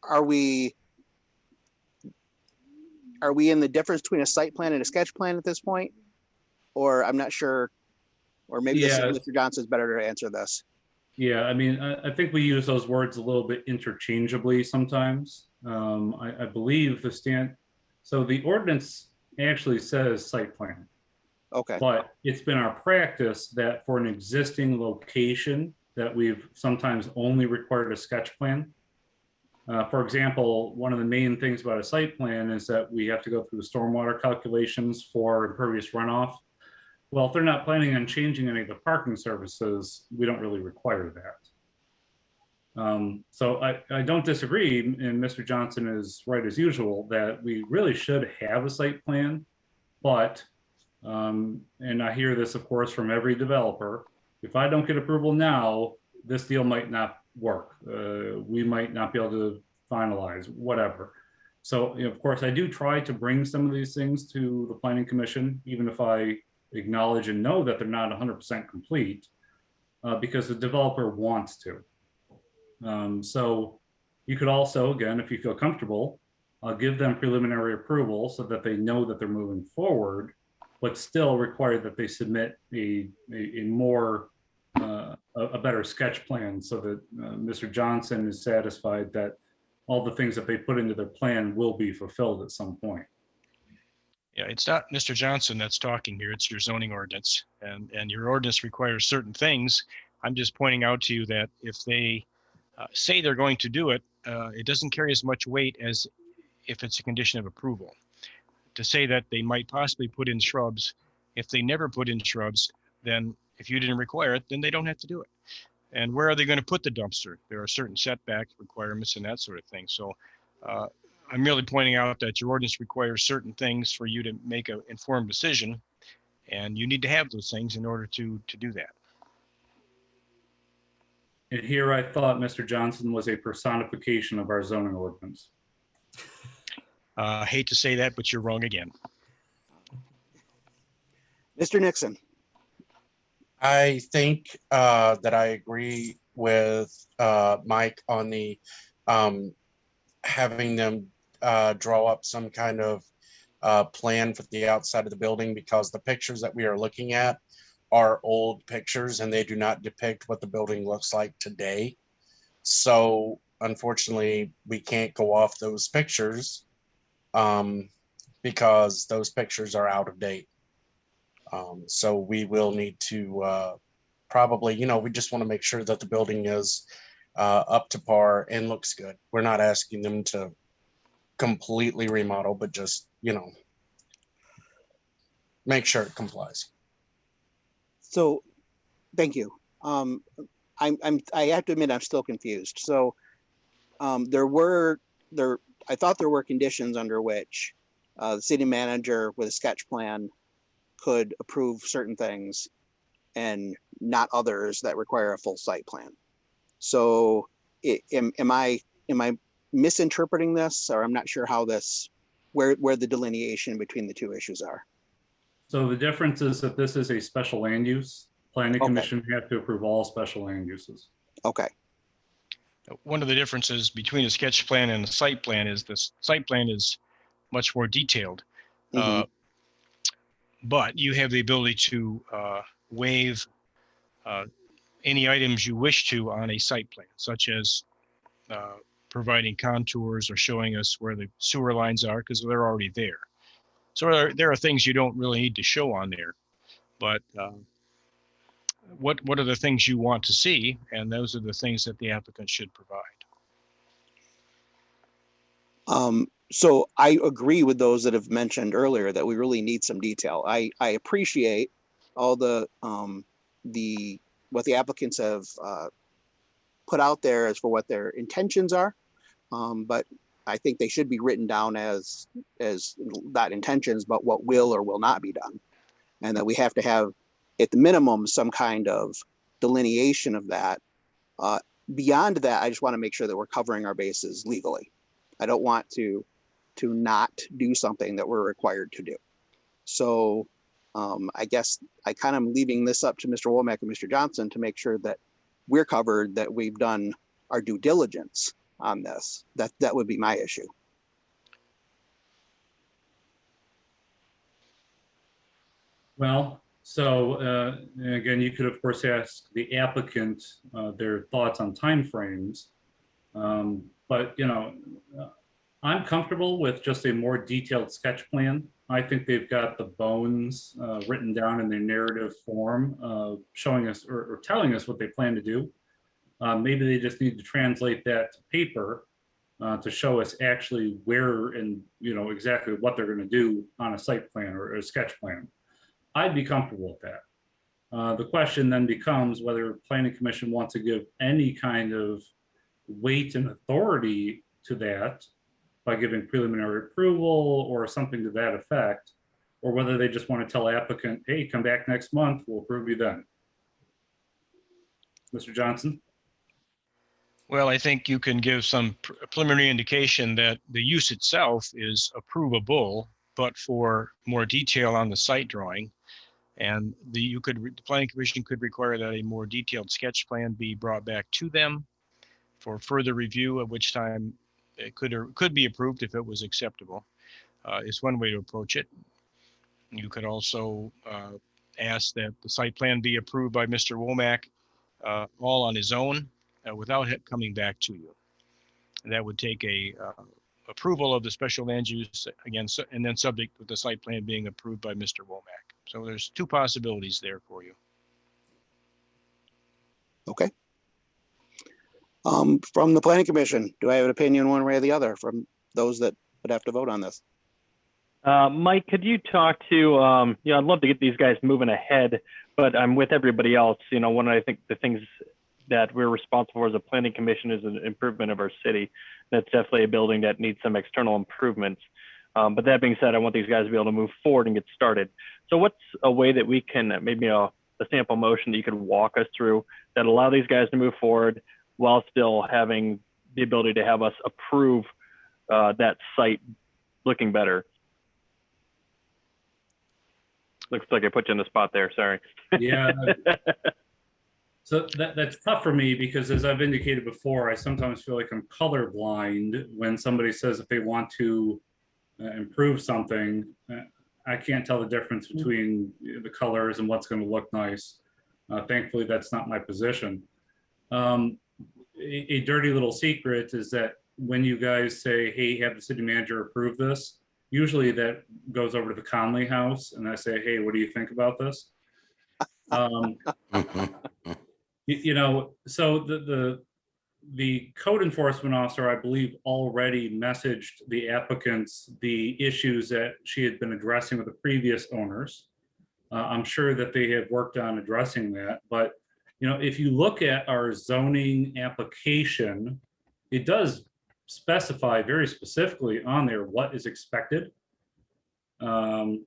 Are we in the difference between a site plan and a sketch plan at this point? Or I'm not sure, or maybe Yeah. Mr. Johnson's better to answer this. Yeah, I mean, I think we use those words a little bit interchangeably sometimes. I believe so the ordinance actually says site plan. Okay. But it's been our practice that for an existing location that we've sometimes only required a sketch plan. For example, one of the main things about a site plan is that we have to go through the stormwater calculations for impervious runoff. Well, if they're not planning on changing any of the parking services, we don't really require that. So I don't disagree, and Mr. Johnson is right as usual, that we really should have a site plan, but, and I hear this, of course, from every developer, if I don't get approval now, this deal might not work. We might not be able to finalize, whatever. So, you know, of course, I do try to bring some of these things to the Planning Commission, even if I acknowledge and know that they're not 100% complete, because the developer wants to. So you could also, again, if you feel comfortable, give them preliminary approval so that they know that they're moving forward, but still require that they submit a more a better sketch plan so that Mr. Johnson is satisfied that all the things that they put into their plan will be fulfilled at some point. Yeah, it's not Mr. Johnson that's talking here, it's your zoning ordinance. And your ordinance requires certain things. I'm just pointing out to you that if they say they're going to do it, it doesn't carry as much weight as if it's a condition of approval. To say that they might possibly put in shrubs, if they never put in shrubs, then if you didn't require it, then they don't have to do it. And where are they going to put the dumpster? There are certain setback requirements and that sort of thing. So I'm merely pointing out that your ordinance requires certain things for you to make an informed decision, and you need to have those things in order to do that. And here I thought Mr. Johnson was a personification of our zoning ordinance. I hate to say that, but you're wrong again. Mr. Nixon. I think that I agree with Mike on the having them draw up some kind of plan for the outside of the building, because the pictures that we are looking at are old pictures and they do not depict what the building looks like today. So unfortunately, we can't go off those pictures because those pictures are out of date. So we will need to probably, we just want to make sure that the building is up to par and looks good. We're not asking them to completely remodel, but just, make sure it complies. So, thank you. I have to admit, I'm still confused. So, I thought there were conditions under which the city manager with a sketch plan could approve certain things and not others that require a full site plan. So, am I misinterpreting this, or I'm not sure how where the delineation between the two issues are? So the difference is that this is a special land use. Planning Commission have to approve all special land uses. Okay. One of the differences between a sketch plan and a site plan is this site plan is much more detailed. But you have the ability to waive any items you wish to on a site plan, such as providing contours or showing us where the sewer lines are, because they're already there. So there are things you don't really need to show on there, but what are the things you want to see? And those are the things that the applicant should provide. So I agree with those that have mentioned earlier that we really need some detail. I appreciate all what the applicants have put out there as for what their intentions are, but I think they should be written down as not intentions, but what will or will not be done, and that we have to have, at the minimum, some kind of delineation of that. Beyond that, I just want to make sure that we're covering our bases legally. I don't want to not do something that we're required to do. So I guess I kind of leaving this up to Mr. Womack and Mr. Johnson to make sure that we're covered, that we've done our due diligence on this. That would be my issue. Well, so again, you could of course ask the applicant their thoughts on timeframes, but I'm comfortable with just a more detailed sketch plan. I think they've got the bones written down in their narrative form, showing us or telling us what they plan to do. Maybe they just need to translate that to paper to show us actually where and exactly what they're going to do on a site plan or a sketch plan. I'd be comfortable with that. The question then becomes whether Planning Commission wants to give any kind of weight and authority to that by giving preliminary approval or something to that effect, or whether they just want to tell applicant, hey, come back next month, we'll approve you then. Mr. Johnson? Well, I think you can give some preliminary indication that the use itself is approvable, but for more detail on the site drawing. And the Planning Commission could require that a more detailed sketch plan be brought back to them for further review, at which time it could be approved if it was acceptable. Is one way to approach it. You could also ask that the site plan be approved by Mr. Womack all on his own without coming back to you. And that would take a approval of the special land use again, and then subject with the site plan being approved by Mr. Womack. So there's two possibilities there for you. Okay. From the planning commission, do I have an opinion one way or the other from those that would have to vote on this? Mike, could you talk to, I'd love to get these guys moving ahead, but I'm with everybody else. One of, I think the things that we're responsible for as a planning commission is an improvement of our city. That's definitely a building that needs some external improvements. But that being said, I want these guys to be able to move forward and get started. So what's a way that we can, maybe a sample motion that you could walk us through that allow these guys to move forward while still having the ability to have us approve that site looking better? Looks like I put you in the spot there, sorry. Yeah. So that's tough for me because, as I've indicated before, I sometimes feel like I'm colorblind when somebody says if they want to improve something, I can't tell the difference between the colors and what's going to look nice. Thankfully, that's not my position. A dirty little secret is that when you guys say, hey, have the city manager approve this, usually that goes over to the Conley house and I say, hey, what do you think about this? So the code enforcement officer, I believe, already messaged the applicants the issues that she had been addressing with the previous owners. I'm sure that they have worked on addressing that, but if you look at our zoning application, it does specify very specifically on there what is expected. And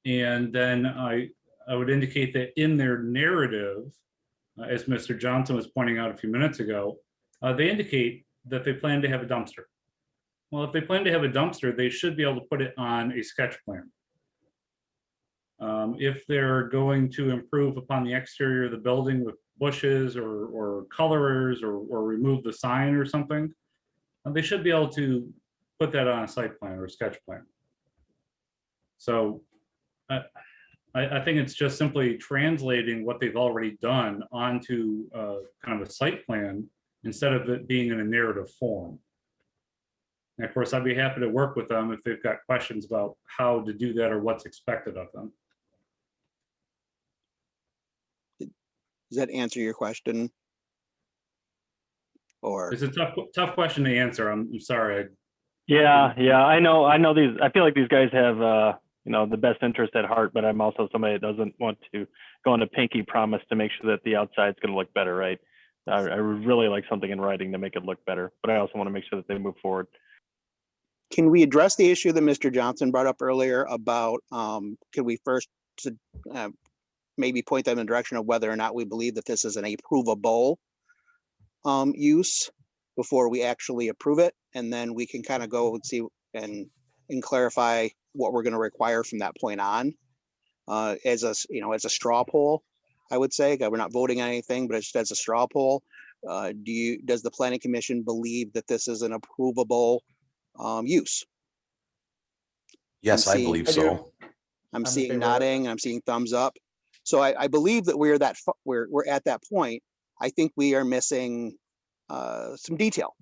then I would indicate that in their narrative, as Mr. Johnson was pointing out a few minutes ago, they indicate that they plan to have a dumpster. Well, if they plan to have a dumpster, they should be able to put it on a sketch plan. If they're going to improve upon the exterior of the building with bushes or colorers or remove the sign or something, they should be able to put that on a site plan or a sketch plan. So I think it's just simply translating what they've already done onto kind of a site plan instead of it being in a narrative form. And of course, I'd be happy to work with them if they've got questions about how to do that or what's expected of them. Does that answer your question? Or it's a tough question to answer. I'm sorry. Yeah, I know these. I feel like these guys have the best interest at heart, but I'm also somebody that doesn't want to go on a pinky promise to make sure that the outside's going to look better, right? I would really like something in writing to make it look better, but I also want to make sure that they move forward. can we address the issue that Mr. Johnson brought up earlier about, can we first maybe point them in the direction of whether or not we believe that this is an approvable use before we actually approve it, and then we can kind of go and see and clarify what we're going to require from that point on, as a straw poll, I would say. We're not voting on anything, but it's just as a straw poll. Does the planning commission believe that this is an approvable use? Yes, I believe so. I'm seeing nodding, I'm seeing thumbs up. So I believe that we're at that point. I think we are missing some detail.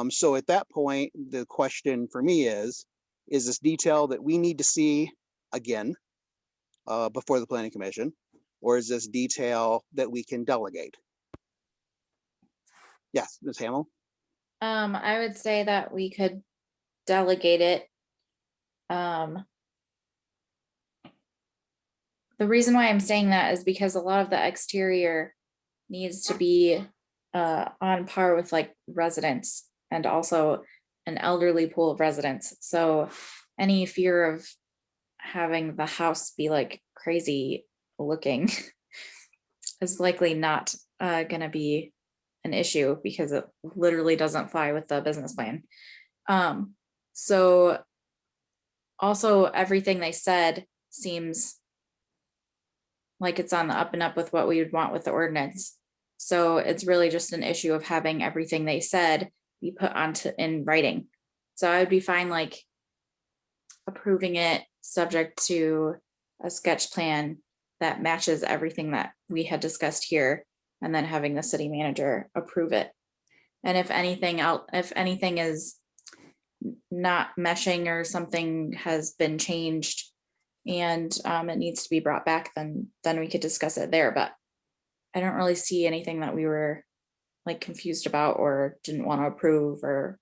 So at that point, the question for me is this detail that we need to see again before the planning commission, or is this detail that we can delegate? Yes, Ms. Hamill? I would say that we could delegate it. The reason why I'm saying that is because a lot of the exterior needs to be on par with like residents and also an elderly pool of residents. So any fear of having the house be like crazy looking is likely not going to be an issue because it literally doesn't fly with the business plan. So also everything they said seems like it's on the up and up with what we would want with the ordinance. So it's really just an issue of having everything they said be put onto in writing. So I would be fine like approving it subject to a sketch plan that matches everything that we had discussed here, and then having the city manager approve it. And if anything else, if anything is not meshing or something has been changed and it needs to be brought back, then we could discuss it there. But I don't really see anything that we were like confused about or didn't want to approve or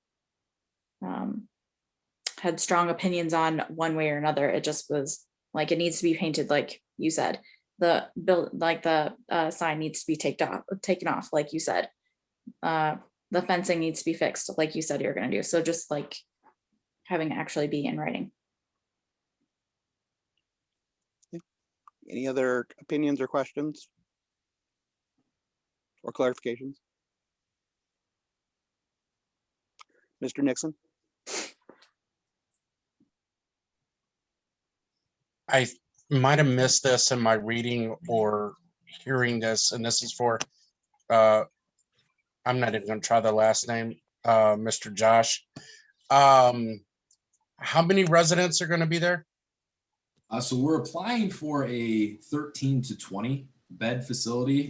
had strong opinions on one way or another. It just was like, it needs to be painted like you said. The sign needs to be taken off, like you said. The fencing needs to be fixed, like you said you're gonna do. So just like having it actually be in writing. Any other opinions or questions? Or clarifications? Mr. Nixon? I might have missed this in my reading or hearing this, and this is for, I'm not even gonna try the last name, Mr. Josh. How many residents are gonna be there? So we're applying for a 13 to 20 bed facility.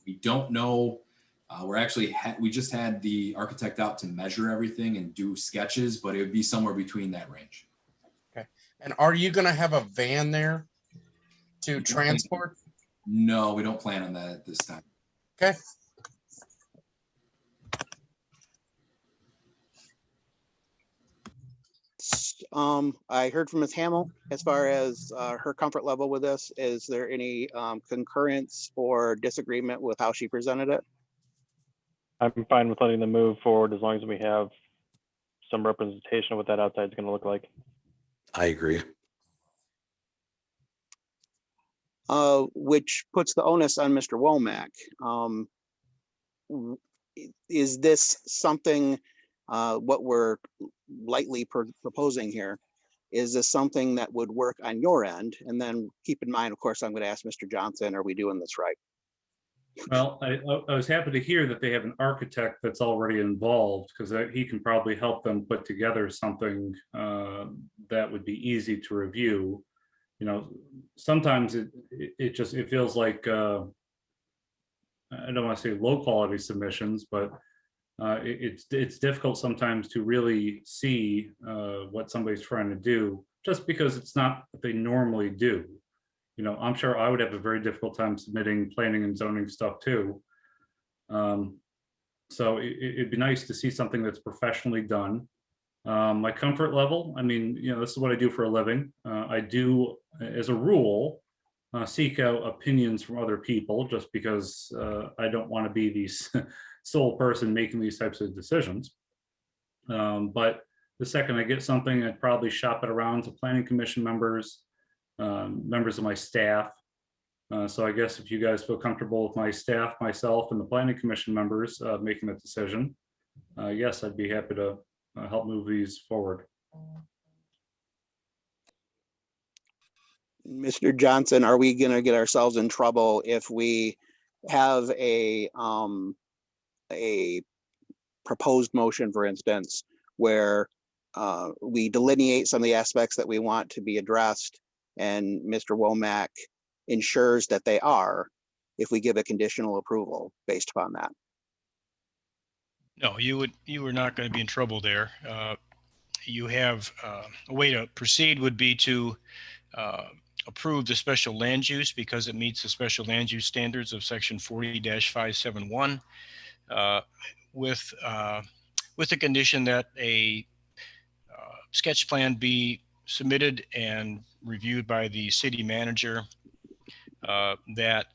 We don't know. We're actually, we just had the architect out to measure everything and do sketches, but it would be somewhere between that range. Okay. And are you gonna have a van there to transport? No, we don't plan on that at this time. Okay. I heard from Ms. Hamill as far as her comfort level with this. Is there any concurrence or disagreement with how she presented it? I'm fine with letting them move forward as long as we have some representation of what that outside is going to look like. I agree. Which puts the onus on Mr. Womack. Is this something, what we're lightly proposing here, is this something that would work on your end? And then keep in mind, of course, I'm going to ask Mr. Johnson, are we doing this right? Well, I was happy to hear that they have an architect that's already involved, because he can probably help them put together something that would be easy to review. You know, sometimes it feels like, I don't want to say low quality submissions, but it's difficult sometimes to really see what somebody's trying to do, just because it's not what they normally do. You know, I'm sure I would have a very difficult time submitting planning and zoning stuff too. So it'd be nice to see something that's professionally done. My comfort level, I mean, you know, this is what I do for a living. I do, as a rule, seek out opinions from other people, just because I don't want to be the sole person making these types of decisions. But the second I get something, I'd probably shop it around to planning commission members, members of my staff. So I guess if you guys feel comfortable with my staff, myself, and the planning commission members making the decision, yes, I'd be happy to help move these forward. Mr. Johnson, are we going to get ourselves in trouble if we have a proposed motion, for instance, where we delineate some of the aspects that we want to be addressed, and Mr. Womack ensures that they are, if we give a conditional approval based upon that? No, you were not going to be in trouble there. You have a way to proceed would be to approve the special land use because it meets the special land use standards of section 40-571 with the condition that a sketch plan be submitted and reviewed by the city manager that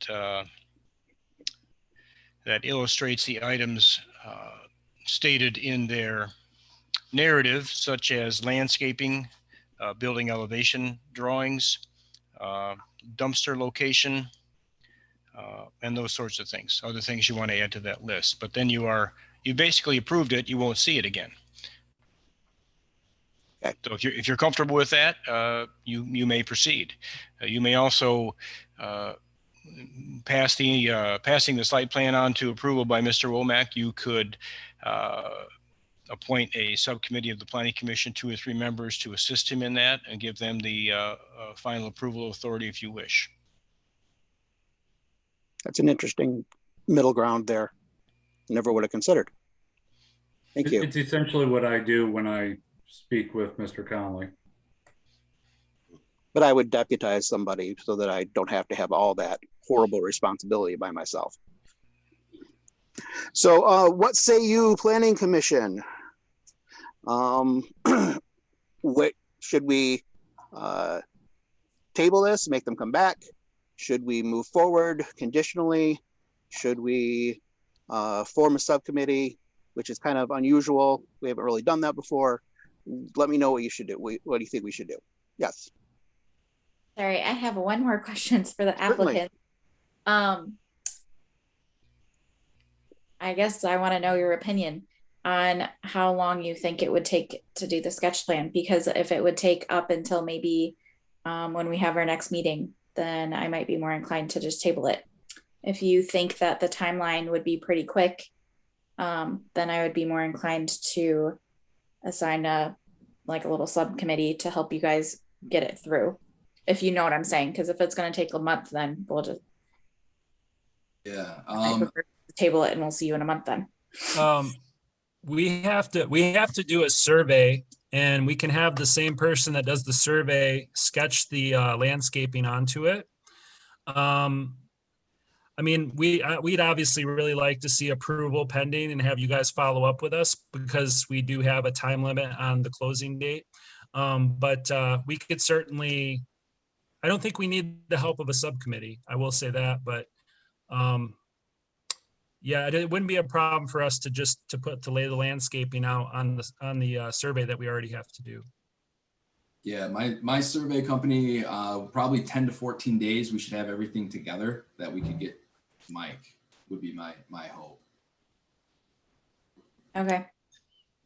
illustrates the items stated in their narrative, such as landscaping, building elevation drawings, dumpster location, and those sorts of things, other things you want to add to that list. But then you basically approved it, you won't see it again. Okay. So if you're comfortable with that, you may proceed. You may also passing the site plan on to approval by Mr. Womack. You could appoint a subcommittee of the Planning Commission, 2 or 3 members, to assist him in that and give them the final approval authority if you wish. That's an interesting middle ground there. Never would have considered. Thank you. It's essentially what I do when I speak with Mr. Conley. But I would deputize somebody so that I don't have to have all that horrible responsibility by myself. So what say you, Planning Commission? What should we table this, make them come back? Should we move forward conditionally? Should we form a subcommittee, which is kind of unusual? We haven't really done that before. Let me know what you should do. What do you think we should do? Yes. Sorry, I have one more questions for the Certainly. applicant. I guess I want to know your opinion on how long you think it would take to do the sketch plan, because if it would take up until maybe when we have our next meeting, then I might be more inclined to just table it. If you think that the timeline would be pretty quick, then I would be more inclined to assign a little subcommittee to help you guys get it through. If you know what I'm saying, because if it's going to take a month, then we'll just I prefer to table it, and we'll see you in a month then. We have to do a survey, and we can have the same person that does the survey sketch the landscaping onto it. I mean, we'd obviously really like to see approval pending and have you guys follow up with us, because we do have a time limit on the closing date. But we could certainly, I don't think we need the help of a subcommittee, I will say that, but yeah, it wouldn't be a problem for us to lay the landscaping out on the survey that we already have to do. Yeah, my survey company, probably 10 to 14 days, we should have everything together that we could get Mike, would be my hope. Okay.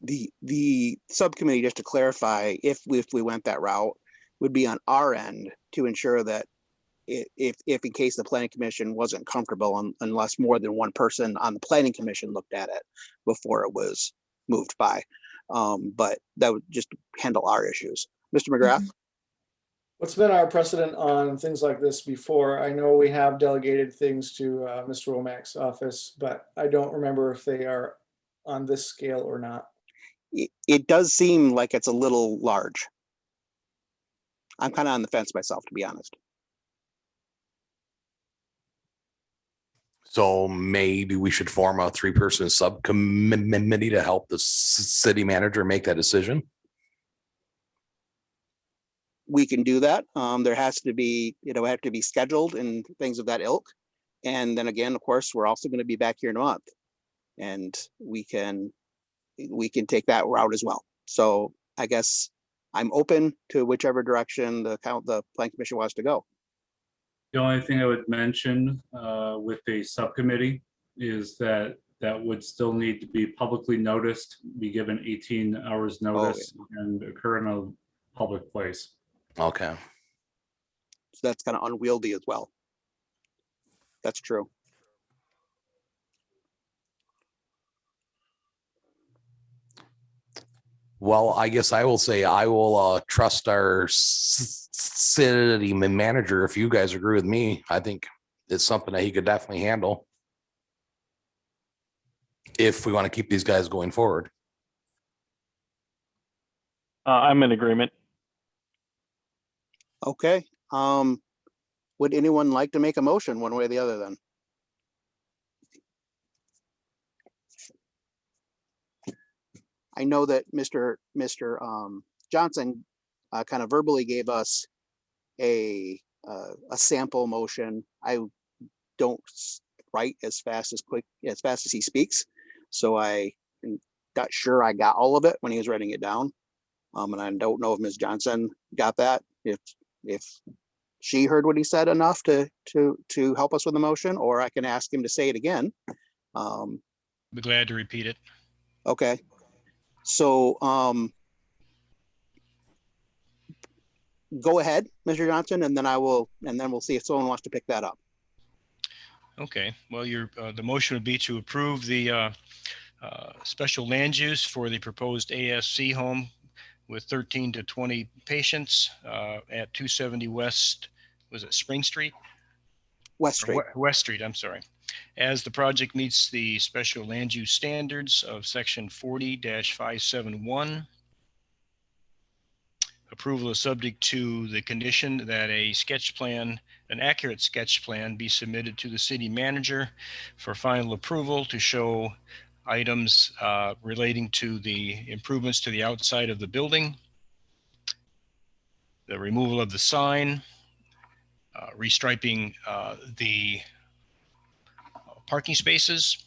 The subcommittee, just to clarify, if we went that route, would be on our end to ensure that if in case the planning commission wasn't comfortable, unless more than one person on the planning commission looked at it before it was moved by, but that would just handle our issues. Mr. McGrath? What's been our precedent on things like this before? I know we have delegated things to Mr. Womack's office, but I don't remember if they are on this scale or not. It does seem like it's a little large. I'm kind of on the fence myself, to be honest. So maybe we should form a 3-person subcommittee to help the city manager make that decision. We can do that. There has to be, have to be scheduled and things of that ilk. And then again, of course, we're also going to be back here in a month, and we can take that route as well. So I guess I'm open to whichever direction the planning commission wants to go. The only thing I would mention with the subcommittee is that would still need to be publicly noticed, be given 18 hours notice, and occur in a public place. Okay. So that's kind of unwieldy as well. That's true. Well, I guess I will say I will trust our city manager. If you guys agree with me, I think it's something that he could definitely handle if we want to keep these guys going forward. I'm in agreement. Okay. Would anyone like to make a motion one way or the other then? I know that Mr. Johnson kind of verbally gave us a sample motion. I don't write as fast as he speaks, so I am not sure I got all of it when he was writing it down. And I don't know if Ms. Johnson got that. If she heard what he said enough to help us with the motion, or I can ask him to say it again. Be glad to repeat it. Okay. So go ahead, Mr. Johnson, and then we'll see if someone wants to pick that up. Okay, well, the motion would be to approve the special land use for the proposed ASC home with 13 to 20 patients at 270 West, was it Spring Street? West Street. West Street, I'm sorry. As the project meets the special land use standards of section 40-571. Approval is subject to the condition that a sketch plan, an accurate sketch plan, be submitted to the city manager for final approval to show items relating to the improvements to the outside of the building, the removal of the sign, restriping the parking spaces,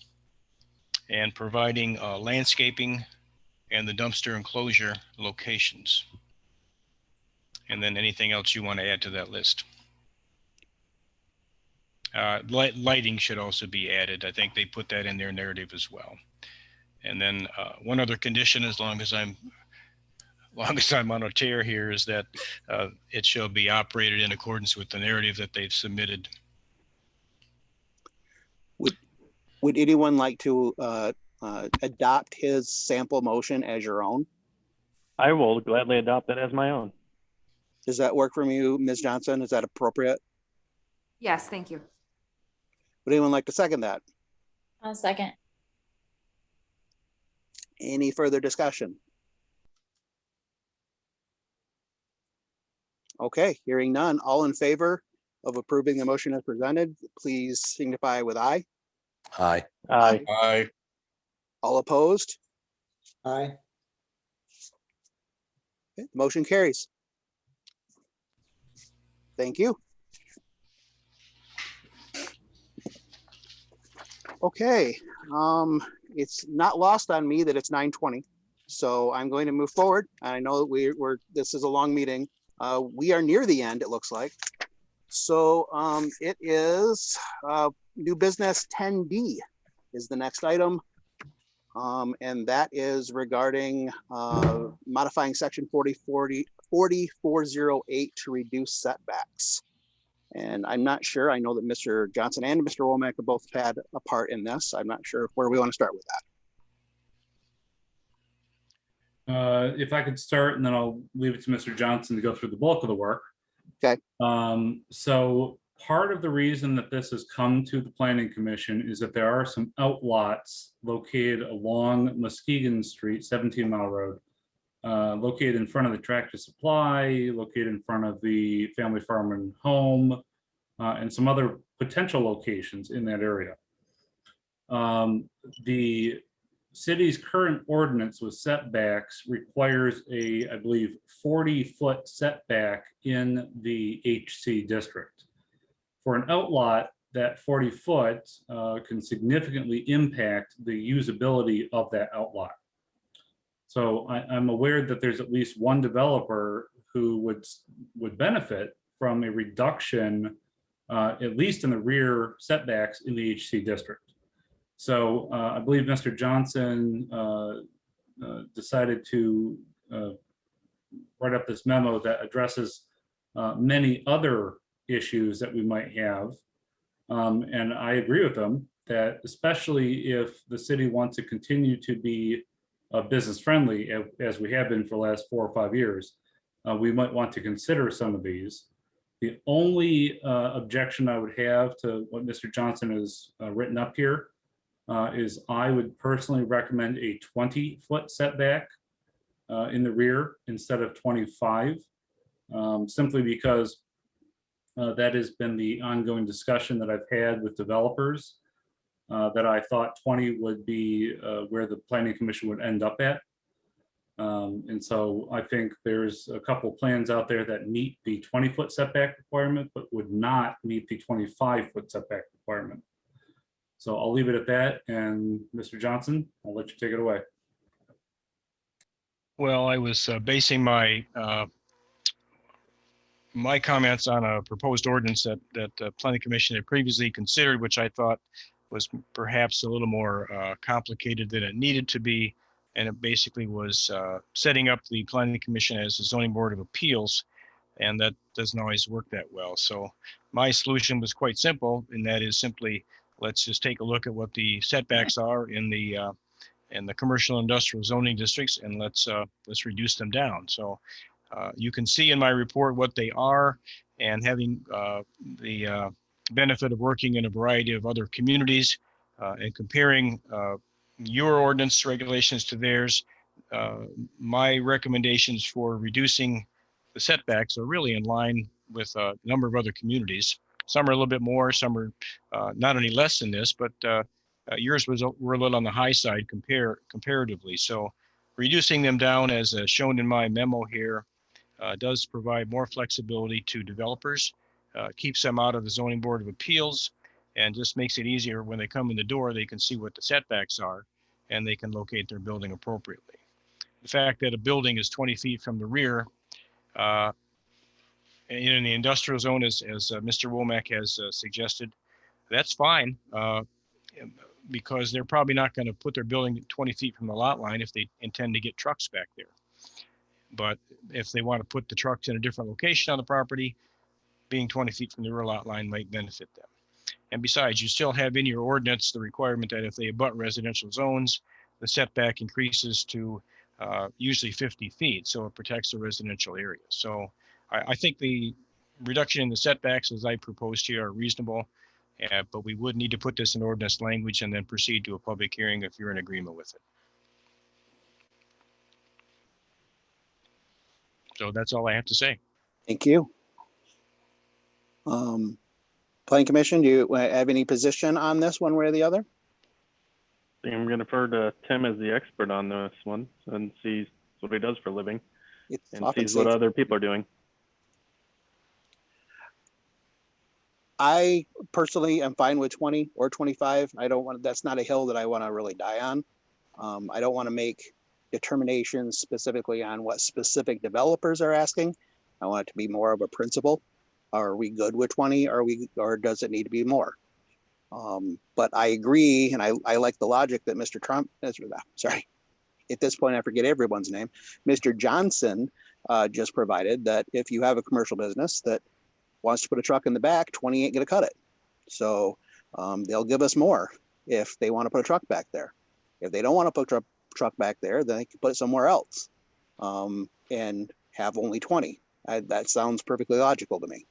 and providing landscaping and the dumpster enclosure locations. And then anything else you want to add to that list. Lighting should also be added. I think they put that in their narrative as well. And then one other condition, as long as I'm on a tear here, is that it shall be operated in accordance with the narrative that they've submitted. Would anyone like to adopt his sample motion as your own? I will gladly adopt it as my own. Does that work for you, Ms. Johnson? Is that appropriate? Yes, thank you. Would anyone like to second that? I'll second. Any further discussion? Okay, hearing none. All in favor of approving the motion as presented, please signify with aye. Aye. Aye. Aye. All opposed? Aye. Okay, motion carries. Thank you. Okay, it's not lost on me that it's 9:20, so I'm going to move forward. I know that this is a long meeting. We are near the end, it looks like. So it is new business 10D is the next item. And that is regarding modifying section 4408 to reduce setbacks. And I'm not sure, I know that Mr. Johnson and Mr. Womack have both had a part in this. I'm not sure where we want to start with that. If I could start, and then I'll leave it to Mr. Johnson to go through the bulk of the work. Okay. So part of the reason that this has come to the Planning Commission is that there are some outlots located along Muskegon Street, 17 Mile Road, located in front of the Tractor Supply, located in front of the Family Farm and Home, and some other potential locations in that area. The city's current ordinance with setbacks requires I believe, 40-foot setback in the HC district. For an outlot, that 40 foot can significantly impact the usability of that outlot. So I'm aware that there's at least one developer who would benefit from a reduction, at least in the rear setbacks in the HC district. So I believe Mr. Johnson decided to write up this memo that addresses many other issues that we might have. And I agree with them that especially if the city wants to continue to be business friendly, as we have been for the last 4 or 5 years, we might want to consider some of these. The only objection I would have to what Mr. Johnson has written up here is I would personally recommend a 20-foot setback in the rear instead of 25, simply because that has been the ongoing discussion that I've had with developers, that I thought 20 would be where the Planning Commission would end up at. And so I think there's a couple plans out there that meet the 20-foot setback requirement, but would not meet the 25-foot setback requirement. So I'll leave it at that. And Mr. Johnson, I'll let you take it away. Well, I was basing my my comments on a proposed ordinance that the Planning Commission had previously considered, which I thought was perhaps a little more complicated than it needed to be. And it basically was setting up the Planning Commission as a zoning board of appeals, and that doesn't always work that well. So my solution was quite simple, and that is simply, let's just take a look at what the setbacks are in the commercial industrial zoning districts, and let's reduce them down. So you can see in my report what they are, and having the benefit of working in a variety of other communities and comparing your ordinance regulations to theirs, my recommendations for reducing the setbacks are really in line with a number of other communities. Some are a little bit more, some are not any less than this, but yours were a little on the high side comparatively. So reducing them down, as shown in my memo here, does provide more flexibility to developers, keeps them out of the Zoning Board of Appeals, and just makes it easier when they come in the door, they can see what the setbacks are and they can locate their building appropriately. The fact that a building is 20 feet from the rear in the industrial zone, as Mr. Womack has suggested, that's fine, because they're probably not going to put their building 20 feet from the lot line if they intend to get trucks back there. But if they want to put the trucks in a different location on the property, being 20 feet from the rear lot line might benefit them. And besides, you still have in your ordinance the requirement that if they abut residential zones, the setback increases to usually 50 feet. So it protects the residential area. So I think the reduction in the setbacks as I proposed here are reasonable, but we would need to put this in ordinance language and then proceed to a public hearing if you're in agreement with it. So that's all I have to say. Thank you. Planning Commission, do you have any position on this one way or the other? I'm going to defer to Tim as the expert on this one and sees what he does for a living and sees what other people are doing. I personally am fine with 20 or 25. I don't want, that's not a hill that I want to really die on. I don't want to make determinations specifically on what specific developers are asking. I want it to be more of a principle. Are we good with 20? Or does it need to be more? But I agree, and I like the logic that Mr. Trump, sorry, at this point I forget everyone's name, Mr. Johnson just provided, that if you have a commercial business that wants to put a truck in the back, 20 ain't gonna cut it. So they'll give us more if they want to put a truck back there. If they don't want to put a truck back there, then they can put it somewhere else and have only 20. That sounds perfectly logical to me.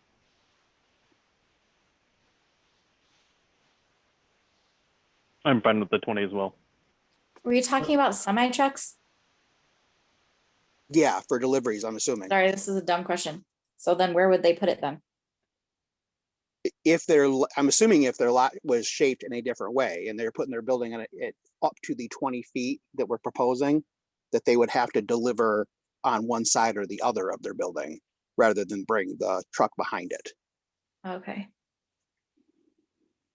I'm fine with the 20 as well. Were you talking about semi trucks? Yeah, for deliveries, I'm assuming. Sorry, this is a dumb question. So then where would they put it then? I'm assuming if their lot was shaped in a different way and they're putting their building on it up to the 20 feet that we're proposing, that they would have to deliver on one side or the other of their building rather than bring the truck behind it. Okay.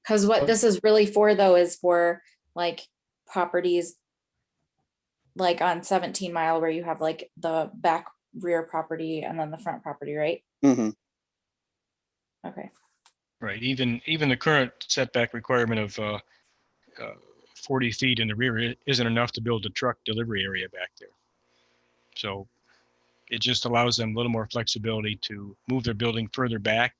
Because what this is really for though is for like properties like on 17 Mile where you have like the back rear property and then the front property, right? Mm-hmm. Okay. Right. Even the current setback requirement of 40 feet in the rear isn't enough to build a truck delivery area back there. So it just allows them a little more flexibility to move their building further back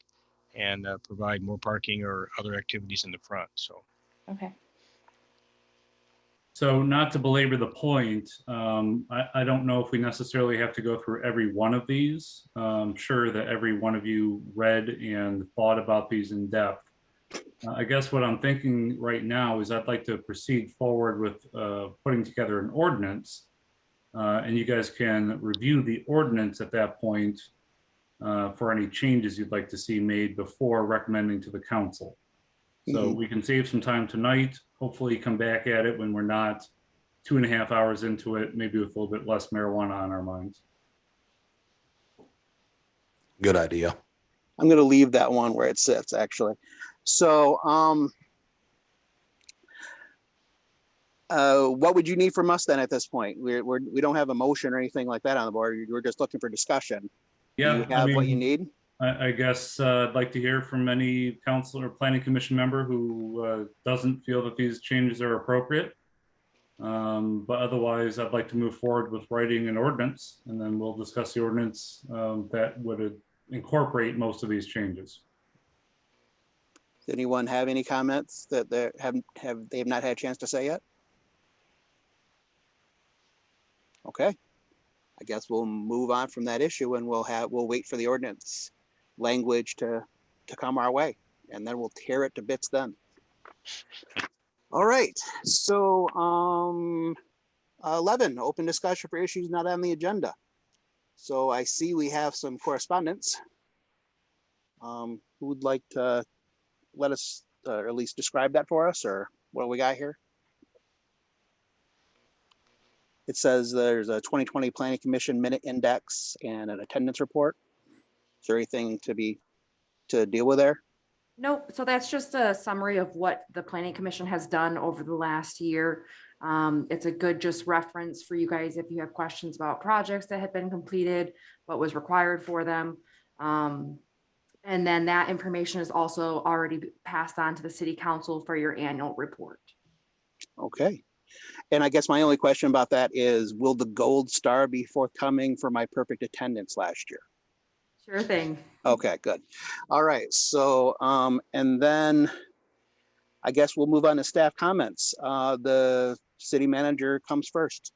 and provide more parking or other activities in the front. So. Okay. So not to belabor the point, I don't know if we necessarily have to go through every one of these. I'm sure that every one of you read and thought about these in depth. I guess what I'm thinking right now is I'd like to proceed forward with putting together an ordinance, and you guys can review the ordinance at that point for any changes you'd like to see made before recommending to the council. So we can save some time tonight, hopefully come back at it when we're not 2.5 hours into it, maybe with a little bit less marijuana on our minds. Good idea. I'm going to leave that one where it sits, actually. So what would you need from us then at this point? We don't have a motion or anything like that on the board. We're just looking for discussion. Yeah, Do you have what you need? I guess I'd like to hear from any council or planning commission member who doesn't feel that these changes are appropriate. But otherwise, I'd like to move forward with writing an ordinance, and then we'll discuss the ordinance that would incorporate most of these changes. Does anyone have any comments that they have not had a chance to say yet? Okay, I guess we'll move on from that issue and we'll wait for the ordinance language to come our way and then we'll tear it to bits then. All right, so 11, open discussion for issues not on the agenda. So I see we have some correspondence. Who would like to let us, or at least describe that for us, or what do we got here? It says there's a 2020 Planning Commission minute index and an attendance report. Is there anything to deal with there? Nope. So that's just a summary of what the Planning Commission has done over the last year. It's a good just reference for you guys if you have questions about projects that have been completed, what was required for them. And then that information is also already passed on to the city council for your annual report. Okay. And I guess my only question about that is, will the gold star be forthcoming for my perfect attendance last year? Sure thing. Okay, good. All right. So, and then I guess we'll move on to staff comments. The city manager comes first.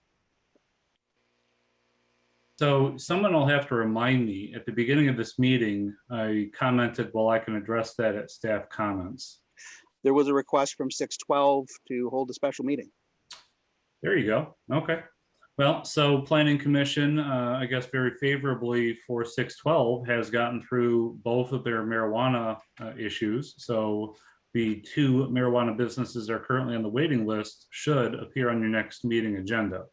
So someone will have to remind me, at the beginning of this meeting, I commented, well, I can address that at staff comments. There was a request from 612 to hold a special meeting. There you go. Okay. Well, so Planning Commission, I guess very favorably for 612 has gotten through both of their marijuana issues. So the 2 marijuana businesses are currently on the waiting list should appear on your next meeting agenda.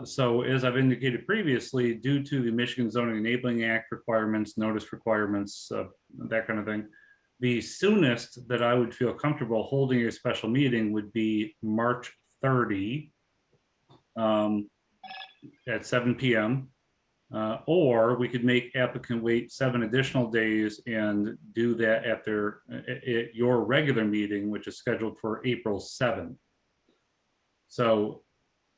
So as I've indicated previously, due to the Michigan Zoning Enabling Act requirements, notice requirements, that kind of thing, the soonest that I would feel comfortable holding a special meeting would be March 30 at 7 p.m. Or we could make applicant wait 7 additional days and do that at your regular meeting, which is scheduled for April 7th. So,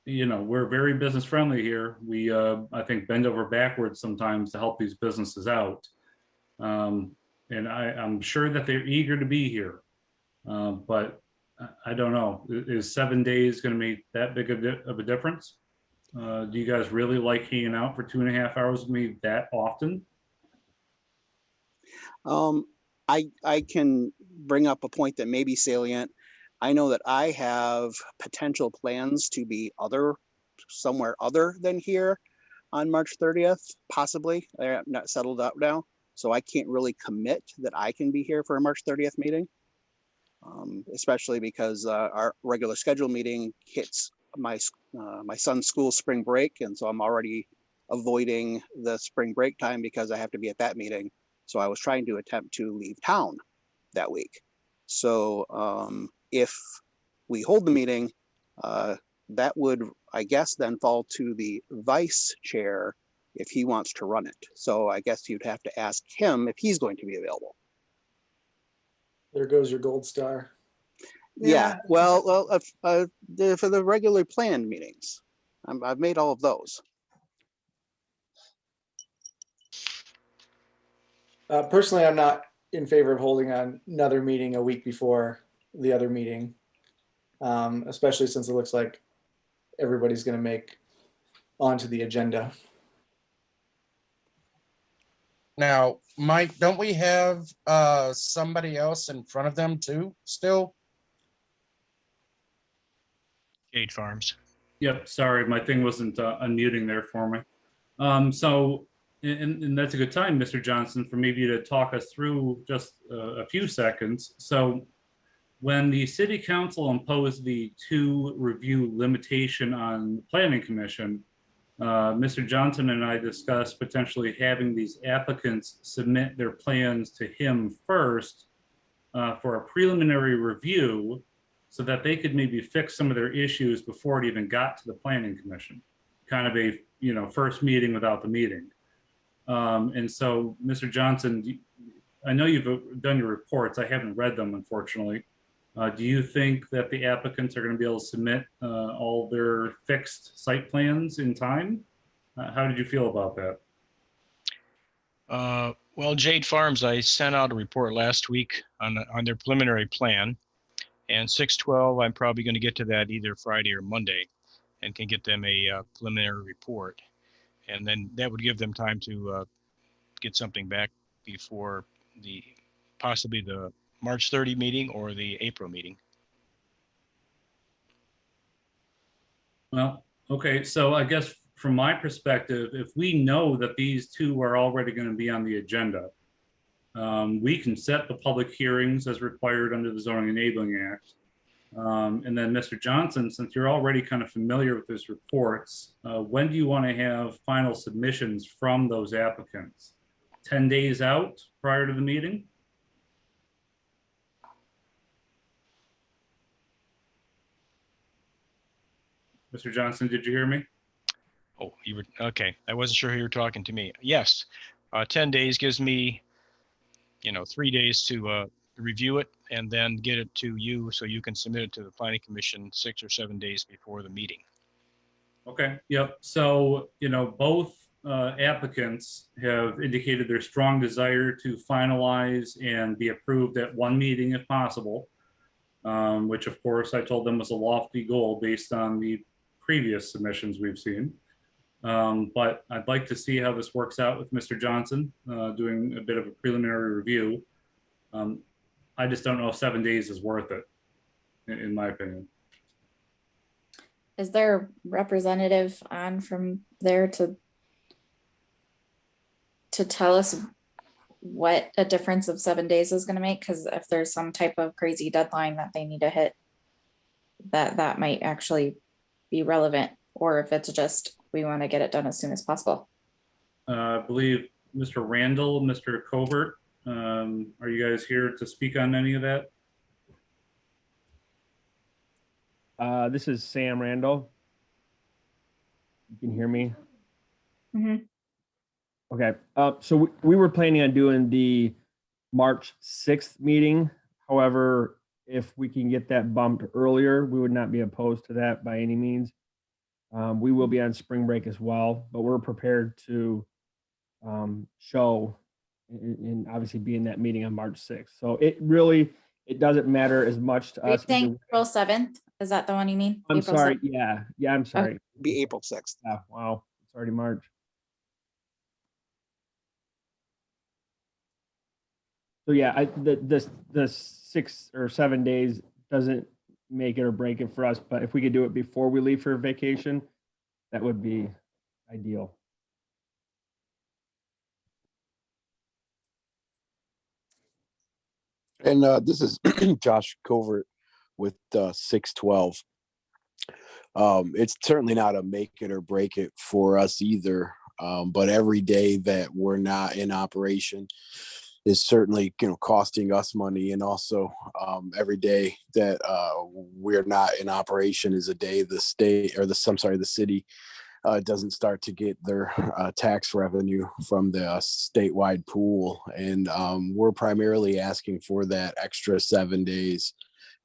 you know, we're very business friendly here. We, I think, bend over backwards sometimes to help these businesses out. And I'm sure that they're eager to be here. But I don't know, is 7 days going to make that big of a difference? Do you guys really like hanging out for 2.5 hours with me that often? I can bring up a point that may be salient. I know that I have potential plans to be somewhere other than here on March 30th, possibly. They're not settled up now, so I can't really commit that I can be here for a March 30th meeting. Especially because our regular schedule meeting hits my son's school spring break, and so I'm already avoiding the spring break time because I have to be at that meeting. So I was trying to attempt to leave town that week. So if we hold the meeting, that would, I guess, then fall to the vice chair if he wants to run it. So I guess you'd have to ask him if he's going to be available. There goes your gold star. Yeah, well, for the regular planned meetings, I've made all of those. Personally, I'm not in favor of holding another meeting a week before the other meeting, especially since it looks like everybody's going to make onto the agenda. Now, Mike, don't we have somebody else in front of them too still? Jade Farms. Yep, sorry, my thing wasn't unmuting there for me. So, and that's a good time, Mr. Johnson, for maybe to talk us through just a few seconds. So when the city council imposed the 2 review limitation on the Planning Commission, Mr. Johnson and I discussed potentially having these applicants submit their plans to him first for a preliminary review so that they could maybe fix some of their issues before it even got to the Planning Commission. Kind of a, you know, first meeting without the meeting. And so, Mr. Johnson, I know you've done your reports. I haven't read them, unfortunately. Do you think that the applicants are going to be able to submit all their fixed site plans in time? How did you feel about that? Well, Jade Farms, I sent out a report last week on their preliminary plan. And 612, I'm probably going to get to that either Friday or Monday and can get them a preliminary report. And then that would give them time to get something back before the possibly the March 30 meeting or the April meeting. Well, okay, so I guess from my perspective, if we know that these two are already going to be on the agenda, we can set the public hearings as required under the Zoning Enabling Act. And then Mr. Johnson, since you're already kind of familiar with those reports, when do you want to have final submissions from those applicants? 10 days out prior to the meeting? Mr. Johnson, did you hear me? Oh, you were, okay. I wasn't sure who you were talking to me. Yes, 10 days gives me, 3 days to review it and then get it to you so you can submit it to the Planning Commission 6 or 7 days before the meeting. Okay, yep. So, both applicants have indicated their strong desire to finalize and be approved at one meeting if possible, which of course I told them was a lofty goal based on the previous submissions we've seen. But I'd like to see how this works out with Mr. Johnson, doing a bit of a preliminary review. I just don't know if 7 days is worth it, in my opinion. Is there a representative on from there to tell us what a difference of 7 days is gonna make? Because if there's some type of crazy deadline that they need to hit, that might actually be relevant, or if it's just, we want to get it done as soon as possible. I believe Mr. Randall, Mr. Covert, are you guys here to speak on any of that? This is Sam Randall. You can hear me? Mhm. Okay, so we were planning on doing the March 6th meeting. However, if we can get that bumped earlier, we would not be opposed to that by any means. We will be on spring break as well, but we're prepared to show and obviously be in that meeting on March 6th. So it doesn't matter as much to Are you us. saying April 7th? Is that the one you mean? I'm April sorry. 7th? Yeah, I'm sorry. Be April 6th. Yeah, wow, it's already March. So yeah, the 6 or 7 days doesn't make it or break it for us, but if we could do it before we leave for vacation, that would be ideal. And this is Josh Covert with 612. It's certainly not a make it or break it for us either. But every day that we're not in operation is certainly, costing us money. And also every day that we're not in operation is a day the state or the city doesn't start to get their tax revenue from the statewide pool. And we're primarily asking for that extra 7 days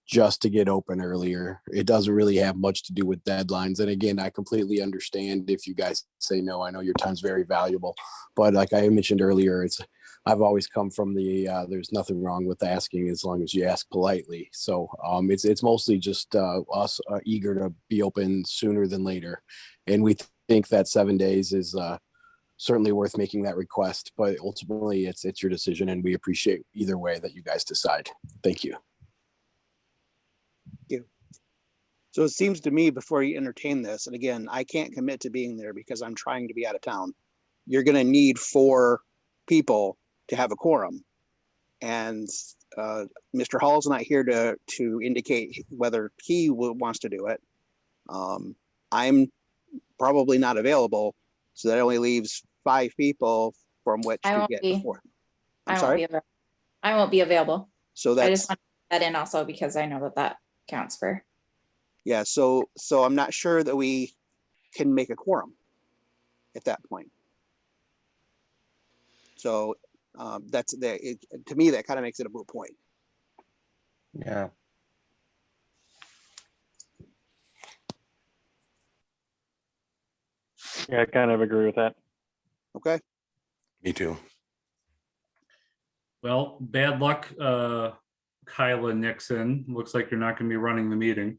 just to get open earlier. It doesn't really have much to do with deadlines. And again, I completely understand if you guys say no. I know your time's very valuable, but like I mentioned earlier, I've always come from the there's nothing wrong with asking as long as you ask politely. So it's mostly just us eager to be open sooner than later. And we think that 7 days is certainly worth making that request, but ultimately it's your decision, and we appreciate either way that you guys decide. Thank you. So it seems to me, before you entertain this, and again, I can't commit to being there because I'm trying to be out of town, you're going to need 4 people to have a quorum. And Mr. Hall's not here to indicate whether he wants to do it. I'm probably not available, so that only leaves 5 people from which to get the 4th. I'm sorry? I won't be available. So I that's, just want to put that in also because I know that counts for. yeah, so I'm not sure that we can make a quorum at that point. So to me, that kind of makes it a moot point. Yeah. Yeah, I kind of agree with that. Okay. Me too. Well, bad luck, Kyla Nixon. Looks like you're not going to be running the meeting.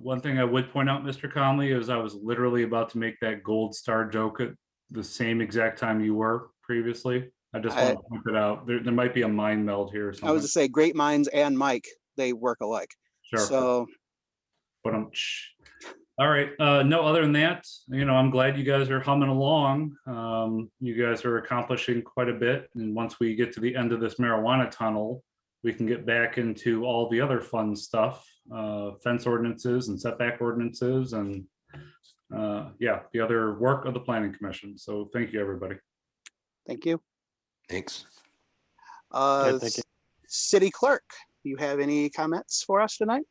One thing I would point out, Mr. Conley, is I was literally about to make that gold star joke at the same exact time you were previously. I just want to point it out. There might be a mind meld here or I was something. to say, great minds and Mike, they work alike. Sure. So, But all right. No, other than that, I'm glad you guys are humming along. You guys are accomplishing quite a bit. And once we get to the end of this marijuana tunnel, we can get back into all the other fun stuff, fence ordinances and setback ordinances and the other work of the planning commission. So thank you, everybody. thank you. Thanks. Thank you. City clerk, do you have any comments for us tonight?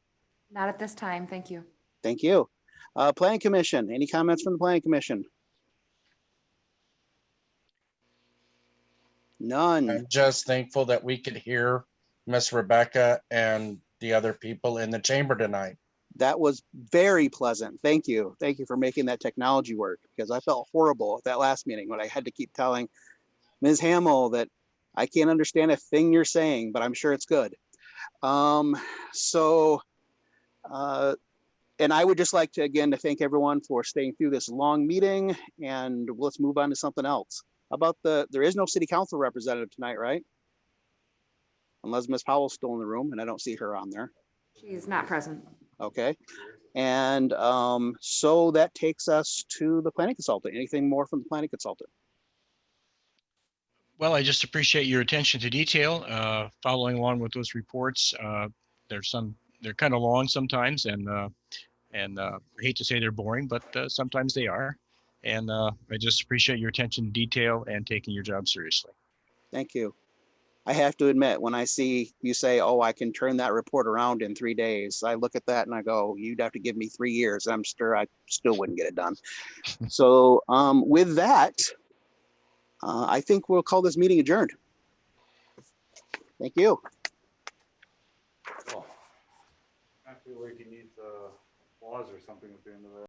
Not at this time. Thank you. Thank you. Planning commission, any comments from the planning commission? None. I'm just thankful that we could hear Miss Rebecca and the other people in the chamber tonight. That was very pleasant. Thank you. Thank you for making that technology work, because I felt horrible at that last meeting when I had to keep telling Ms. Hamill that I can't understand a thing you're saying, but I'm sure it's good. And I would just like to, again, to thank everyone for staying through this long meeting, and let's move on to something else. How about there is no city council representative tonight, right? Unless Ms. Powell's still in the room and I don't see her on there. She's not present. Okay. And so that takes us to the planning consultant. Anything more from the planning consultant? Well, I just appreciate your attention to detail, following along with those reports. They're kind of long sometimes, and I hate to say they're boring, but sometimes they are. And I just appreciate your attention to detail and taking your job seriously. Thank you. I have to admit, when I see you say, oh, I can turn that report around in 3 days, I look at that and I go, you'd have to give me 3 years. I'm sure I still wouldn't get it done. So with that, I think we'll call this meeting adjourned. Thank you. I feel like he needs applause or something at the end of that.